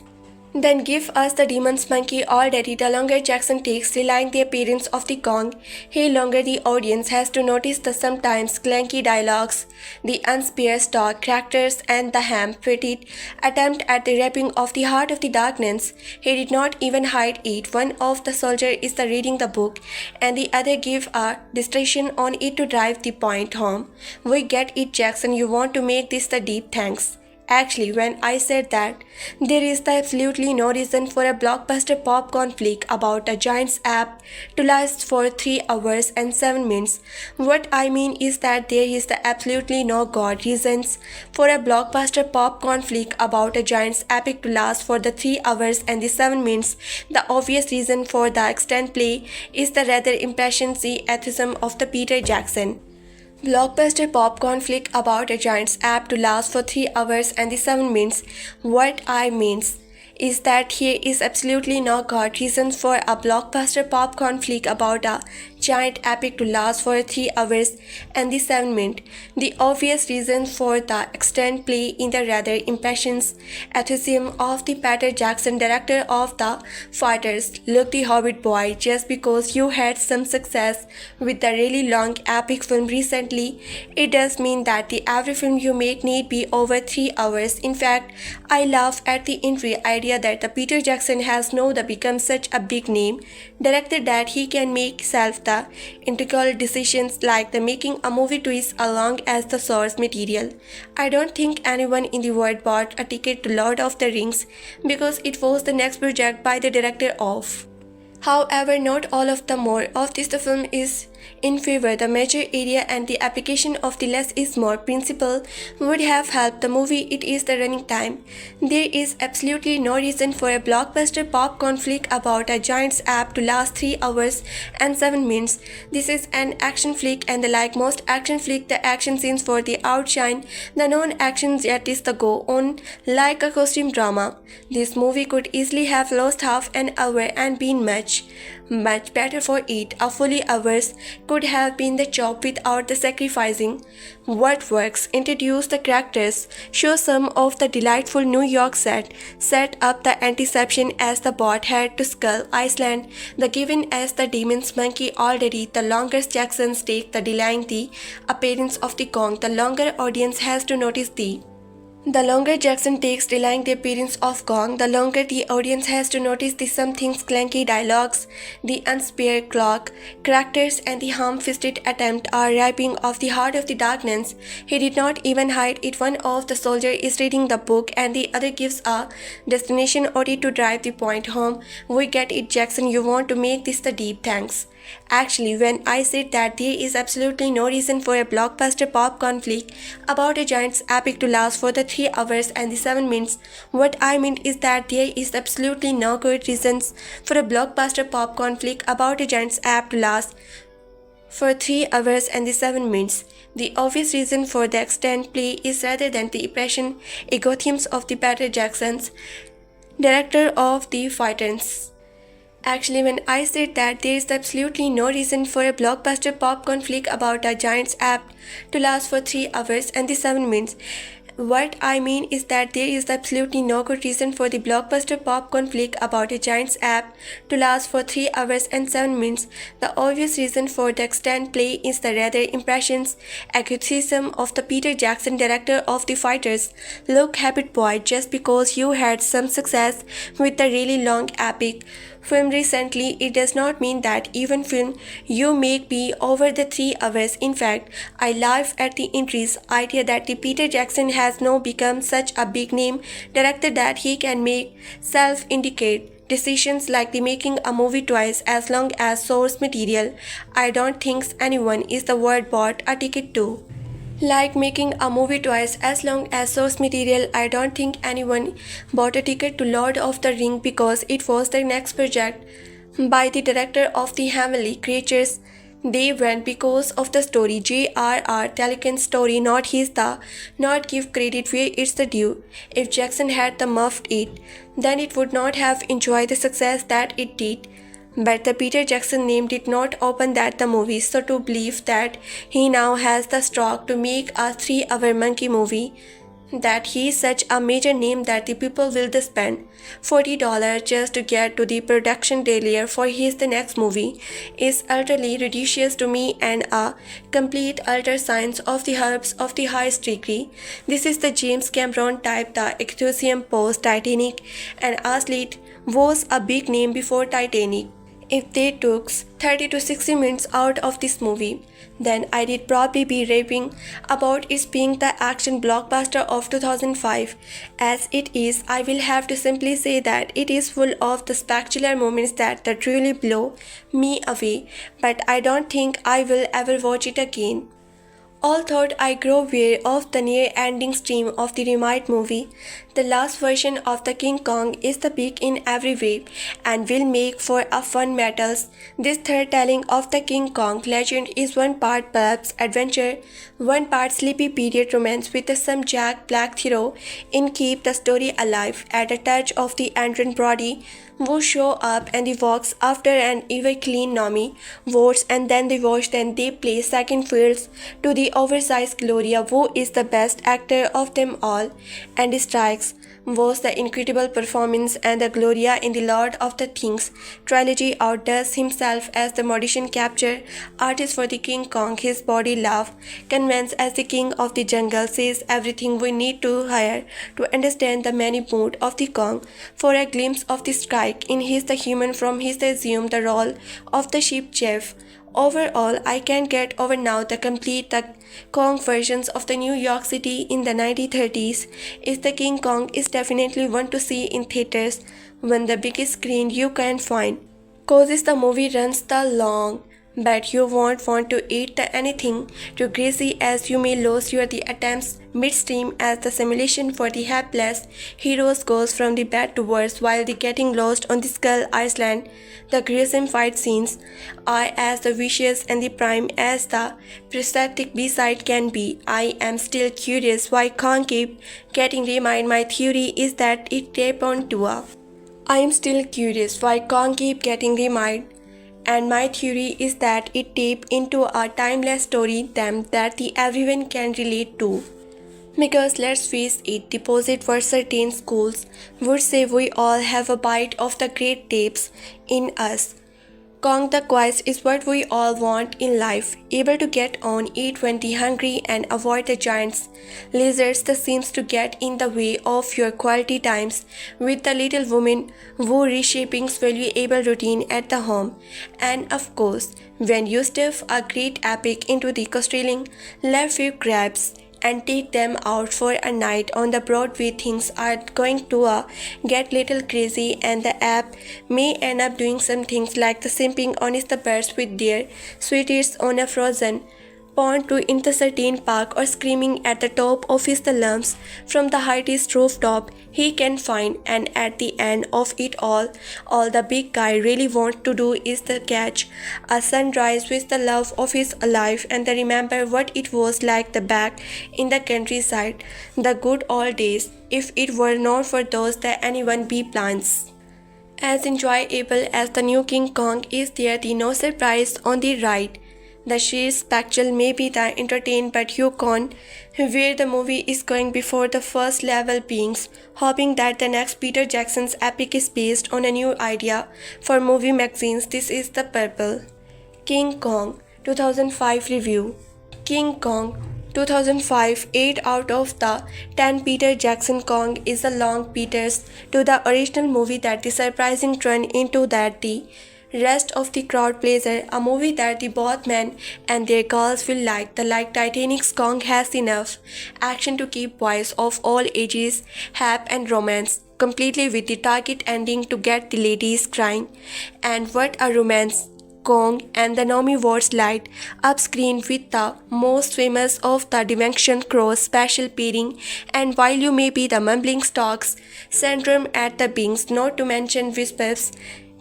Then give us the demon's monkey already. The longer Jackson takes relying the appearance of the Kong, the longer the audience has to notice the sometimes clanky dialogues, the unspared stock characters, and the ham-fisted attempt at the rapping of the heart of the darkness. He did not even hide it. One of the soldiers is the reading the book, and the other give a distraction on it to drive the point home. We get it, Jackson. You want to make this the deep thanks. Actually, when I said that, there is absolutely no reason for a blockbuster popcorn flick about a giant's app to last for 3 hours and 7 minutes. What I mean is that there is absolutely no god reasons for a blockbuster popcorn flick about a giant's epic to last for the 3 hours and the 7 minutes. The obvious reason for the extended play is the rather impressionary atheism of the Peter Jackson. Blockbuster popcorn flick about a giant's app to last for 3 hours and the 7 minutes. What I means is that here is absolutely no god reasons for a blockbuster popcorn flick about a giant epic to last for 3 hours and the 7 minutes. The obvious reason for the extended play in the rather impassioned atheism of the Peter Jackson, director of The Fighters. Look, the Hobbit boy, just because you had some success with the really long epic film recently, it does mean that the every film you make need be over 3 hours. In fact, I laugh at the entry idea that the Peter Jackson has now become such a big name director that he can make self the integral decisions like the making a movie twist along as the source material. I don't think anyone in the world bought a ticket to Lord of the Rings because it was the next project by the director of. However, not all of the more of this the film is in favor the major area and the application of the less is more principle would have helped the movie it is the running time. There is absolutely no reason for a blockbuster popcorn flick about a giant's app to last 3 hours and 7 minutes. This is an action flick and like most action flick the action scenes for the outshine, the non-actions yet is the go on like a costume drama. This movie could easily have lost half an hour and been much better for it. A fully hours could have been the job without the sacrificing what works. Introduce the characters, show some of the delightful New York set up the antiception as the boat head to Skull Island, the given as the demon's monkey already. The longer Jackson's take the delaying the appearance of the Kong, the longer audience has to notice the The longer Jackson takes delaying the appearance of Kong, the longer the audience has to notice the something's clanky dialogues, the unspared clock, characters, and the ham-fisted attempt are ripping off the heart of the darkness. He did not even hide it. One of the soldiers is reading the book, and the other gives a destination OT to drive the point home. We get it, Jackson. You want to make this the deep thanks. Actually, when I said that there is absolutely no reason for a blockbuster popcorn flick about a giant's epic to last for the 3 hours and the 7 minutes, what I meant is that there is absolutely no good reasons for a blockbuster popcorn flick about a giant's epic to last for 3 hours and the 7 minutes. The obvious reason for the extended play is rather than the impression ego themes of the Peter Jackson's director of the Fighters. Actually, when I said that there is absolutely no reason for a blockbuster popcorn flick about a giant's app to last for 3 hours and the 7 minutes, what I mean is that there is absolutely no good reason for the blockbuster popcorn flick about a giant's app to last for 3 hours and 7 minutes. The obvious reason for the extended play is the rather impressions, acuticism of the Peter Jackson director of the Fighters. Look, habit boy, just because you had some success with the really long epic film recently, it does not mean that even film you make be over the 3 hours. In fact, I laugh at the entry's idea that the Peter Jackson has now become such a big name director that he can make self-indicate decisions like the making a movie twice as long as source material. I don't think anyone is the word bought a ticket to. Like making a movie twice as long as source material, I don't think anyone bought a ticket to Lord of the Ring because it was the next project by the director of the Heavenly Creatures. They went because of the story. J.R.R. Tolkien's story, not his. Not give credit where it's the due. If Jackson had the muffed it, then it would not have enjoyed the success that it did. But the Peter Jackson name did not open that the movie, so to believe that he now has the stroke to make a 3-hour monkey movie, that he is such a major name that the people will spend $40 just to get to the production trailer for his the next movie is utterly ridiculous to me and a complete utter science of the herbs of the highest degree. This is the James Cameron type, the enthusiasm post Titanic, and honestly it was a big name before Titanic. If they took 30 to 60 minutes out of this movie, then I did probably be raving about it being the action blockbuster of 2005. As it is, I will have to simply say that it is full of the spectacular moments that truly blow me away, but I don't think I will ever watch it again. Although I grow weary of the near-ending stream of the Remake movie, the last version of the King Kong is the peak in every way and will make for a fun battles. This third telling of the King Kong legend is one part pulp adventure, one part sleepy period romance with some Jack Black hero in keep the story alive at a touch of the Adrien Brody, who show up and he walks after an ever clean Naomi votes and then they watch, then they play second fields to the oversized Gloria, who is the best actor of them all, and strikes was the incredible performance, and the Gloria in the Lord of the Things trilogy outdoes himself as the motion capture artist for the King Kong. His body love convince as the king of the jungle says everything we need to hear to understand the many mood of the Kong. For a glimpse of the strike in his the human from his assume the role of the sheep chef. Overall, I can't get over now the complete the Kong versions of the New York City in the 1930s. Is the King Kong is definitely one to see in theaters when the biggest screen you can find. Causes the movie runs the long, but you won't want to eat the anything too greasy as you may lose your the attempts midstream as the simulation for the hapless heroes goes from the bad to worse while the getting lost on the Skull Island. The gruesome fight scenes are as the vicious and the prime as the prosthetic B-side can be. I am still curious why Kong keep getting reminded. My theory is that it tape on to a. I am still curious why Kong keep getting reminded. And my theory is that it tape into a timeless story them that the everyone can relate to. Because let's face it, deposit for certain schools would say we all have a bite of the great tapes in us. Kong the Quest is what we all want in life, able to get on, eat when hungry and avoid the giants lizards that seems to get in the way of your quality times with the little woman who reshaping valuable routine at the home. And of course, when you stuff a great epic into the costelling left few grabs and take them out for a night on the Broadway, things are going to get little crazy, and the app may end up doing some things like the simping on the birds with their sweeties on a frozen pond to in the certain park, or screaming at the top of his lungs from the highest rooftop he can find. And at the end of it all the big guy really wants to do is to catch a sunrise with the love of his life and then remember what it was like the back in the countryside, the good old days, if it were not for those that anyone be plants. As enjoyable as the new King Kong is, there the no surprise on the ride. The sheer spectacle may be the entertain, but you can't where the movie is going before the first level beings, hoping that the next Peter Jackson's epic is based on a new idea for movie magazines. This is the purple. King Kong 2005 review. King Kong 2005, 8 out of the 10 Peter Jackson Kong is a long Peters to the original movie that the surprising turn into that the rest of the crowd pleaser, a movie that the both men and their girls will like. The like Titanic's Kong has enough action to keep boys of all ages happy and romance, completely with the target ending to get the ladies crying. And what a romance! Kong and the Naomi Watts light up screen with the most famous of the Dimension Cross special pairing, and while you may be the mumbling stocks syndrome at the Bings, not to mention whispers,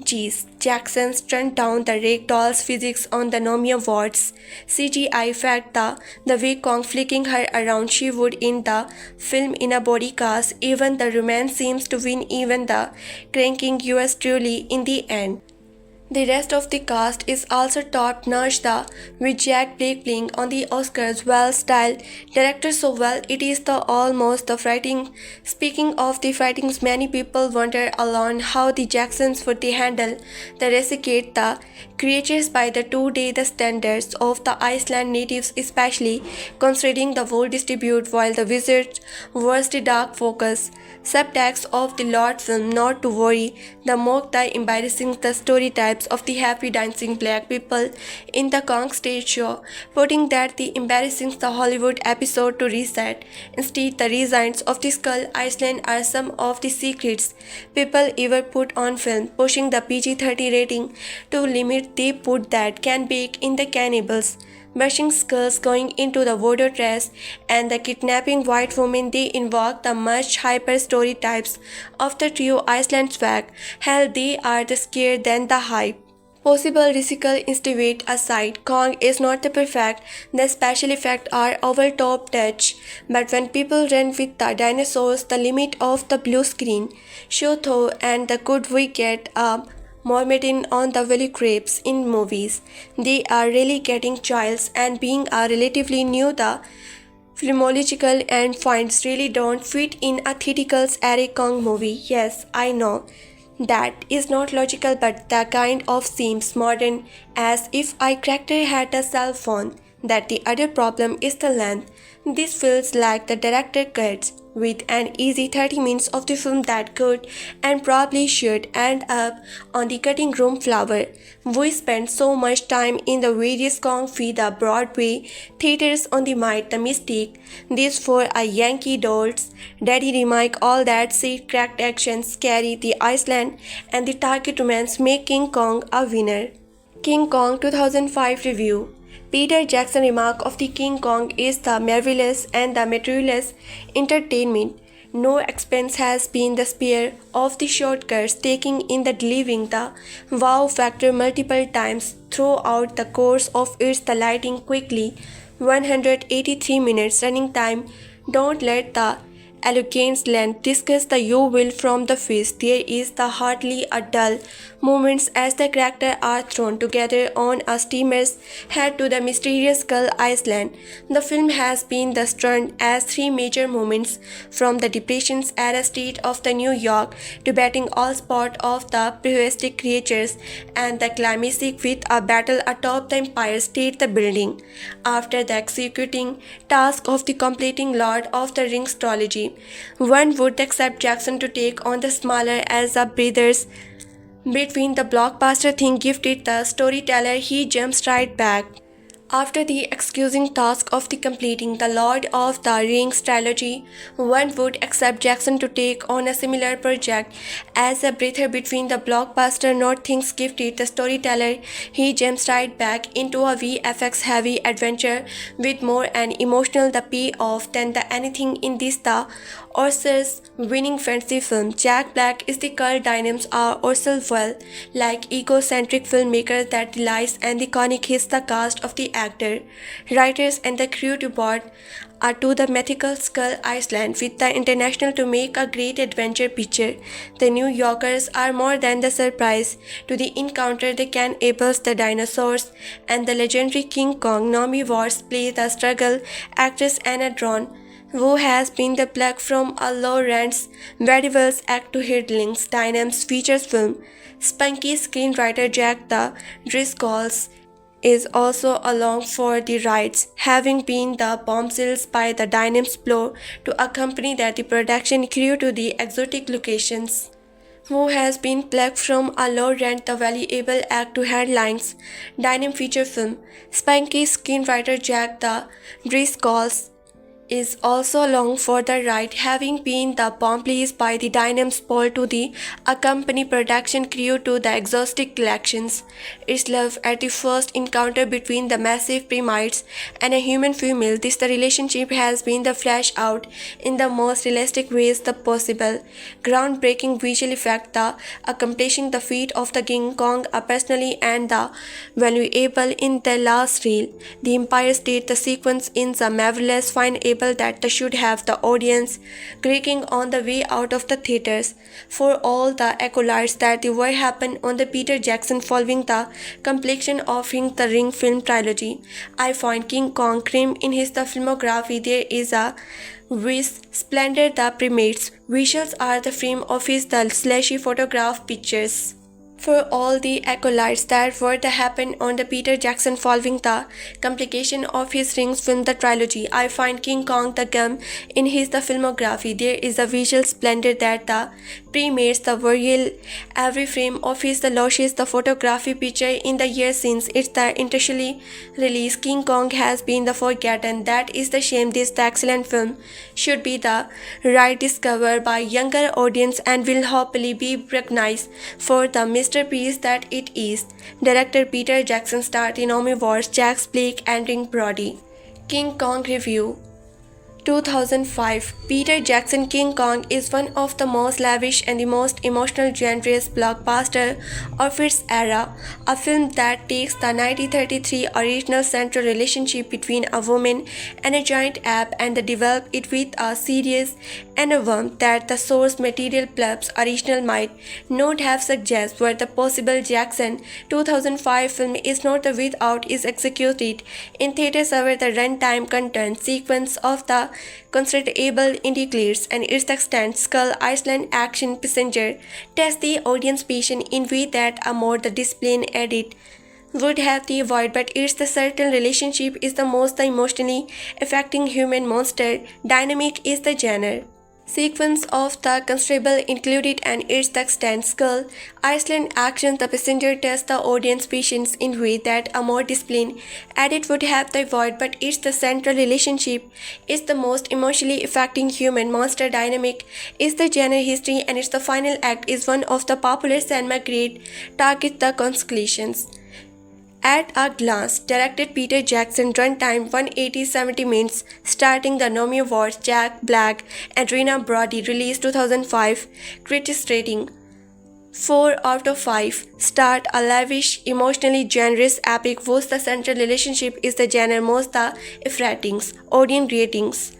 geez, Jackson's turned down the ragdoll's physics on the Naomi Watts CGI fact the way Kong flicking her around she would in the film in a body cast. Even the romance seems to win, even the cranking yours truly in the end. The rest of the cast is also top-notch, with Jack Blake playing on the Oscars, well-styled director so well it is the almost the writing. Speaking of the writings, many people wonder alone how the Jacksons would they handle the rescue the creatures by the two-day the standards of the Iceland natives, especially considering the world distribute while the wizards was the dark focus subtext of the Lord film. Not to worry, the mock the embarrassing the story types of the happy dancing black people in the Kong stage show, putting that the embarrassing the Hollywood episode to reset. Instead, the resigns of the Skull Iceland are some of the secrets people ever put on film, pushing the PG-30 rating to limit they put that can bake in the cannibals, brushing skulls going into the voodoo dress, and the kidnapping white woman. They invoke the much hyper story types of the trio Iceland swag. Hell, they are the scare than the hype. Possible risical instivate aside, Kong is not the perfect. The special effects are over top touch, but when people run with the dinosaurs, the limit of the blue screen show though, and the good we get up Mormatin on the Willy Crepes in movies. They are really getting chills, and being a relatively new the filmological and finds really don't fit in a theatrical's Eric Kong movie. Yes, I know. That is not logical, but the kind of seems modern, as if I character had a cell phone. That the other problem is the length. This feels like the director cuts with an easy 30 minutes of the film that could and probably should end up on the cutting room floor. We spent so much time in the various Kong feed the Broadway theaters on the might the mistake. This for a Yankee Dolls, Daddy Remake, all that seat cracked action, scary, the Iceland, and the target romance make King Kong a winner. King Kong 2005 review. Peter Jackson's remark of the King Kong is the marvelous and the materialist entertainment. No expense has been the spare of the shortcuts, taking in the delivering the wow factor multiple times throughout the course of its the lighting quickly 183 minutes running time. Don't let the elegant length discuss the you will from the feast. There is the hardly a dull moments as the characters are thrown together on a steamer's head to the mysterious Skull Island. The film has been the stunned as three major moments from the depressions era street of the New York to batting all sport of the prehistoric creatures and the climatic with a battle atop the Empire State the building. After the executing task of the completing Lord of the Rings trilogy, one would accept Jackson to take on the smaller as a brothers between the blockbuster thing gifted the storyteller, he jumps right back. After the excusing task of the completing the Lord of the Rings trilogy, one would accept Jackson to take on a similar project. As a breather between the blockbuster not things gifted the storyteller, he jumps right back into a VFX-heavy adventure with more an emotional the payoff than the anything in this the Oscars winning fantasy film. Jack Black is the Carl Denham's are also well like egocentric filmmakers that delights and the iconic hits the cast of the actor, writers and the crew to board to the mythical Skull Island with the international to make a great adventure picture. The New Yorkers are more than the surprise to the encounter the cannibals, the dinosaurs, and the legendary King Kong. Naomi Watts plays the struggle actress Adrien, who has been the plug from a low-rent Medieval's act to Hidlings. Denham's features film. Spunky screenwriter Jack Driscoll is also along for the rides, having been the bombshells by the Denham's blow to accompany the production crew to the exotic locations. Who has been plucked from a low-rent the valuable act to headlines. Denham feature film. Spunky screenwriter Jack Driscoll is also along for the ride, having been the bombshells by the Denham's ball to the accompany production crew to the exotic collections. It's love at the first encounter between the massive primates and a human female. This the relationship has been the flashed out in the most realistic ways the possible. Groundbreaking visual effect the accomplishing the feat of the King Kong personally and the valuable in the last reel. The Empire State the sequence in the marvelous fine able that the should have the audience creaking on the way out of the theaters. For all the accolades that the were happened on the Peter Jackson following the completion of the Ring film trilogy, I find King Kong cream in his the filmography. There is a with splendor the primates visuals are the frame of his the slashy photograph pictures. For all the accolades that were to happen on the Peter Jackson following the completion of his Rings film the trilogy, I find King Kong the gem in his the filmography. There is a visual splendor that the primates the real every frame of his the luscious the photography picture in the year since its the initially release. King Kong has been the forgotten. That is the shame. This the excellent film should be the right discovered by younger audience and will hopefully be recognized for the masterpiece that it is. Director Peter Jackson starred Naomi Watts, Jack Blake and Brody. King Kong review. 2005. Peter Jackson King Kong is one of the most lavish and the most emotional genre's blockbuster of its era, a film that takes the 1933 original central relationship between a woman and a giant ape and develops it with a serious and a warmth that the source material plus original might not have suggested were the possible. Jackson 2005 film is not the without is executed in theaters over the runtime content sequence of the considerable indicates and its extent Skull Island action passenger test the audience patience in way that a more the discipline edit would have the avoid, but it's the certain relationship is the most emotionally affecting human monster dynamic is the genre. Sequence of the constable included and its the extent Skull Island action the passenger test the audience patience in way that a more discipline edit would have the void, but it's the central relationship is the most emotionally affecting human monster dynamic is the genre history and its the final act is one of the popular cinema great target the conclusions. At a glance, directed Peter Jackson, runtime 180-70 minutes, starting the Naomi Watts, Jack Black, Adrien Brody, released 2005, critics rating 4 out of 5, start a lavish, emotionally generous epic whose the central relationship is the genre most the if ratings, audience ratings.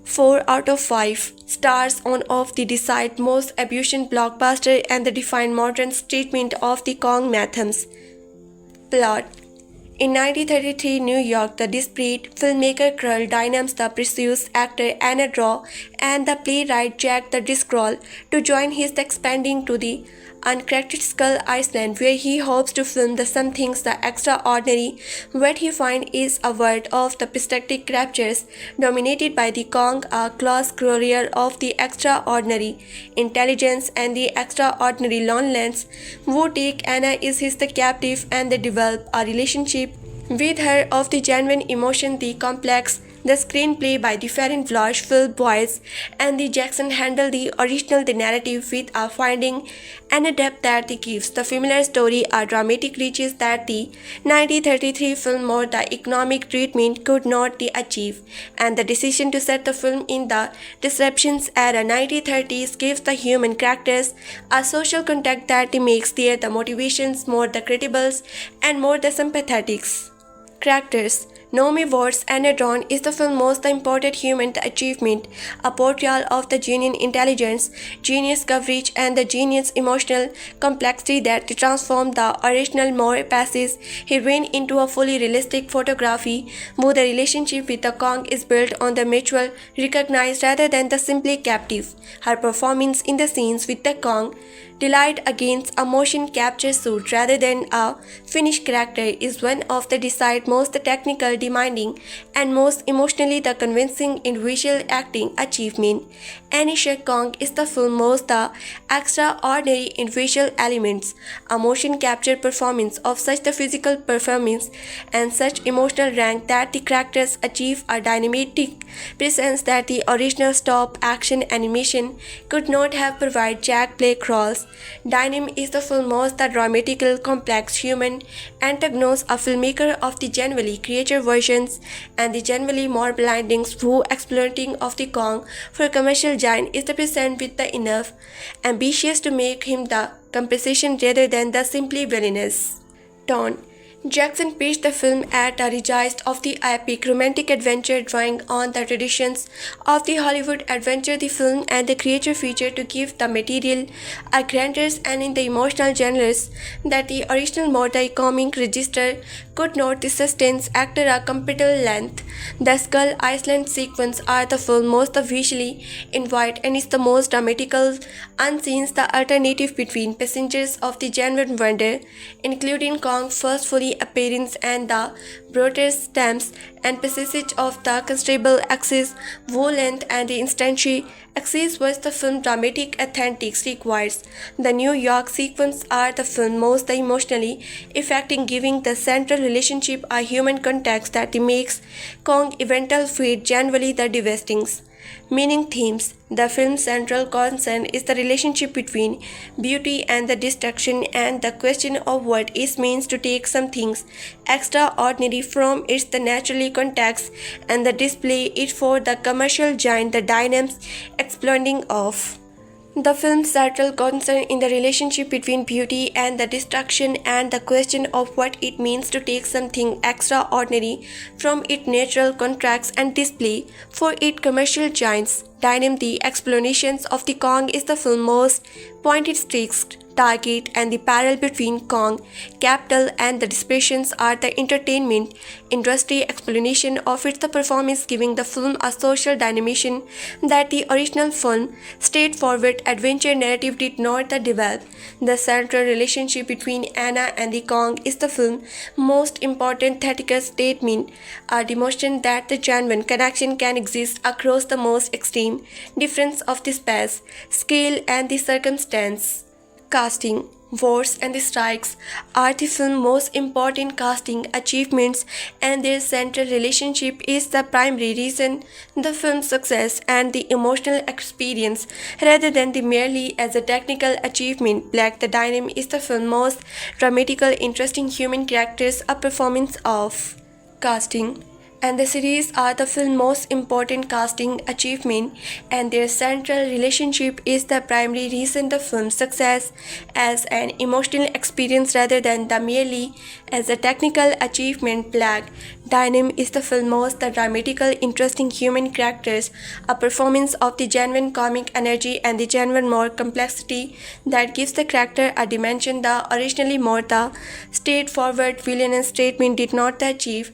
4 out of 5 stars on of the decide most ambition blockbuster and the defined modern treatment of the Kong mythos. Plot. In 1933 New York, the disparate filmmaker Carl Denham, the precocious actor Ann Darrow, and the playwright Jack Driscoll to join his expanding to the uncharted Iceland, where he hopes to film the some things the extraordinary. What he finds is a world of the perspective captures, dominated by the Kong, a close courier of the extraordinary intelligence and the extraordinary loneliness, who take Anna is his the captive and they develop a relationship with her of the genuine emotion, the complex. The screenplay by the Farron Flash, Phil Boyce, and the Jackson handle the original the narrative with a finding and a depth that the gives the familiar story a dramatic reaches that the 1933 film or the economic treatment could not achieve, and the decision to set the film in the disruptions era 1930s gives the human characters a social contact that makes their the motivations more the credible and more the sympathetic. Characters. Naomi Watts' Adrien is the film's most important human achievement, a portrayal of the genuine intelligence, genius coverage, and the genius emotional complexity that transformed the original more passive heroine into a fully realistic photography, where the relationship with the Kong is built on the mutual recognized rather than the simply captive. Her performance in the scenes with the Kong delight against a motion capture suit rather than a finished character is one of the desired most technical demanding and most emotionally the convincing in visual acting achievement. Anisha Kong is the film most the extraordinary in visual elements, a motion capture performance of such the physical performance and such emotional rank that the characters achieve a dynamic presence that the original stop action animation could not have provided. Jack Blake Rawls Denham is the film's most dramatical, complex human antagonist, a filmmaker of the generally creature versions and the generally more blinding who exploiting of the Kong for a commercial giant is the present with the enough ambitious to make him the compensation rather than the simply villainous. Tone. Jackson pitched the film at a regist of the epic romantic adventure, drawing on the traditions of the Hollywood adventure the film and the creature feature to give the material a grander and in the emotional genres that the original multi-comic register could not sustain after a comparable length. The Skull Island sequence are the film most visually invite and is the most dramatical unscenes the alternative between passengers of the genuine wonder, including Kong's first fully appearance and the broader stamps and passage of the considerable axis, wool length and the instantiary axis was the film dramatic authentics requires. The New York sequence are the film most emotionally affecting, giving the central relationship a human context that makes Kong eventual fate generally the devastating. Meaning themes. The film's central concern is the relationship between beauty and the destruction and the question of what it means to take some things extraordinary from its the naturally context and the display it for the commercial giant the dynamics exploiting of. The film's central concern in the relationship between beauty and the destruction and the question of what it means to take something extraordinary from its natural contracts and display for its commercial giants. Dynam, the explanations of the Kong is the film's most pointed stakes target, and the parallel between Kong, capital, and the dispersions are the entertainment industry explanation of its the performance, giving the film a social dynamism that the original film straightforward adventure narrative did not develop. The central relationship between Anna and the Kong is the film's most important theatrical statement, a demonstration that the genuine connection can exist across the most extreme difference of the space, scale, and the circumstance. Casting. Wars and the strikes are the film's most important casting achievements, and their central relationship is the primary reason the film's success and the emotional experience rather than the merely as a technical achievement. Black the Dynam is the film's most dramatical, interesting human characters, a performance of. Casting. and the series are the film's most important casting achievement, and their central relationship is the primary reason the film's success as an emotional experience rather than the merely as a technical achievement. Black Dynam is the film's most the dramatical, interesting human characters, a performance of the genuine comic energy and the genuine more complexity that gives the character a dimension the originally more the straightforward villainous statement did not achieve.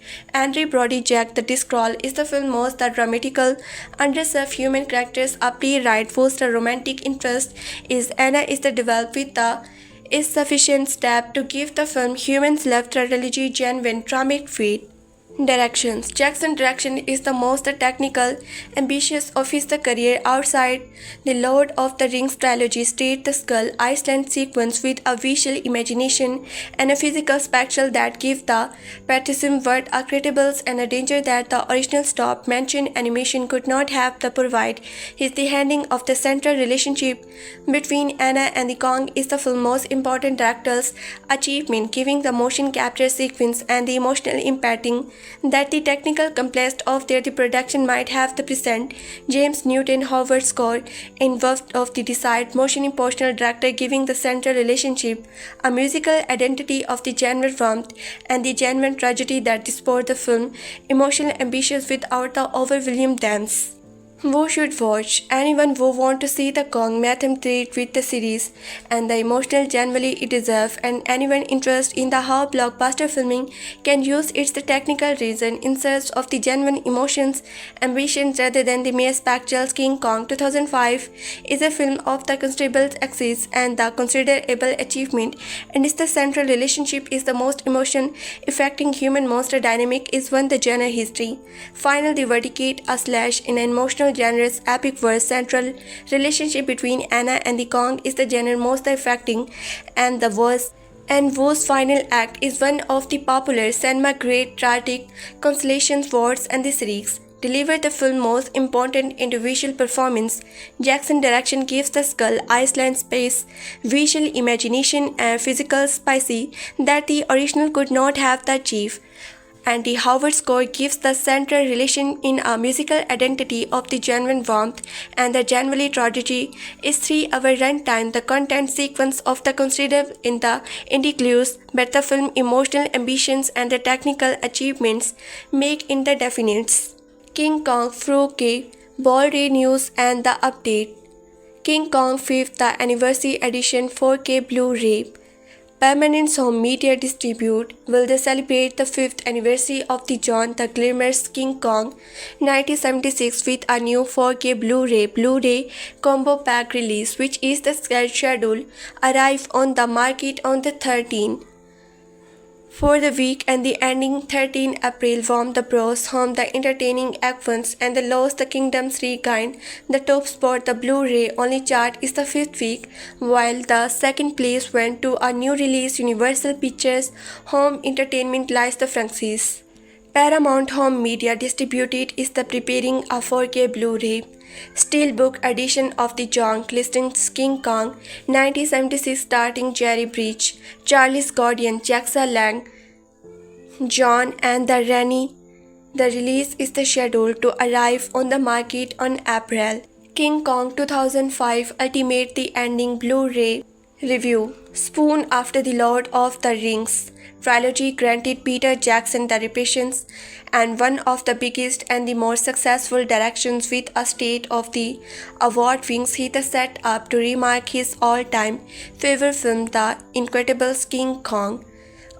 Brody Jack Driscoll is the film's most the dramatical, underserved human characters. A playwright whose the romantic interest is Anna is the developed with the is sufficient step to give the film humans left trilogy genuine dramatic weight. Directions Jackson's direction is the most technical, ambitious of his career outside the Lord of the Rings trilogy. State the Skull Iceland sequence with a visual imagination and a physical spectacle that give the patriotism word a credibles and a danger that the original stop mentioned animation could not have the provide. His the handling of the central relationship between Anna and the Kong is the film's most important director's achievement, giving the motion capture sequence and the emotional impacting that the technical complexity of their production might have the present. James Newton Howard's score involved of the desired motion emotional director, giving the central relationship a musical identity of the genuine warmth and the genuine tragedy that disport the film emotional ambitious without the overwhelming dance. Who should watch? Anyone who want to see the Kong mathematic with the series and the emotional generally it deserves, and anyone interested in the how blockbuster filming can use its the technical reason in search of the genuine emotions, ambitions rather than the mere spectacles. King Kong 2005 is a film of the considerable success and the considerable achievement, and its the central relationship is the most emotion affecting human monster dynamic is one the genre history. Final the verticate a slash in an emotional genre's epic verse. Central relationship between Anna and the Kong is the genre most affecting, and the verse and whose final act is one of the popular cinema great tragic consolation words and the series deliver the film's most important individual performance. Jackson's direction gives the Skull Island space, visual imagination and physical spicy that the original could not have achieved, and the Howard score gives the central relation in a musical identity of the genuine warmth and the genuinely tragedy is 3-hour runtime. The content sequence of the considered in the includes, but the film emotional ambitions and the technical achievements make in the definites. King Kong Parke, Brody News and the update. King Kong 5th Anniversary Edition 4K Blu-ray. Permanent Home Media Distribute will they celebrate the 5th anniversary of the John the Glimmer's King Kong 1976 with a new 4K Blu-ray combo pack release, which is the schedule arrive on the market on the 13th. For the week and the ending 13 April, Warm the Bros home the entertaining actions and the Lost the Kingdoms regained the top spot. The Blu-ray only chart is the 5th week, while the second place went to a new release Universal Pictures Home Entertainment lies the franchise. Paramount Home Media Distributed is the preparing a 4K Blu-ray Steelbook edition of the John Cliston's King Kong 1976 starring Jerry Bridge, Charles Gordon, Jackson Lang, John and the Rennie. The release is the scheduled to arrive on the market on April. King Kong 2005 Ultimate the Ending Blu-ray Review. Spoon after the Lord of the Rings trilogy granted Peter Jackson the reparations and one of the biggest and the most successful directions with a state of the award wings he set up to remark his all-time favorite film The Incredible King Kong.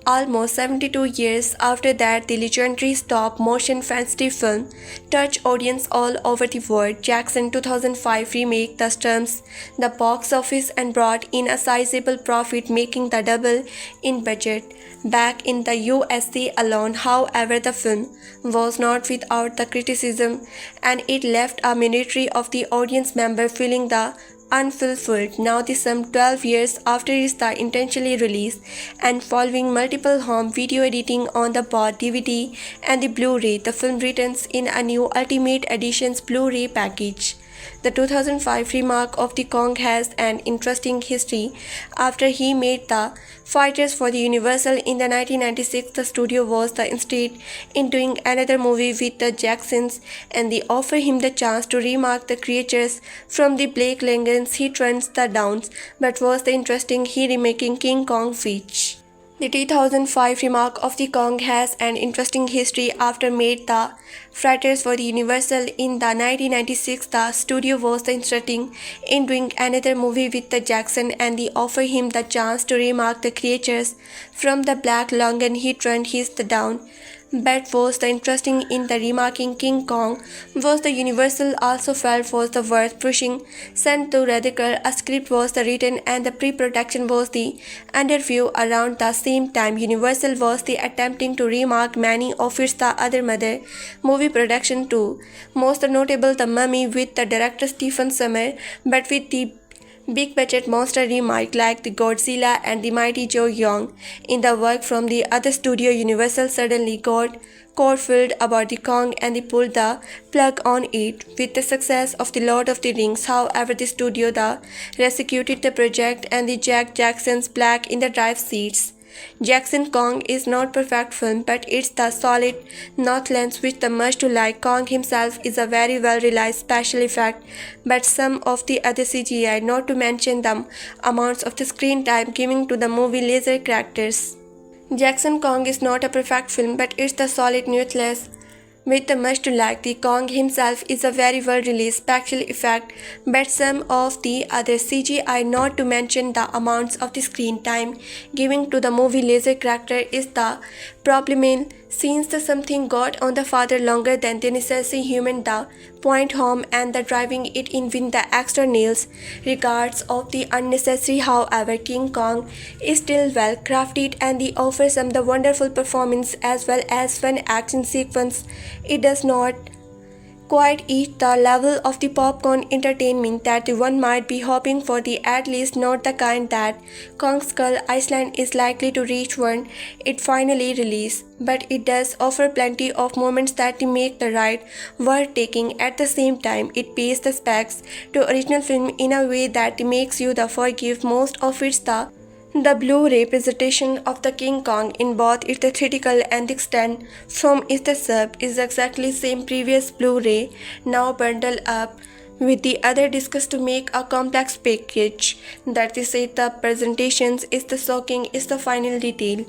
Almost 72 years after that, the legendary stop-motion fantasy film touched audiences all over the world. Jackson's 2005 remake thus stormed the box office and brought in a sizable profit, making the double in budget back in the USA alone. However, the film was not without the criticism, and it left a minority of the audience members feeling the unfulfilled. Now, some 12 years after its intentionally release and following multiple home video editing on the both DVD and the Blu-ray, the film returns in a new Ultimate Edition's Blu-ray package. The 2005 remake of the Kong has an interesting history. After he made the Fighters for the Universal in the 1996, the studio was interested in doing another movie with the Jacksons, and they offered him the chance to remake the creatures from the Blake Langen's He Turns the Downs, but was the interesting he remaking King Kong which the 2005 remake of the Kong has an interesting history. After made the Fighters for the Universal in the 1996, the studio was interested in doing another movie with the Jackson, and they offered him the chance to remake the creatures from the Black Longan He Turned His the Down. But was the interesting in the remaking King Kong was the Universal also felt was the worth pushing. Sent to radical, a script was the written and the pre-production was the underview. Around the same time, Universal was the attempting to remake many of its the other mother movie production too. Most notable The Mummy with the director Stephen Sommer, but with the big budget monster remake like the Godzilla and the Mighty Joe Young in the work from the other studio. Universal suddenly got cold-filled about the Kong and they pulled the plug on it. With the success of the Lord of the Rings, however, the studio rescued the project and the Jack Jackson's black in the drive seats. Jackson Kong is not perfect film, but it's the solid Northlands which the much to like. Kong himself is a very well realized special effect, but some of the other CGI, not to mention the amounts of the screen time given to the movie laser characters. Jackson Kong is not a perfect film, but it's the solid Northlands with the much to like. The Kong himself is a very well released special effect, but some of the other CGI, not to mention the amounts of the screen time given to the movie laser character, is the problem. Since the something got on the father longer than the necessary human the point home and the driving it in with the extra nails regards of the unnecessary. However, King Kong is still well crafted and he offers some the wonderful performance as well as fun action sequence. It does not quite eat the level of the popcorn entertainment that one might be hoping for, at least not the kind that Kong Skull Island is likely to reach when it finally releases. But it does offer plenty of moments that make the ride worth taking. At the same time, it pays the specs to original film in a way that makes you forgive most of its the Blu-ray presentation of the King Kong in both its theatrical and extend from its sub is exactly same previous Blu-ray, now bundled up with the other discs to make a complex package. That is it, the presentations is the shocking is the final detail.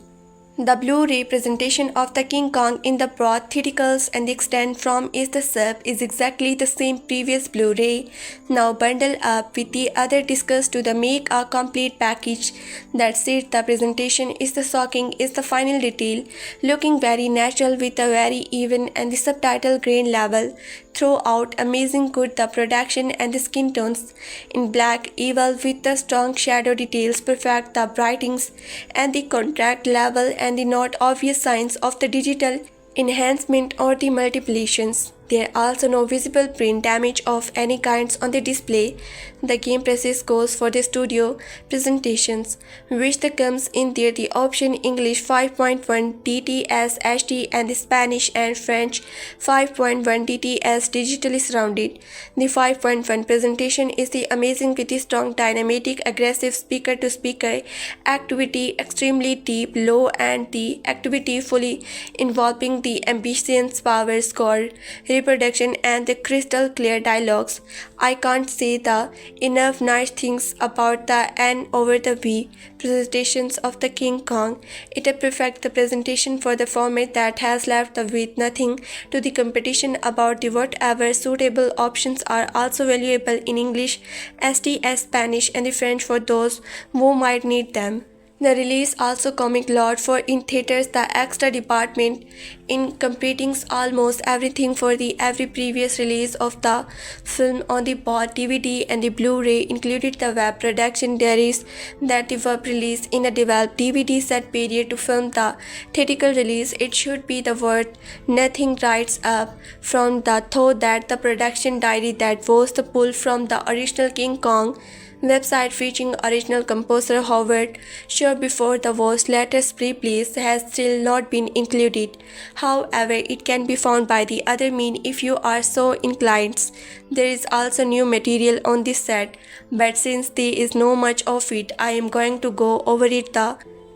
The Blu-ray presentation of the King Kong in the broad theatricals and the extend from is the sub is exactly the same previous Blu-ray, now bundled up with the other discs to make a complete package. That's it, the presentation is the shocking is the final detail, looking very natural with a very even and the subtitle grain level throughout. Amazing good the production and the skin tones in black evil with the strong shadow details, perfect the brightings and the contrast level and the not obvious signs of the digital enhancement or the multiplications. There are also no visible print damage of any kinds on the display. The game presses goes for the studio presentations, which comes in there the option English 5.1 DTS HD and the Spanish and French 5.1 DTS digitally surrounded. The 5.1 presentation is the amazing with the strong dynamic aggressive speaker-to-speaker activity, extremely deep low and the activity fully involving the ambitious power score, reproduction and the crystal clear dialogues. I can't say the enough nice things about the N over the V presentations of the King Kong. It is perfect the presentation for the format that has left with nothing to the competition about the whatever suitable options are also valuable in English, SDS, Spanish and the French for those who might need them. The release also comic lot for in theaters. The extra department in completing almost everything for the every previous release of the film on the both DVD and the Blu-ray included the web production diaries that were released in a developed DVD set period to film the theatrical release. It should be the worth nothing writes up from the thought that the production diary that was the pull from the original King Kong website featuring original composer Howard Shore before the was latest playlist has still not been included. However, it can be found by the other means if you are so inclined. There is also new material on this set, but since there is no much of it, I am going to go over it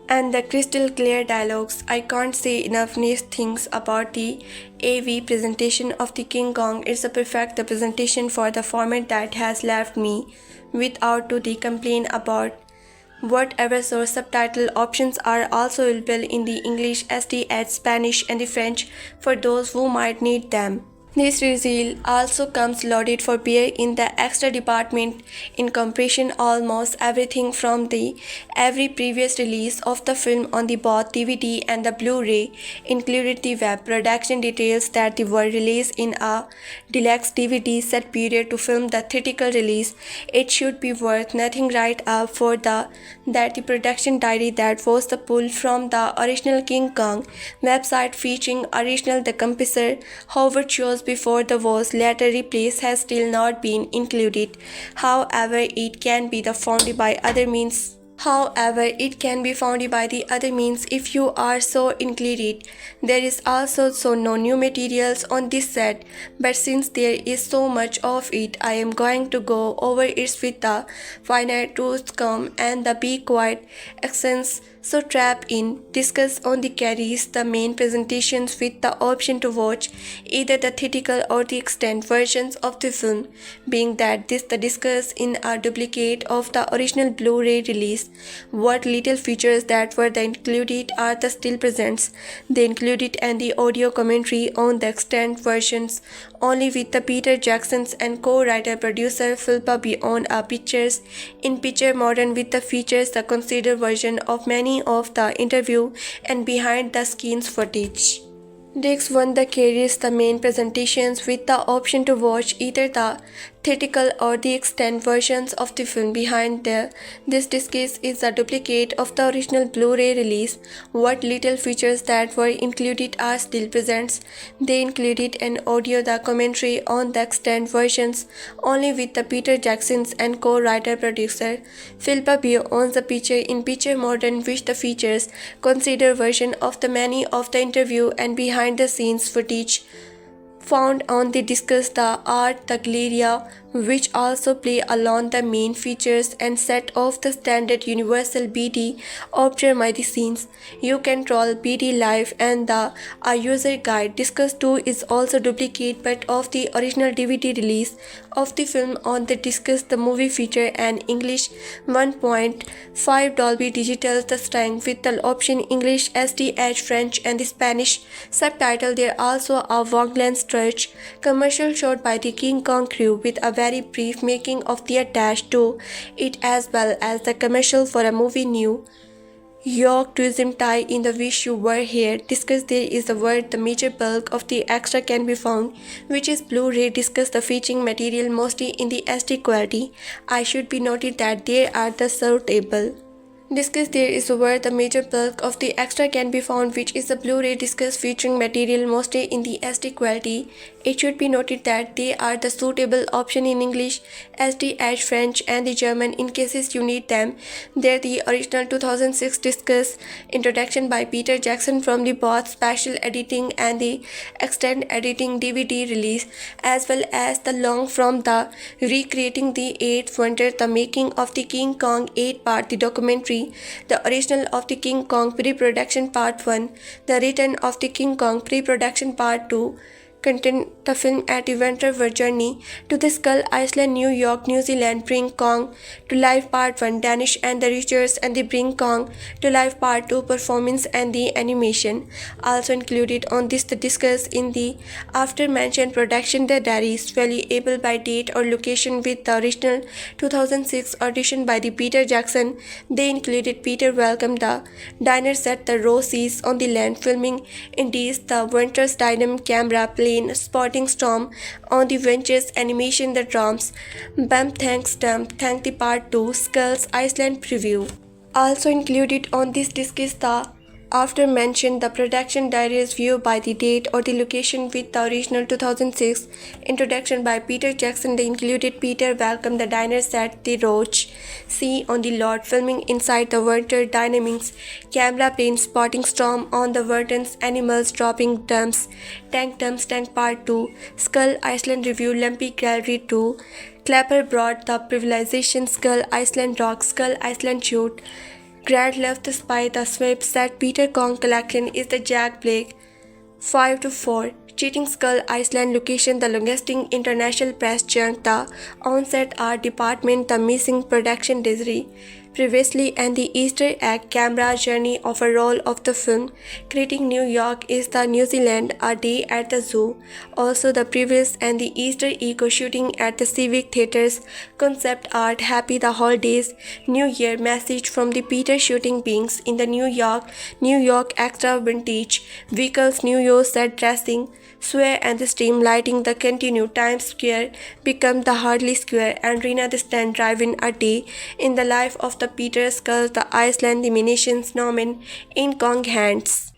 and the crystal clear dialogues. I can't say enough nice things about the AV presentation of the King Kong. It's a perfect representation for the format that has left me without to the complain about. Whatever source subtitle options are also available in the English, SDH, Spanish and the French for those who might need them. This reel also comes loaded for bear in the extra department in comparison almost everything from the every previous release of the film on the both DVD and the Blu-ray included the web production details that they were released in a deluxe DVD set period to film the theatrical release. It should be worth nothing right up for that the production diary that was the pull from the original King Kong website featuring original the composer Howard Shore before the was later replaced has still not been included. However, it can be found by other means. If you are so inclined. There is also no new materials on this set, but since there is so much of it, I am going to go over it with the finite rules come and the be quiet accents. So trap in, discuss on the carries the main presentations with the option to watch either the theatrical or the extended versions of the film, being that this the discuss in a duplicate of the original Blu-ray release. What little features that were the included are the still presents. They included and the audio commentary on the extended versions only with the Peter Jackson's and co-writer producer Philippa Beyond a pictures in picture modern with the features the considered version of many of the interview and behind the scenes footage. Disc 1 the carries the main presentations with the option to watch either the theatrical or the extended versions of the film behind there. This disc is a duplicate of the original Blu-ray release. What little features that were included are still presents. They included an audio the commentary on the extended versions only with the Peter Jackson's and co-writer producer Philippa owns the picture in picture modern which the features consider version of the many of the interview and behind the scenes footage found on the discuss the art the Galleria, which also play along the main features and set of the standard universal BD option by the scenes. You can troll BD live and the a user guide. Discuss 2 is also duplicate but of the original DVD release of the film on the discuss the movie feature and English 1.5 Dolby Digital the strength with the option English SDH French and the Spanish subtitle. There also a Wongland stretch commercial shot by the King Kong crew with a very brief making of the attached to it as well as the commercial for a movie New York tourism tie in the wish you were here. Discuss there is the word the major bulk of the extra can be found which is Blu-ray. Discuss the featuring material mostly in the SD quality. I should be noted that there are the suitable. Discuss there is where the major bulk of the extra can be found which is the Blu-ray disc featuring material mostly in the SD quality. It should be noted that they are the suitable option in English, SDH French and the German in cases you need them. They're the original 2006 discus introduction by Peter Jackson from the both special editing and the extended editing DVD release as well as the long from the recreating the 8th wonder the making of the King Kong 8-part the documentary. The original of the King Kong pre-production part 1, the return of the King Kong pre-production part 2, contain the film at adventure journey to the Skull Island, New York, New Zealand, bring Kong to life part 1, Danish and the Richards and the bring Kong to life part 2 performance and the animation. Also included on this the discuss in the after mentioned production the diary is valuable by date or location with the original 2006 audition by the Peter Jackson. They included Peter welcome the diner set the raw seas on the land filming in these the winter's dynamic camera plane spotting storm on the ventures animation the drums bump thanks dump thank the part 2 Skulls Iceland preview. Also included on this disc is the After mentioned, the production diary is viewed by the date or the location with the original 2006 introduction by Peter Jackson. They included Peter welcome the diners at the Roach. See on the lot filming inside the Winter Dynamics. Camera plane spotting storm on the Vertons. Animals dropping dumps. Tank part 2. Skull Island review. Lumpy Gallery 2. Clapper brought the Privilization. Skull Island Rock. Skull Island Shoot. Grant left the spy the Swift said Peter Kong collection is the Jack Blake 5 to 4. Cheating Skull Island location the longest international press junk the on-set art department the missing production diary previously and the Easter egg camera journey of a roll of the film. Creating New York is the New Zealand a day at the zoo. Also the previous and the Easter eco shooting at the Civic Theaters. Concept art Happy the Holidays. New Year message from the Peter shooting beings in the New York extra vintage vehicles New York set dressing. Swear and the steam lighting the continue Times Square become the Hardly Square and Rena the Stand driving a day in the life of the Peter Skull the Iceland the Munitions Norman in Kong hands.